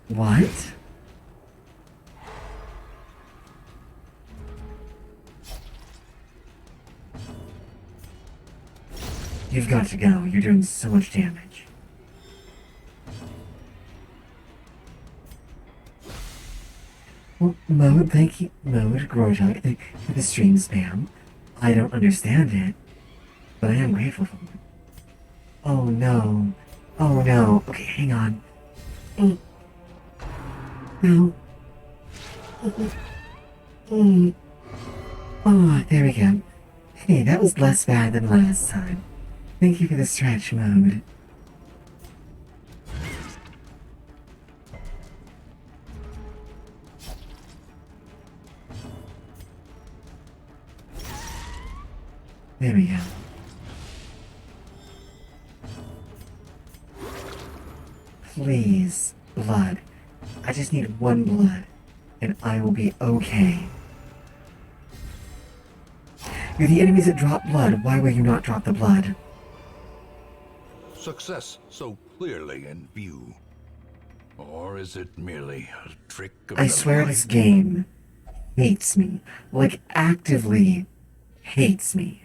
What? You've got to go. You're doing so much damage. Well, Mode, thank you. Mode, Grojak, thank you for the stream spam. I don't understand it, but I am grateful for it. Oh no. Oh no. Okay, hang on. No. Oh, there we go. Hey, that was less bad than last time. Thank you for the stretch mode. There we go. Please, blood. I just need one blood, and I will be okay. You're the enemies that drop blood. Why will you not drop the blood? Success so clearly in view. Or is it merely a trick of I the swear light? this game hates me. Like, actively hates me.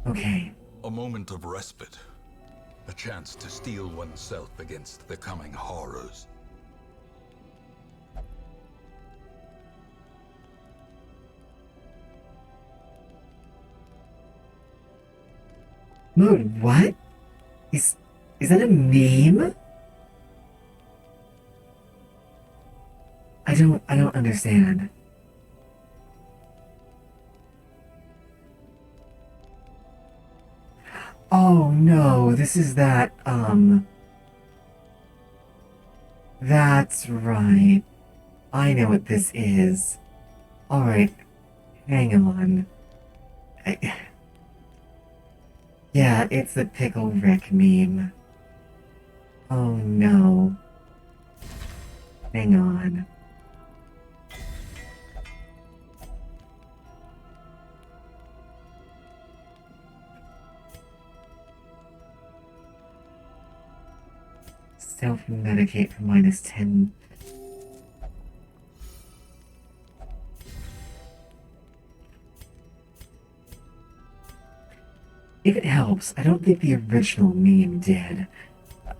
Okay. A moment of respite. A chance to steel oneself against the coming horrors. Mode, what? Is that a meme? I don't understand. Oh no, this is that, that's right. I know what this is. Alright, Hang on. Yeah, it's the Pickle Rick meme. Oh no. Hang on. Self-medicate for -10. If it helps, I don't think the original meme did.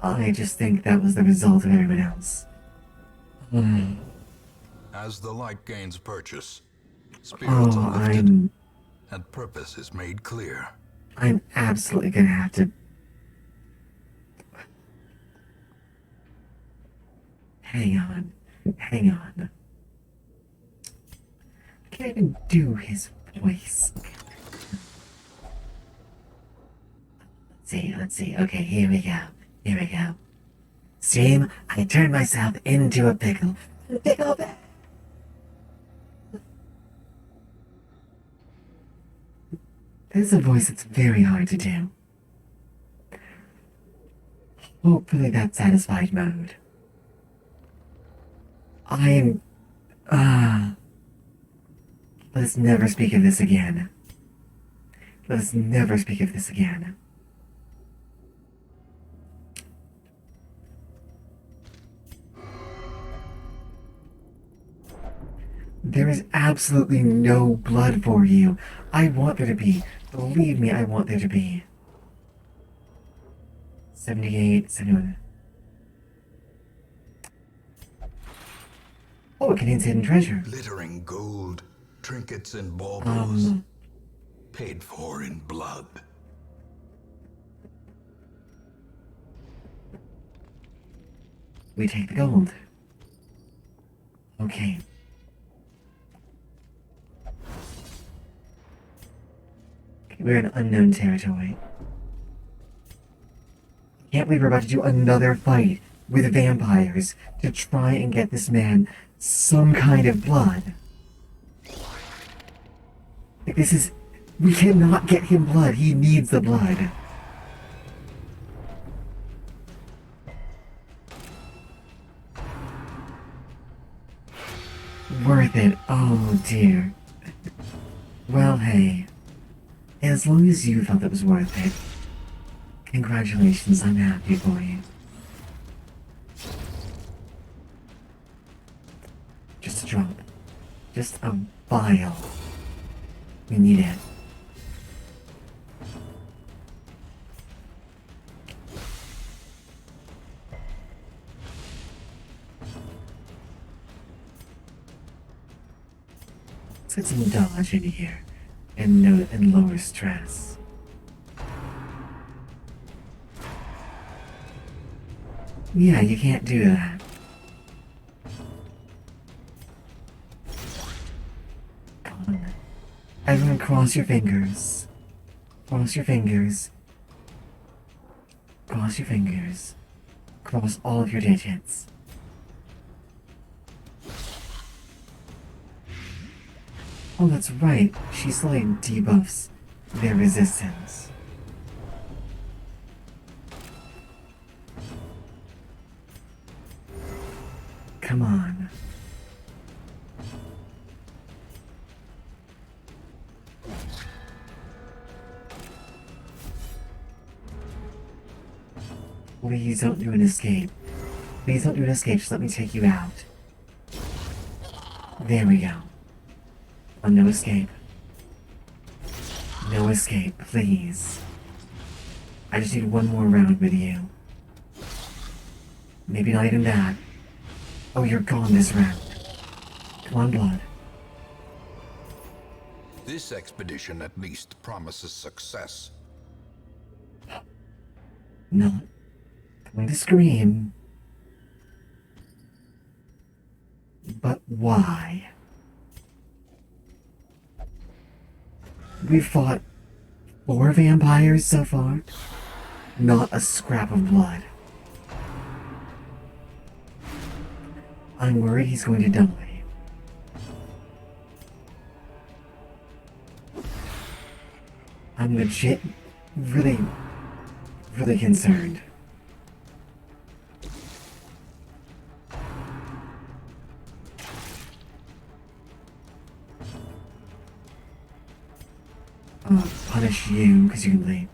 I just think that was the result of everyone else. As the light gains purchase, spirits are lifted, and purpose is made clear. I'm absolutely gonna have to... Hang on. Hang on. I can't even do his voice. Let's see. Okay, here we go. Here we go. Stream, I turned myself into a pickle. Pickle back! This is a voice that's very hard to do. Hopefully that's satisfied mode. I'm... Let's never speak of this again. Let's never speak of this again. There is absolutely no blood for you. I want there to be. Believe me, I want there to be. 78, 71. Oh, it contains hidden treasure. Glittering gold, trinkets and baubles, paid for in blood. We take the gold. Okay. We're in unknown territory. Can't believe we're about to do another fight with vampires to try and get this man some kind of blood. Like, this is... We cannot get him blood. He needs the blood. Worth it. Oh, dear. Well, hey. As long as you felt it was worth it, congratulations, I'm happy for you. Just a drop. Just a vial. We need it. Let's get some dodge in here. And lower stress. Yeah, you can't do that. Come on. Everyone cross your fingers. Cross your fingers. Cross your fingers. Cross all of your digits. Oh, that's right. She slowly debuffs their resistance. Come on. Please don't do an escape. Please don't do an escape. Just let me take you out. There we go. Oh, no escape. No escape, please. I just need one more round with you. Maybe not even that. Oh, you're gone this round. Come on, blood. This expedition at least promises success. Not going to scream. But why? We've fought 4 vampires so far. Not a scrap of blood. I'm worried he's going to die. I'm legit really, really concerned. I'll punish you because you can leave.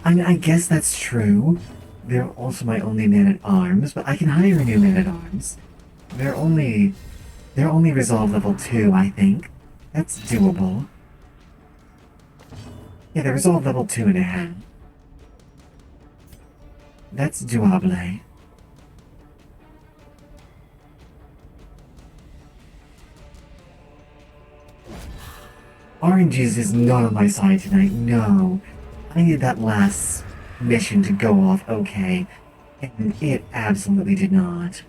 I mean, I guess that's true. They're also my only man-at-arms, but I can hire a new man-at-arms. They're only resolve level 2, I think. That's doable. Yeah, they're resolve level 2.5. That's doable. Oranges is not on my side tonight, no. I needed that last mission to go off okay, and it absolutely did not.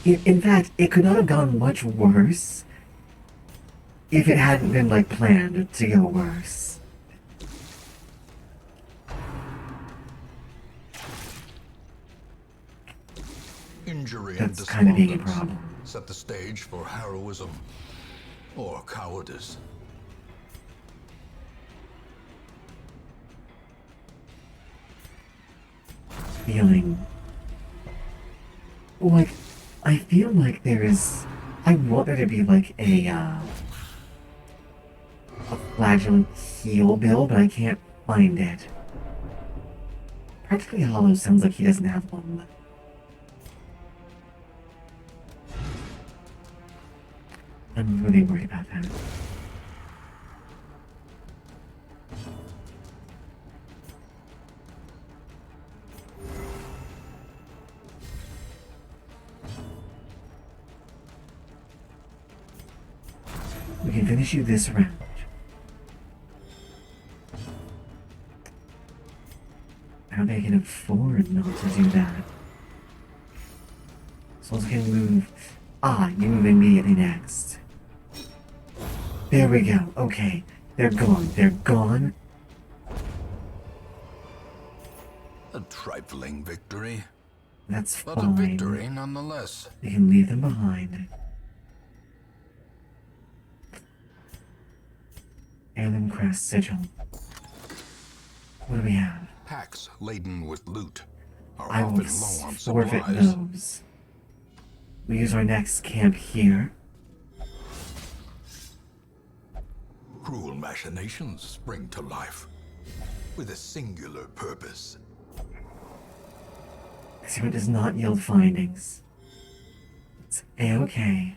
In fact, it could not have gone much worse if it hadn't been, like, planned to go worse. Injury That's and kind of being a despondence problem. set the stage for heroism or cowardice. Feeling like I feel like there is. I want there to be like a flagellant heal bill, but I can't find it. Practically Hollow sounds like he doesn't have one. I'm really worried about that. We can finish you this round. How they can afford not to do that. Souls can move. Ah, you move immediately next. There we go. Okay. They're gone. They're gone. A trifling victory, That's but a fine. victory nonetheless. We can leave them behind. Heirloom Crest Sigil. What do we have? Packs laden with loot are I will often low on forfeit supplies. those. We use our next camp here. Cruel machinations spring to life with a singular purpose. Experiment does not yield findings. It's a-okay.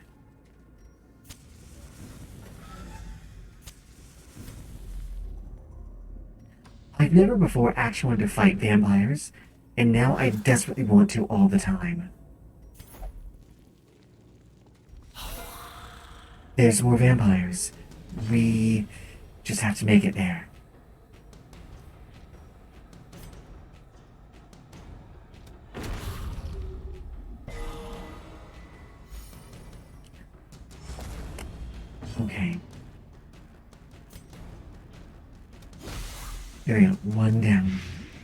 I've never before actually wanted to fight vampires, and now I desperately want to all the time. There's more vampires. We just have to make it there. Okay. There we go. One down.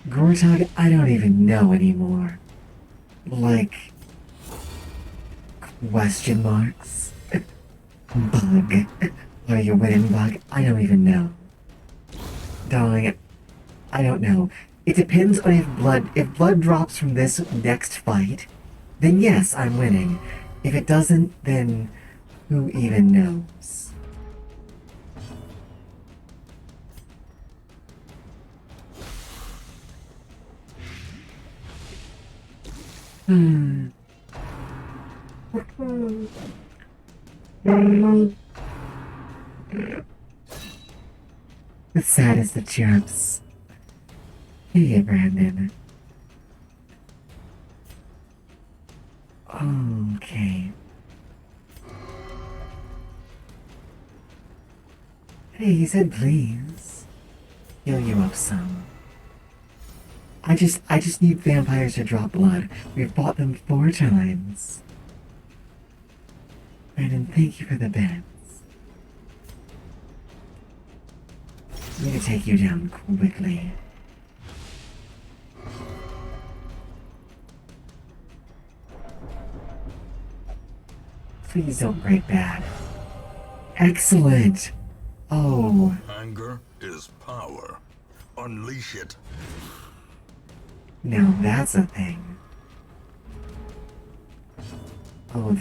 Gortog, I don't even know anymore. Like... question marks? Bug. Are you winning, Bug? I don't even know. Darling, I don't know. It depends on if blood drops from this next fight, then yes, I'm winning. If it doesn't, then who even knows? The saddest of chirps. Hey, Brandon. Okay. Hey, he said please. Heal you up some. I just need vampires to drop blood. We've fought them 4 times. Brandon, thank you for the beds. I'm gonna take you down quickly. Please don't break bad. Excellent. Oh, Anger is power. Unleash it. now that's a thing. Oh,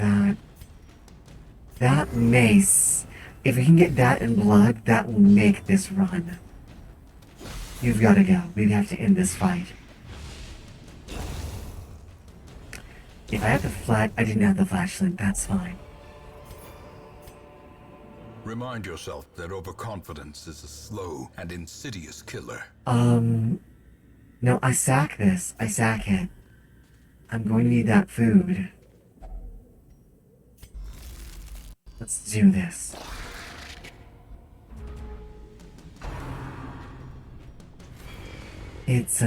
that mace. If we can get that in blood, that will make this run. You've got to go. We have to end this fight. If I have I didn't have the flashlight, that's fine. Remind yourself that overconfidence is a slow and insidious killer. No, I sack this. I sack it. I'm going to need that food. Let's do this. It's,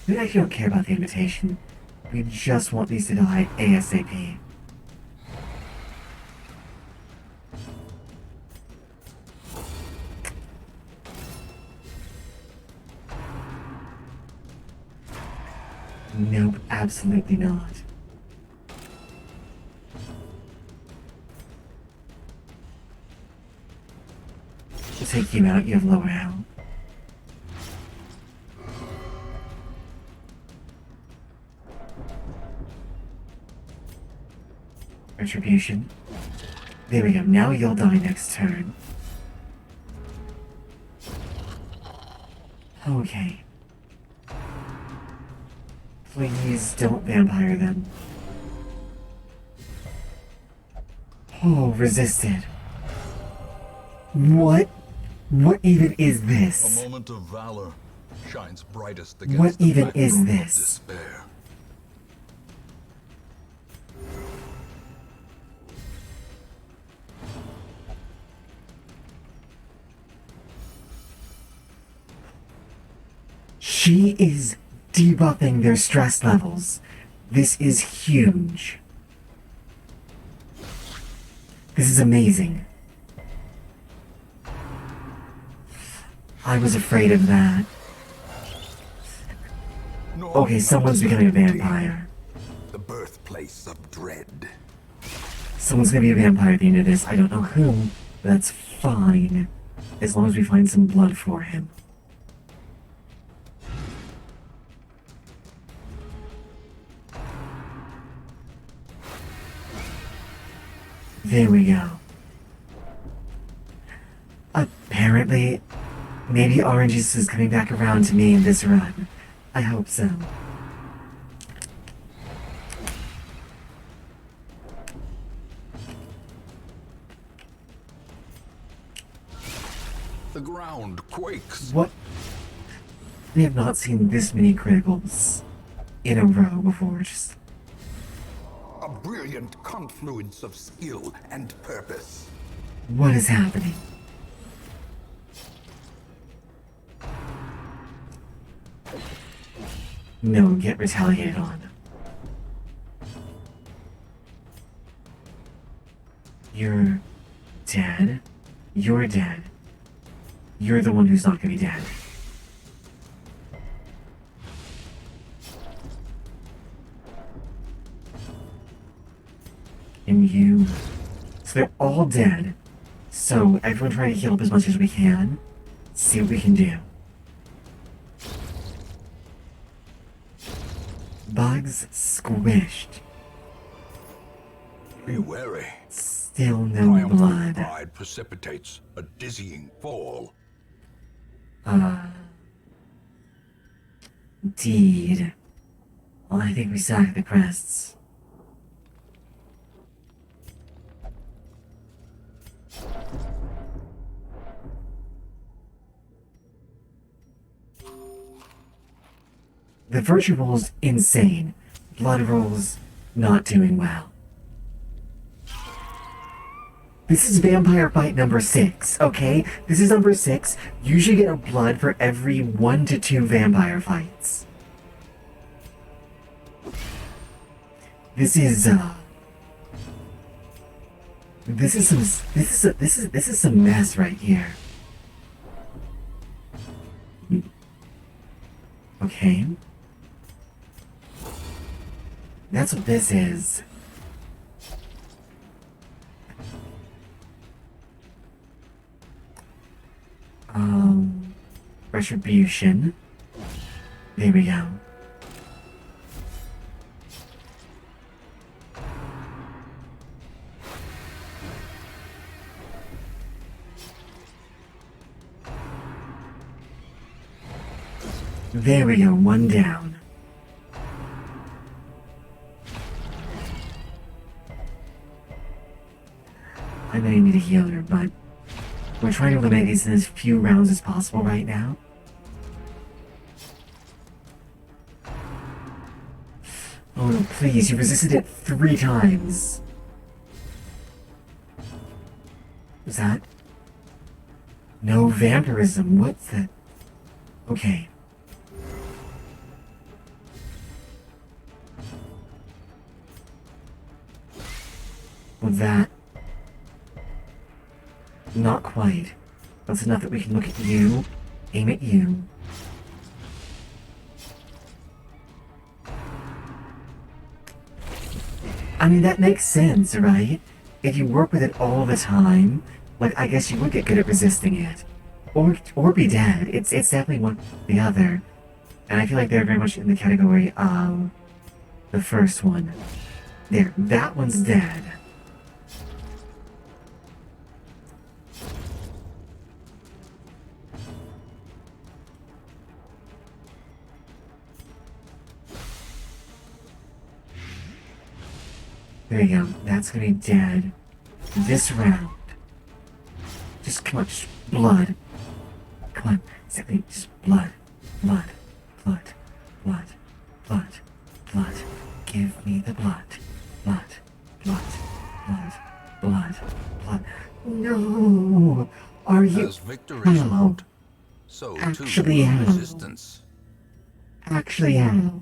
we actually don't care about the invitation. We just want these to die ASAP. Nope, absolutely not. To take you out, you have lower health. Retribution. There we go, now you'll die next turn. Okay. Please don't vampire them. Oh, resisted. What? What even is A this? moment of valor shines brightest What against the even is backdrop of this? despair. She is debuffing their stress levels. This is huge. This is amazing. I was afraid of that. Okay, someone's becoming a vampire. The birthplace of dread. Someone's gonna be a vampire at the end of this. I don't know who, but that's fine. As long as we find some blood for him. There we go. Apparently, maybe Oranges is coming back around to me in this run. I hope so. The ground quakes. What? We have not seen this many criticals in a row before. Just A brilliant confluence of skill and purpose. what is happening? No one get retaliated on. You're dead? You're dead. You're the one who's not gonna be dead. And you... So they're all dead. So everyone try to heal up as much as we can. See what we can do. Bugs squished. Be wary. Still no Triumphant blood. pride precipitates a dizzying fall. Indeed. Well, I think we sacked the crests. The virtue roll's insane. Blood roll's not doing well. This is vampire fight number 6, okay? This is number 6. You should get a blood for every 1 to 2 vampire fights. This is some mess right here. Okay. That's what this is. Retribution. There we go. There we go, one down. I know you need a healer, but we're trying to eliminate these in as few rounds as possible right now. Oh no, please, you resisted it 3 times. Was that? No vampirism, what's that? Okay. With that. Not quite. That's enough that we can look at you, aim at you. I mean, that makes sense, right? If you work with it all the time, like, I guess you would get good at resisting it. Or be dead. It's definitely one or the other. And I feel like they're very much in the category of the first one. There, that one's dead. There you go. That's gonna be dead. This round. Just come on, just blood. Come on, exactly. Just blood. Blood. Blood. Blood. Blood. Blood. Give me the blood. Blood. Blood. Blood. Blood. Blood. No! Are you... As victory slowed, so Actually, too how? resistance. Actually, how?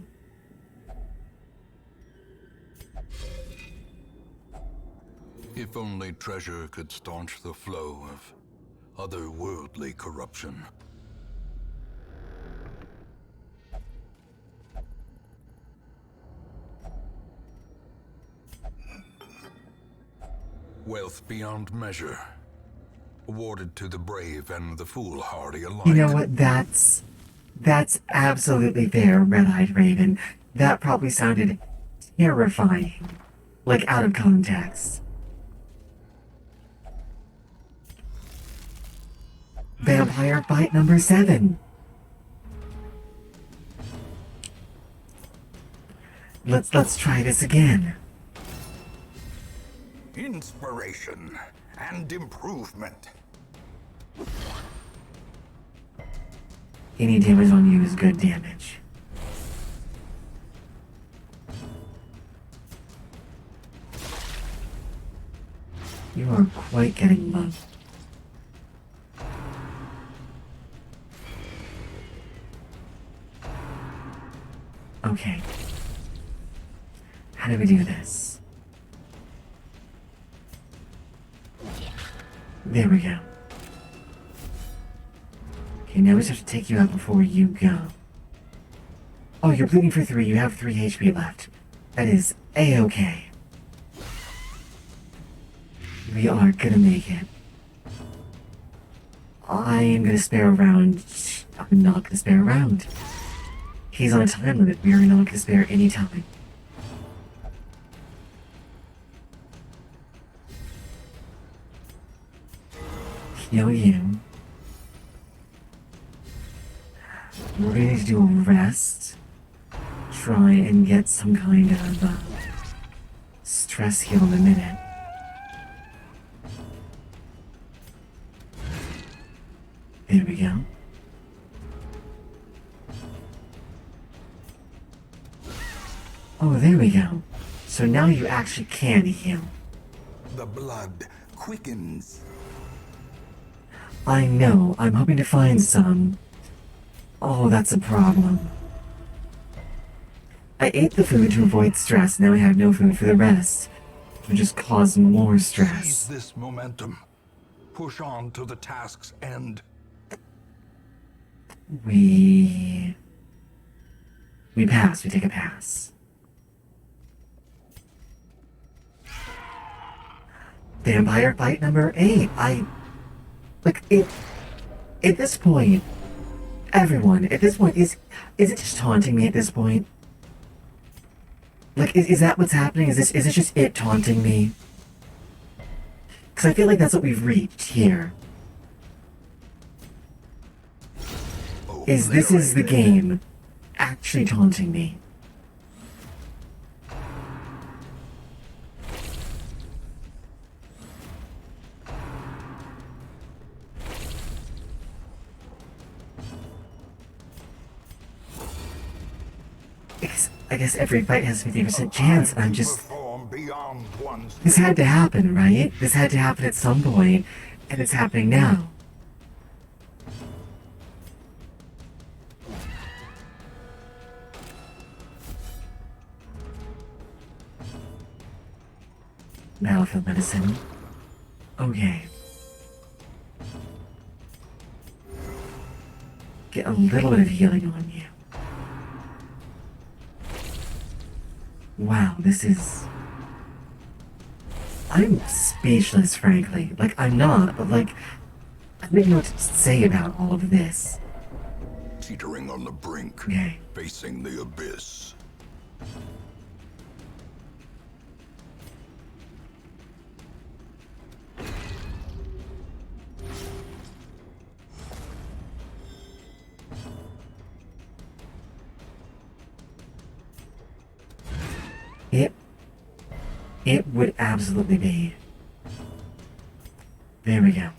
If only treasure could staunch the flow of otherworldly corruption. Wealth beyond measure, awarded to the brave and the foolhardy alike. You know what? That's absolutely fair, Red-Eyed Raven. That probably sounded terrifying. Like, out of context. Vampire fight number 7. Let's try this again. Inspiration and improvement. Any damage on you is good damage. You are quite getting bugged. Okay. How do we do this? There we go. Okay, now we just have to take you out before you go. Oh, you're bleeding for 3. You have 3 HP left. That is A-okay. We are gonna make it. I am gonna spare a round. I'm not gonna spare a round. He's on a time limit. We are not gonna spare any time. Heal you. We're gonna need to do a rest. Try and get some kind of stress heal in a minute. There we go. Oh, there we go. So now you actually can heal. The blood quickens. I know, I'm hoping to find some. Oh, that's a problem. I ate the food to avoid stress, now I have no food for the rest. It would just cause more Seize Seize stress. this momentum. Push on to the task's end. We pass, we take a pass. vampire fight number 8. Like, at this point, everyone, at this point, is it just taunting me at this point? Like, is that what's happening? Is it just it taunting me? Because I feel like that's what we've reached here. This is the game actually taunting me. I guess every fight has a 50% chance, and I'm just... This had to happen, right? This had to happen at some point, and it's happening now. Battlefield medicine. Okay. Get a little bit of healing on you. Wow, this is... I'm speechless, frankly. Like, I'm not, but like... I don't know what to say about all of this. Teetering on the brink, Okay. facing the abyss. It would absolutely be. There we go.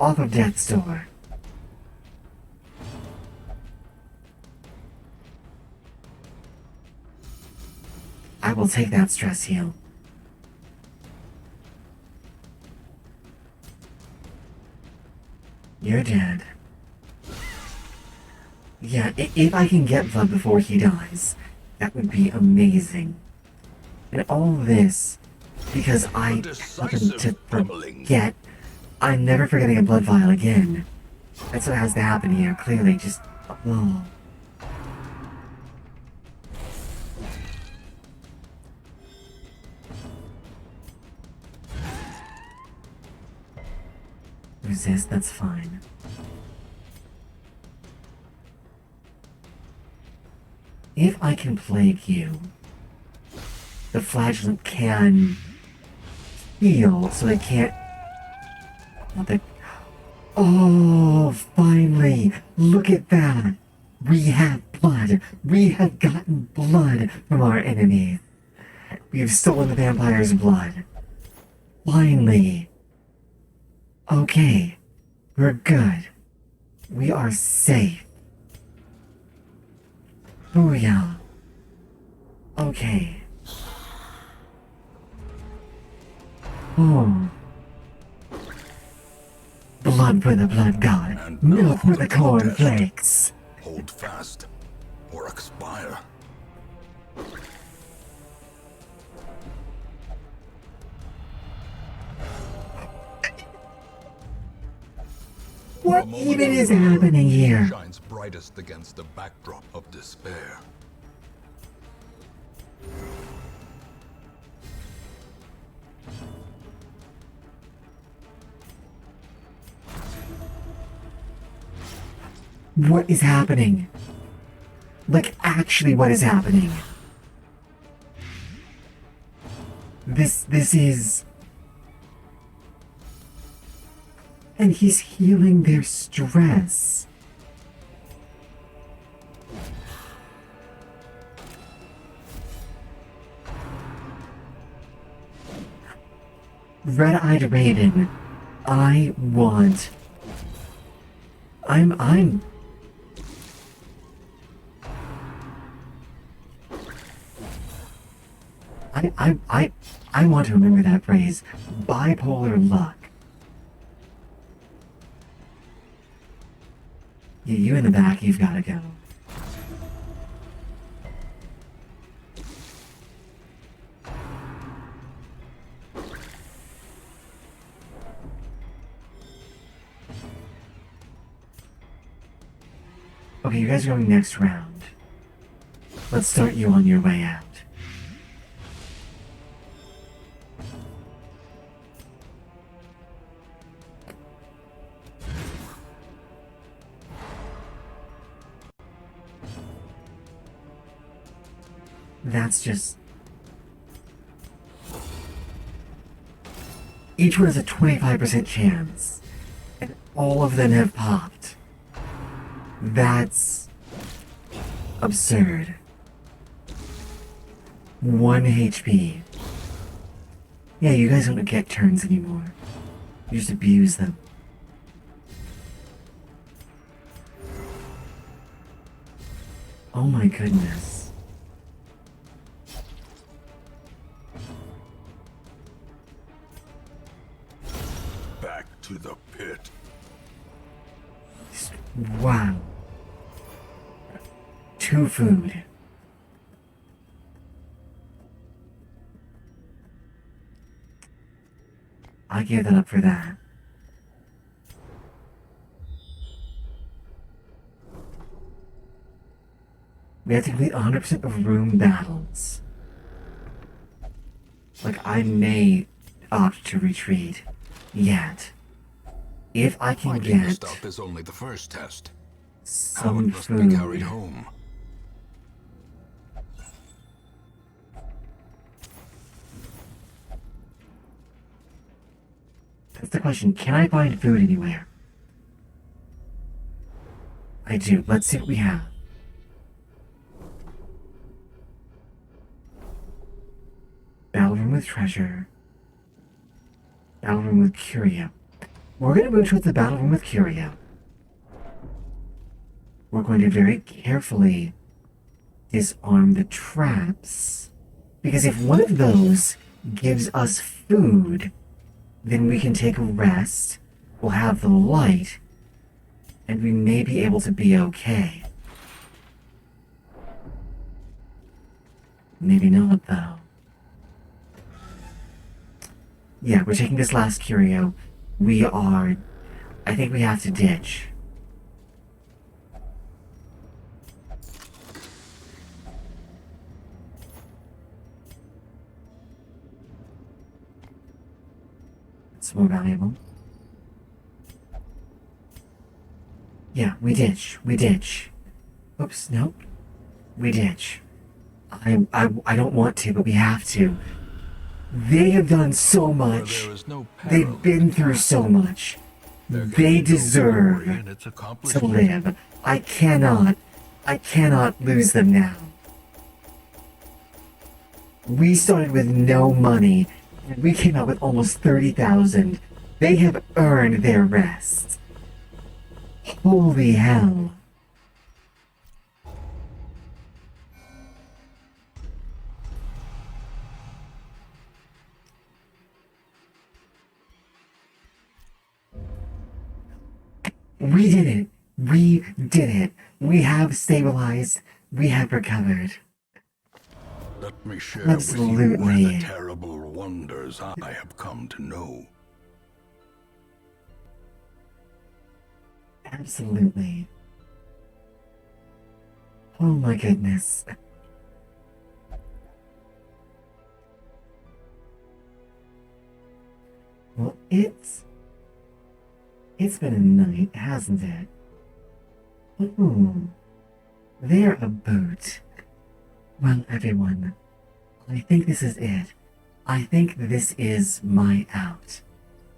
Off of death's door. I will take that stress heal. You're dead. Yeah, if I can get blood before he dies, that would be amazing. And all this, because I happened to forget, I'm never forgetting a blood vial again. That's what has to happen here, clearly, just... Oh. Resist, that's fine. If I can plague you, the flagellant can heal, so they can't... Oh, finally! Look at that! We have blood! We have gotten blood from our enemies! We have stolen the vampire's blood. Finally! Okay, we're good. We are safe. Booyah. Okay. Oh. Blood for the blood god. And Milk for now the for the cornflakes. Hold fast, or expire. What even is happening here? Shines brightest against the backdrop of despair. What is happening? Like, actually, what is happening? This is... And he's healing their stress. Red-eyed Raiden, I want... I want to remember that phrase. Bipolar luck. Yeah, you in the back, you've got to go. Okay, you guys are going next round. Let's start you on your way out. That's just... Each one has a 25% chance, and all of them have popped. That's absurd. 1 HP. Yeah, you guys don't get turns anymore. You just abuse them. Oh my goodness. Back to the pit. Wow. 2 food. I give that up for that. We have to complete 100% of room battles. Like, I may opt to retreat. Yet. If I can Finding the get stuff is only the first test. How it some must be carried food. home. That's the question. Can I find food anywhere? I do. Let's see what we have. Battle room with treasure. Battle room with curio. We're going to move towards the battle room with curio. We're going to very carefully disarm the traps. Because if one of those gives us food, then we can take a rest. We'll have the light. And we may be able to be okay. Maybe not, though. Yeah, we're taking this last curio. I think we have to ditch. It's more valuable. Yeah, we ditch. We ditch. Oops, nope. We ditch. I don't want to, but we have to. They have done so much. There is no They've peril been to through pass. so much. There can They be no glory deserve in its to accomplishment. live. I cannot lose them now. We started with no money, and we came out with almost 30,000. They have earned their rest. Holy hell. We did it. We did it. We have stabilized. We have recovered. Let me share with you Absolutely. the terrible wonders I have come to know. Absolutely. Oh my goodness. Well, it's been a night, hasn't it? Ooh, they're a boot. Well, everyone, I think this is it. I think this is my out.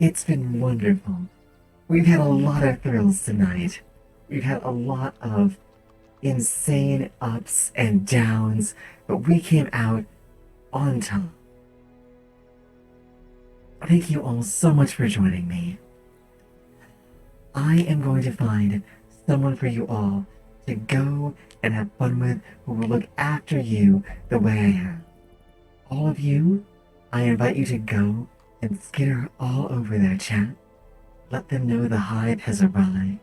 It's been wonderful. We've had a lot of thrills tonight. We've had a lot of insane ups and downs, but we came out on top. Thank you all so much for joining me. I am going to find someone for you all to go and have fun with who will look after you the way I have. All of you, I invite you to go and skitter all over their chat. Let them know the hive has arrived.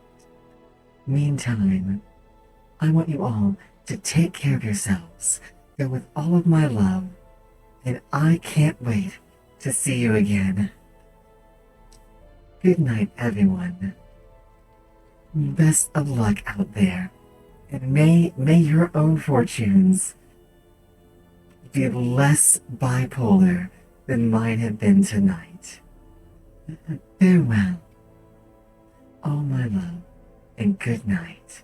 Meantime, I want you all to take care of yourselves. Go with all of my love, and I can't wait to see you again. Good night, everyone. Best of luck out there, and may your own fortunes be less bipolar than mine have been tonight. Farewell, all my love, and good night.